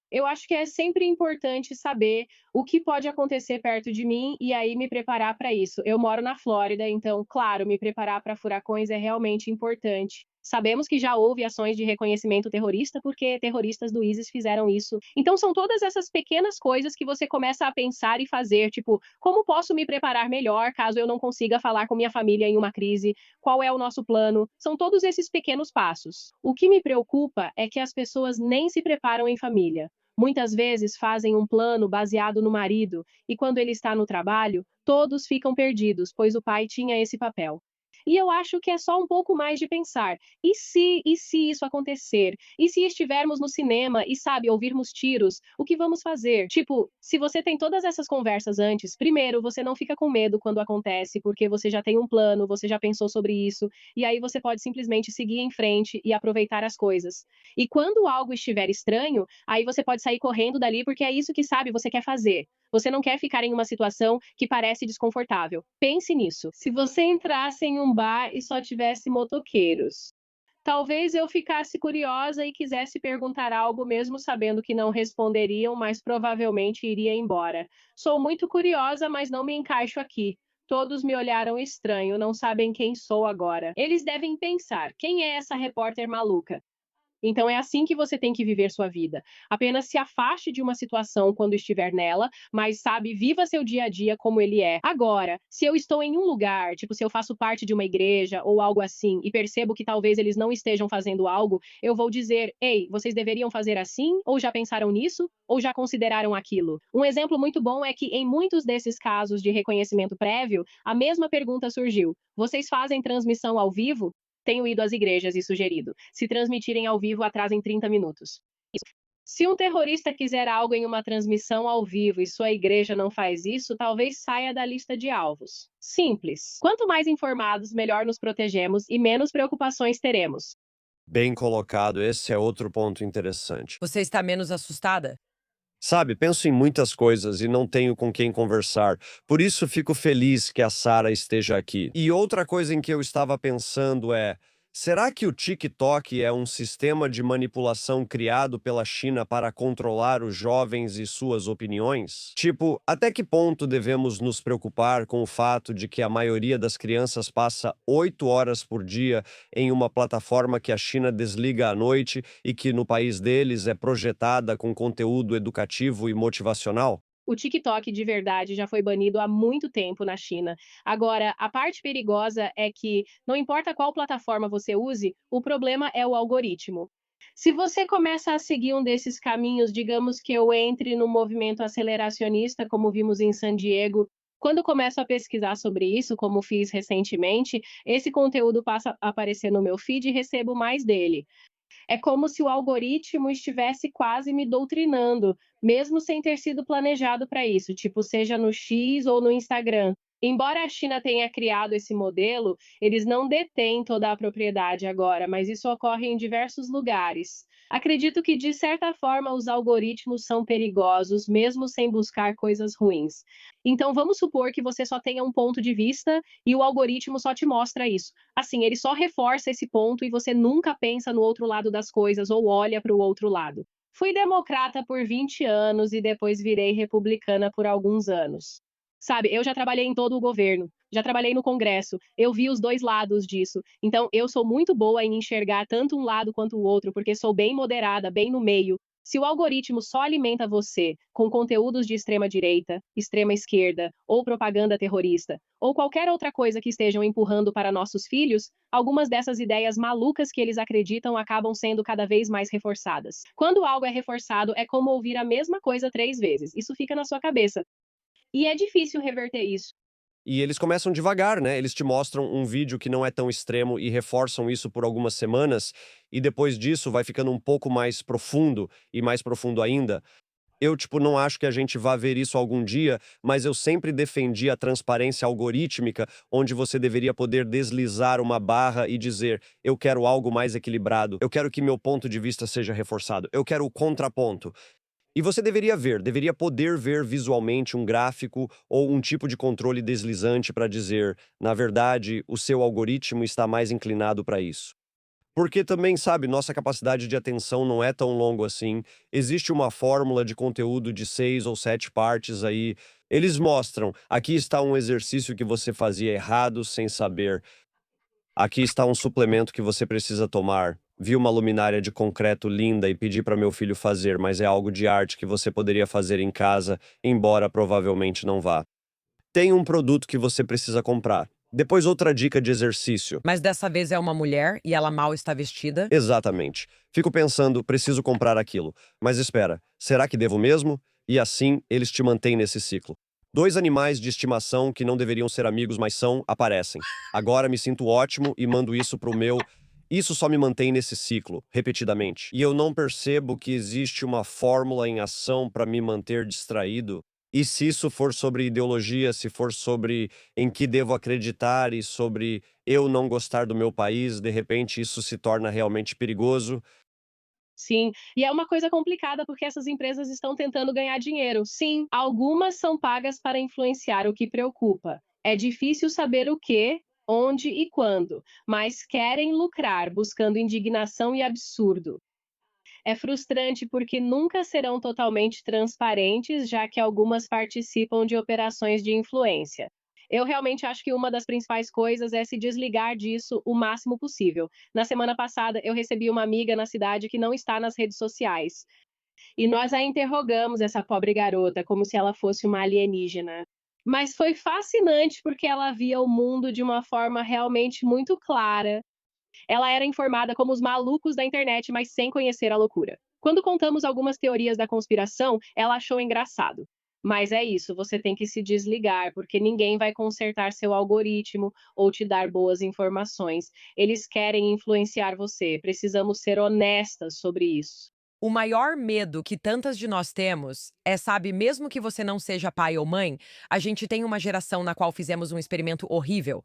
Eu acho que é sempre importante saber o que pode acontecer perto de mim e aí me preparar para isso. Eu moro na Flórida, então, claro, me preparar para furacões é realmente importante. Sabemos que já houve ações de reconhecimento terrorista porque terroristas do ISIS fizeram isso. Então, são todas essas pequenas coisas que você começa a pensar e fazer, tipo, como posso me preparar melhor caso eu não consiga falar com minha família em uma crise? Qual é o nosso plano? São todos esses pequenos passos. O que me preocupa é que as pessoas nem se preparam em família. Muitas vezes fazem um plano baseado no marido, e quando ele está no trabalho, todos ficam perdidos, pois o pai tinha esse papel. E eu acho que é só um pouco mais de pensar. E se isso acontecer? E se estivermos no cinema e, sabe, ouvirmos tiros? O que vamos fazer? Tipo, se você tem todas essas conversas antes, primeiro, você não fica com medo quando acontece, porque você já tem um plano, você já pensou sobre isso, e aí você pode simplesmente seguir em frente e aproveitar as coisas. E quando algo estiver estranho, aí você pode sair correndo dali, porque é isso que, sabe, você quer fazer. Você não quer ficar em uma situação que parece desconfortável. Pense nisso. Se você entrasse em um bar e só tivesse motoqueiros, talvez eu ficasse curiosa e quisesse perguntar algo, mesmo sabendo que não responderiam, mas provavelmente iria embora. Sou muito curiosa, mas não me encaixo aqui. Todos me olharam estranho, não sabem quem sou agora. Eles devem pensar: quem é essa repórter maluca? Então é assim que você tem que viver sua vida. Apenas se afaste de uma situação quando estiver nela, mas sabe, viva seu dia a dia como ele é. Agora, se eu estou em um lugar, tipo, se eu faço parte de uma igreja ou algo assim, e percebo que talvez eles não estejam fazendo algo, eu vou dizer: ei, vocês deveriam fazer assim? Ou já pensaram nisso? Ou já consideraram aquilo? Um exemplo muito bom é que em muitos desses casos de reconhecimento prévio, a mesma pergunta surgiu: vocês fazem transmissão ao vivo? Tenho ido às igrejas e sugerido: se transmitirem ao vivo, atrasem 30 minutos. Se um terrorista quiser algo em uma transmissão ao vivo e sua igreja não faz isso, talvez saia da lista de alvos. Simples. Quanto mais informados, melhor nos protegemos e menos preocupações teremos. Bem colocado, esse é outro ponto interessante. Você está menos assustada? Sabe, penso em muitas coisas e não tenho com quem conversar. Por isso fico feliz que a Sara esteja aqui. E outra coisa em que eu estava pensando é: será que o TikTok é um sistema de manipulação criado pela China para controlar os jovens e suas opiniões? Tipo, até que ponto devemos nos preocupar com o fato de que a maioria das crianças passa 8 horas por dia em uma plataforma que a China desliga à noite e que no país deles é projetada com conteúdo educativo e motivacional? O TikTok de verdade já foi banido há muito tempo na China. Agora, a parte perigosa é que, não importa qual plataforma você use, o problema é o algoritmo. Se você começa a seguir um desses caminhos, digamos que eu entre no movimento aceleracionista, como vimos em San Diego, quando começo a pesquisar sobre isso, como fiz recentemente, esse conteúdo passa a aparecer no meu feed e recebo mais dele. É como se o algoritmo estivesse quase me doutrinando, mesmo sem ter sido planejado para isso, tipo, seja no X ou no Instagram. Embora a China tenha criado esse modelo, eles não detêm toda a propriedade agora, mas isso ocorre em diversos lugares. Acredito que, de certa forma, os algoritmos são perigosos, mesmo sem buscar coisas ruins. Então, vamos supor que você só tenha um ponto de vista e o algoritmo só te mostra isso. Assim, ele só reforça esse ponto e você nunca pensa no outro lado das coisas ou olha para o outro lado. Fui democrata por 20 anos e depois virei republicana por alguns anos. Sabe, eu já trabalhei em todo o governo, já trabalhei no Congresso, eu vi os dois lados disso. Então, eu sou muito boa em enxergar tanto um lado quanto o outro, porque sou bem moderada, bem no meio. Se o algoritmo só alimenta você com conteúdos de extrema direita, extrema esquerda ou propaganda terrorista, ou qualquer outra coisa que estejam empurrando para nossos filhos, algumas dessas ideias malucas que eles acreditam acabam sendo cada vez mais reforçadas. Quando algo é reforçado, é como ouvir a mesma coisa 3 vezes. Isso fica na sua cabeça. E é difícil reverter isso. E eles começam devagar, né? Eles te mostram um vídeo que não é tão extremo e reforçam isso por algumas semanas, e depois disso vai ficando um pouco mais profundo e mais profundo ainda. Eu, tipo, não acho que a gente vá ver isso algum dia, mas eu sempre defendi a transparência algorítmica, onde você deveria poder deslizar uma barra e dizer: eu quero algo mais equilibrado, eu quero que meu ponto de vista seja reforçado, eu quero o contraponto. E você deveria poder ver visualmente um gráfico ou um tipo de controle deslizante para dizer, na verdade, o seu algoritmo está mais inclinado para isso. Porque também, sabe, nossa capacidade de atenção não é tão longo assim. Existe uma fórmula de conteúdo de 6 ou 7 partes aí. Eles mostram, aqui está um exercício que você fazia errado sem saber. Aqui está um suplemento que você precisa tomar. Vi uma luminária de concreto linda e pedi para meu filho fazer, mas é algo de arte que você poderia fazer em casa, embora provavelmente não vá. Tem um produto que você precisa comprar. Depois outra dica de exercício. Mas dessa vez é uma mulher e ela mal está vestida? Exatamente. Fico pensando, preciso comprar aquilo. Mas espera, será que devo mesmo? E assim eles te mantêm nesse ciclo. Dois animais de estimação que não deveriam ser amigos, mas são, aparecem. Agora me sinto ótimo e mando isso pro meu. Isso só me mantém nesse ciclo, repetidamente. E eu não percebo que existe uma fórmula em ação para me manter distraído. E se isso for sobre ideologia, se for sobre em que devo acreditar e sobre eu não gostar do meu país, de repente isso se torna realmente perigoso. Sim, e é uma coisa complicada porque essas empresas estão tentando ganhar dinheiro. Sim, algumas são pagas para influenciar, o que preocupa. É difícil saber o que, onde e quando, mas querem lucrar, buscando indignação e absurdo. É frustrante porque nunca serão totalmente transparentes, já que algumas participam de operações de influência. Eu realmente acho que uma das principais coisas é se desligar disso o máximo possível. Na semana passada, eu recebi uma amiga na cidade que não está nas redes sociais. E nós a interrogamos, essa pobre garota, como se ela fosse uma alienígena. Mas foi fascinante porque ela via o mundo de uma forma realmente muito clara. Ela era informada como os malucos da internet, mas sem conhecer a loucura. Quando contamos algumas teorias da conspiração, ela achou engraçado. Mas é isso, você tem que se desligar, porque ninguém vai consertar seu algoritmo ou te dar boas informações. Eles querem influenciar você. Precisamos ser honestas sobre isso. O maior medo que tantas de nós temos é, sabe, mesmo que você não seja pai ou mãe, a gente tem uma geração na qual fizemos um experimento horrível.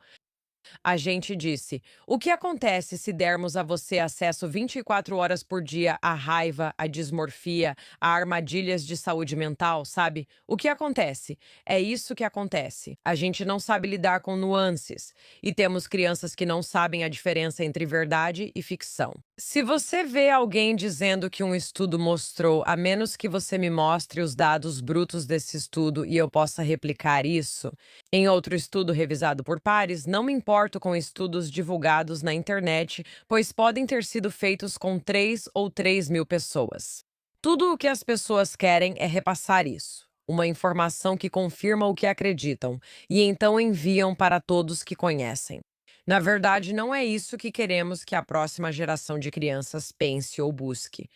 A gente disse: o que acontece se dermos a você acesso 24 horas por dia à raiva, à dismorfia, a armadilhas de saúde mental, sabe? O que acontece? É isso que acontece. A gente não sabe lidar com nuances e temos crianças que não sabem a diferença entre verdade e ficção. Se você vê alguém dizendo que um estudo mostrou, a menos que você me mostre os dados brutos desse estudo e eu possa replicar isso, em outro estudo revisado por pares, não me importo com estudos divulgados na internet, pois podem ter sido feitos com 3 ou 3 mil pessoas. Tudo o que as pessoas querem é repassar isso, uma informação que confirma o que acreditam, e então enviam para todos que conhecem. Na verdade, não é isso que queremos que a próxima geração de crianças pense ou busque.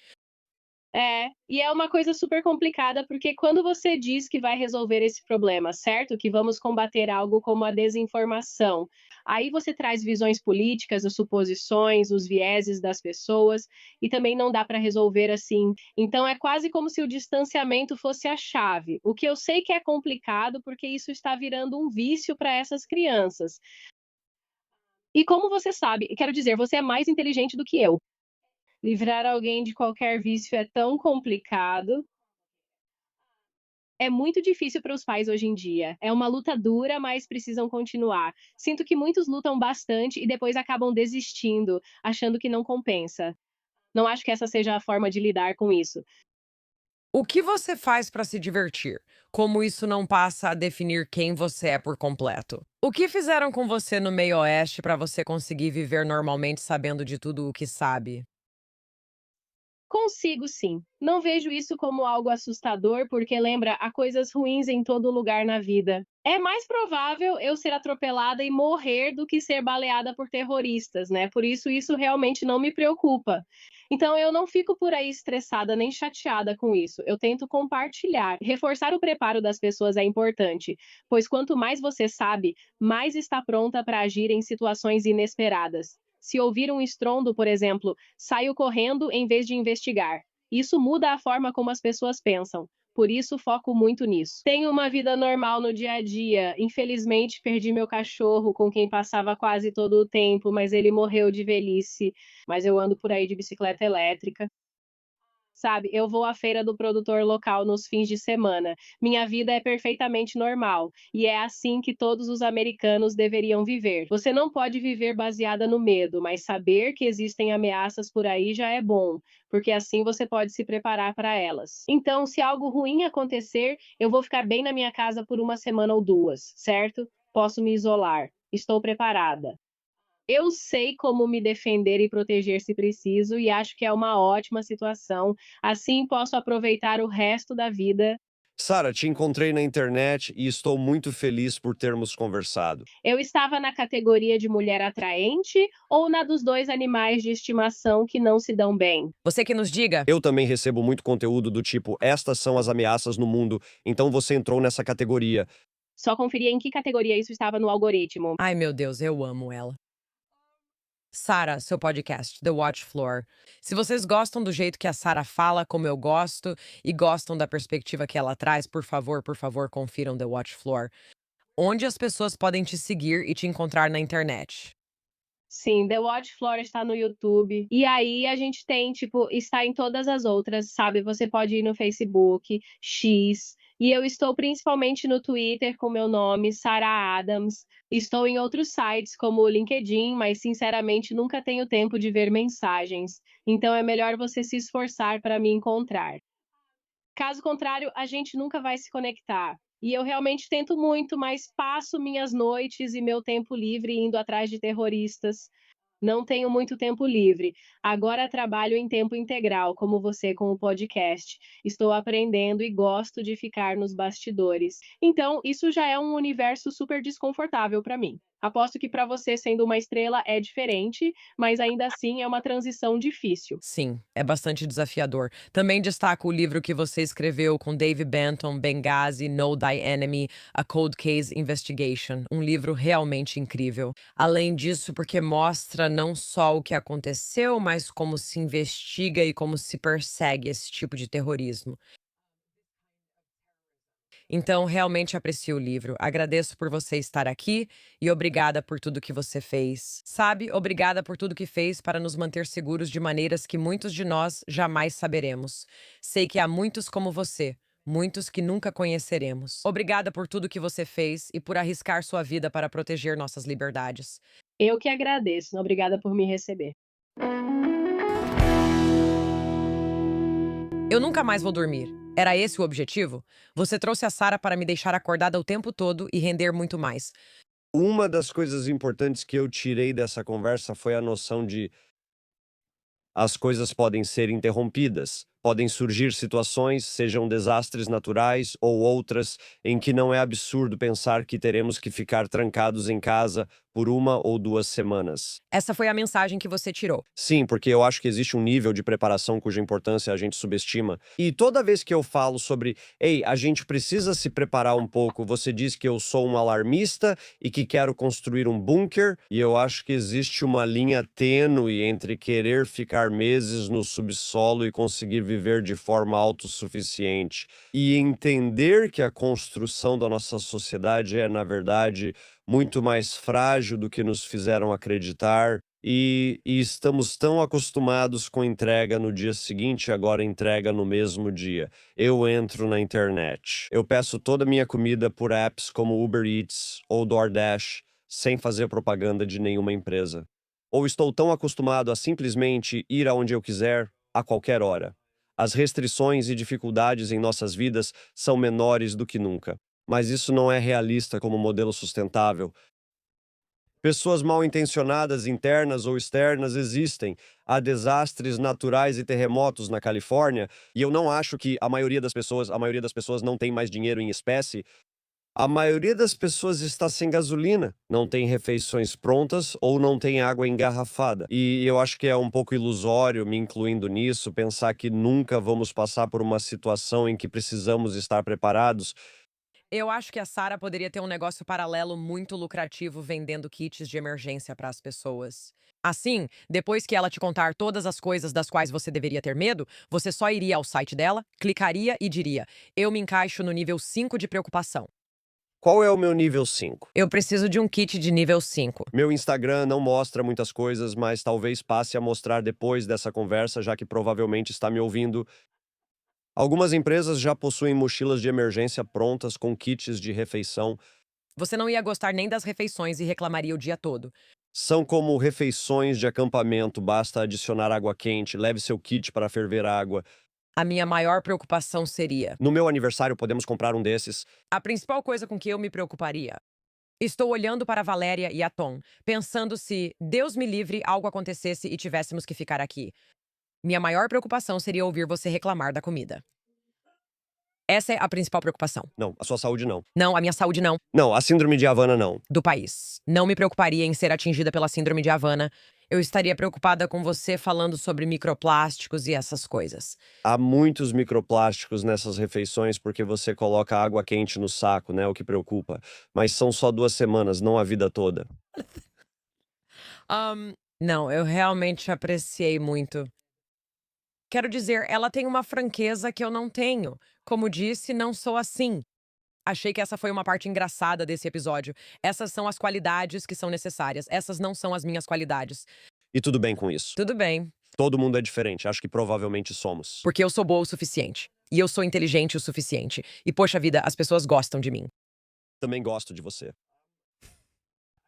É, e é uma coisa super complicada, porque quando você diz que vai resolver esse problema, certo? Que vamos combater algo como a desinformação. Aí você traz visões políticas, as suposições, os vieses das pessoas, e também não dá para resolver assim. Então é quase como se o distanciamento fosse a chave. O que eu sei que é complicado, porque isso está virando um vício para essas crianças. E como você sabe, quero dizer, você é mais inteligente do que eu. Livrar alguém de qualquer vício é tão complicado. É muito difícil para os pais hoje em dia. É uma luta dura, mas precisam continuar. Sinto que muitos lutam bastante e depois acabam desistindo, achando que não compensa. Não acho que essa seja a forma de lidar com isso. O que você faz para se divertir? Como isso não passa a definir quem você é por completo? O que fizeram com você no meio oeste para você conseguir viver normalmente sabendo de tudo o que sabe? Consigo sim. Não vejo isso como algo assustador, porque lembra há coisas ruins em todo lugar na vida. É mais provável eu ser atropelada e morrer do que ser baleada por terroristas, né? Por isso realmente não me preocupa. Então eu não fico por aí estressada nem chateada com isso. Eu tento compartilhar. Reforçar o preparo das pessoas é importante, pois quanto mais você sabe, mais está pronta para agir em situações inesperadas. Se ouvir um estrondo, por exemplo, saio correndo em vez de investigar. Isso muda a forma como as pessoas pensam. Por isso, foco muito nisso. Tenho uma vida normal no dia a dia. Infelizmente, perdi meu cachorro, com quem passava quase todo o tempo, mas ele morreu de velhice. Mas eu ando por aí de bicicleta elétrica. Sabe, eu vou à feira do produtor local nos fins de semana. Minha vida é perfeitamente normal, e é assim que todos os americanos deveriam viver. Você não pode viver baseada no medo, mas saber que existem ameaças por aí já é bom, porque assim você pode se preparar para elas. Então, se algo ruim acontecer, eu vou ficar bem na minha casa por uma semana ou duas, certo? Posso me isolar. Estou preparada. Eu sei como me defender e proteger se preciso, e acho que é uma ótima situação. Assim posso aproveitar o resto da vida. Sara, te encontrei na internet e estou muito feliz por termos conversado. Eu estava na categoria de mulher atraente ou na dos dois animais de estimação que não se dão bem? Você que nos diga. Eu também recebo muito conteúdo do tipo: estas são as ameaças no mundo, então você entrou nessa categoria. Só conferia em que categoria isso estava no algoritmo. Ai, meu Deus, eu amo ela. Sara, seu podcast, The Watch Floor. Se vocês gostam do jeito que a Sara fala, como eu gosto, e gostam da perspectiva que ela traz, por favor, confiram The Watch Floor. Onde as pessoas podem te seguir e te encontrar na internet? Sim, The Watch Flora está no YouTube. E aí a gente tem, tipo, está em todas as outras, sabe? Você pode ir no Facebook, X. E eu estou principalmente no Twitter com meu nome, Sarah Adams. Estou em outros sites como o LinkedIn, mas sinceramente nunca tenho tempo de ver mensagens. Então é melhor você se esforçar para me encontrar. Caso contrário, a gente nunca vai se conectar. E eu realmente tento muito, mas passo minhas noites e meu tempo livre indo atrás de terroristas. Não tenho muito tempo livre. Agora trabalho em tempo integral, como você com o podcast. Estou aprendendo e gosto de ficar nos bastidores. Então, isso já é um universo super desconfortável para mim. Aposto que para você, sendo uma estrela, é diferente, mas ainda assim é uma transição difícil. Sim, é bastante desafiador. Também destaco o livro que você escreveu com Dave Benton, Benghazi, Know Thy Enemy, A Cold Case Investigation. Um livro realmente incrível. Além disso, porque mostra não só o que aconteceu, mas como se investiga e como se persegue esse tipo de terrorismo. Então, realmente aprecio o livro. Agradeço por você estar aqui e obrigada por tudo que você fez. Sabe, obrigada por tudo que fez para nos manter seguros de maneiras que muitos de nós jamais saberemos. Sei que há muitos como você, muitos que nunca conheceremos. Obrigada por tudo que você fez e por arriscar sua vida para proteger nossas liberdades. Eu que agradeço. Obrigada por me receber. Eu nunca mais vou dormir. Era esse o objetivo? Você trouxe a Sara para me deixar acordada o tempo todo e render muito mais. Uma das coisas importantes que eu tirei dessa conversa foi a noção de as coisas podem ser interrompidas. Podem surgir situações, sejam desastres naturais ou outras, em que não é absurdo pensar que teremos que ficar trancados em casa por 1 ou 2 semanas. Essa foi a mensagem que você tirou. Sim, porque eu acho que existe um nível de preparação cuja importância a gente subestima. E toda vez que eu falo sobre, ei, a gente precisa se preparar um pouco, você diz que eu sou um alarmista e que quero construir um bunker, e eu acho que existe uma linha tênue entre querer ficar meses no subsolo e conseguir viver de forma autossuficiente e entender que a construção da nossa sociedade é, na verdade, muito mais frágil do que nos fizeram acreditar. E estamos tão acostumados com entrega no dia seguinte, agora entrega no mesmo dia. Eu entro na internet. Eu peço toda a minha comida por apps como Uber Eats ou DoorDash, sem fazer propaganda de nenhuma empresa. Ou estou tão acostumado a simplesmente ir aonde eu quiser, a qualquer hora. As restrições e dificuldades em nossas vidas são menores do que nunca. Mas isso não é realista como modelo sustentável. Pessoas mal intencionadas, internas ou externas, existem. Há desastres naturais e terremotos na Califórnia, e eu não acho que a maioria das pessoas não tem mais dinheiro em espécie. A maioria das pessoas está sem gasolina, não tem refeições prontas ou não tem água engarrafada. E eu acho que é um pouco ilusório, me incluindo nisso, pensar que nunca vamos passar por uma situação em que precisamos estar preparados. Eu acho que a Sara poderia ter um negócio paralelo muito lucrativo vendendo kits de emergência para as pessoas. Assim, depois que ela te contar todas as coisas das quais você deveria ter medo, você só iria ao site dela, clicaria e diria: Eu me encaixo no nível 5 de preocupação. Qual é o meu nível 5? Eu preciso de um kit de nível 5. Meu Instagram não mostra muitas coisas, mas talvez passe a mostrar depois dessa conversa, já que provavelmente está me ouvindo. Algumas empresas já possuem mochilas de emergência prontas com kits de refeição. Você não ia gostar nem das refeições e reclamaria o dia todo. São como refeições de acampamento, basta adicionar água quente, leve seu kit para ferver água. A minha maior preocupação seria: No meu aniversário, podemos comprar um desses. a principal coisa com que eu me preocuparia. Estou olhando para a Valéria e a Tom, pensando se, Deus me livre, algo acontecesse e tivéssemos que ficar aqui. Minha maior preocupação seria ouvir você reclamar da comida. Essa é a principal preocupação. Não, a sua saúde não. Não, a minha saúde não. Não, a síndrome de Havana não. Do país. Não me preocuparia em ser atingida pela síndrome de Havana. Eu estaria preocupada com você falando sobre microplásticos e essas coisas. Há muitos microplásticos nessas refeições porque você coloca água quente no saco, né? O que preocupa. Mas são só 2 semanas, não a vida toda. Não, eu realmente apreciei muito. Quero dizer, ela tem uma franqueza que eu não tenho. Como disse, não sou assim. Achei que essa foi uma parte engraçada desse episódio. Essas são as qualidades que são necessárias. Essas não são as minhas qualidades. E tudo bem com isso. Tudo bem, Todo mundo é diferente, acho que provavelmente somos. porque eu sou boa o suficiente. E eu sou inteligente o suficiente. E, poxa vida, as pessoas gostam de mim. Também gosto de você.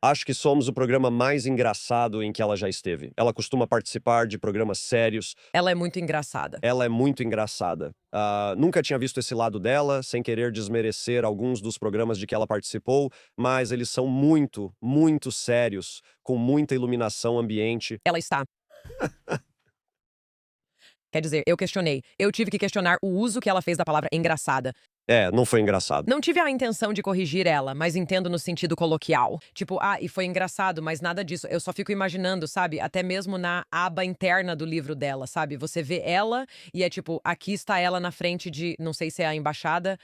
Acho que somos o programa mais engraçado em que ela já esteve. Ela costuma participar de programas sérios. Ela é muito engraçada. Ela é muito engraçada. Nunca tinha visto esse lado dela, sem querer desmerecer alguns dos programas de que ela participou, mas eles são muito, muito sérios, com muita iluminação ambiente. Ela está. Quer dizer, eu questionei. Eu tive que questionar o uso que ela fez da palavra engraçada. Não foi engraçado. Não tive a intenção de corrigir ela, mas entendo no sentido coloquial. Tipo, e foi engraçado, mas nada disso. Eu só fico imaginando, sabe? Até mesmo na aba interna do livro dela, sabe? Você vê ela e é tipo, aqui está ela na frente de, não sei se é a embaixada.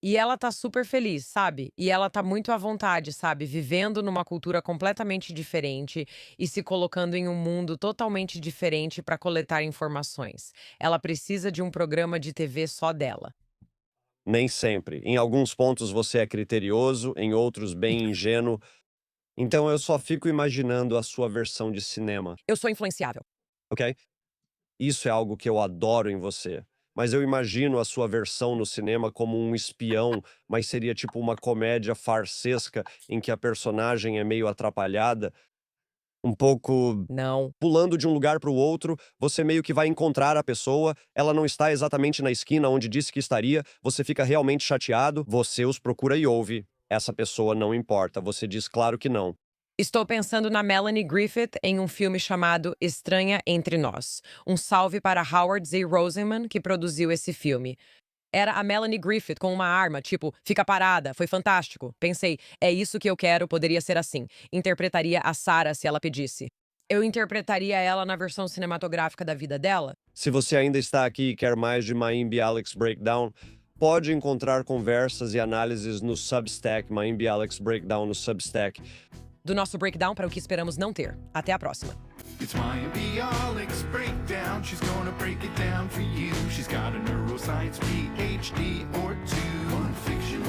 E ela tá super feliz, sabe? E ela tá muito à vontade, sabe? Vivendo numa cultura completamente diferente e se colocando em um mundo totalmente diferente para coletar informações. Ela precisa de um programa de TV só dela. Nem sempre. Em alguns pontos você é criterioso, em outros bem ingênuo. Então eu só fico imaginando a sua versão de cinema, Eu sou influenciável. ok? Isso é algo que eu adoro em você. Mas eu imagino a sua versão no cinema como um espião, mas seria tipo uma comédia farsesca em que a personagem é meio atrapalhada, um pouco Não. pulando de um lugar para o outro, você meio que vai encontrar a pessoa, ela não está exatamente na esquina onde disse que estaria, você fica realmente chateado, você os procura e ouve. Essa pessoa não importa, você diz claro que não. Estou pensando na Melanie Griffith em um filme chamado Estranha Entre Nós. Um salve para Howard Z. Rosenman, que produziu esse filme. Era a Melanie Griffith com uma arma, tipo, fica parada, foi fantástico. Pensei, é isso que eu quero, poderia ser assim. Interpretaria a Sarah se ela pedisse. Eu interpretaria ela na versão cinematográfica da vida dela? Se você ainda está aqui e quer mais de Mayimbe Alex Breakdown, pode encontrar conversas e análises no Substack, Mayimbe Alex Breakdown no Substack. Do nosso breakdown para o que esperamos não ter. Até a próxima. It's Mayimbe Alex Breakdown. She's gonna break it down for you. She's got a neuroscience PhD or two. Fun fiction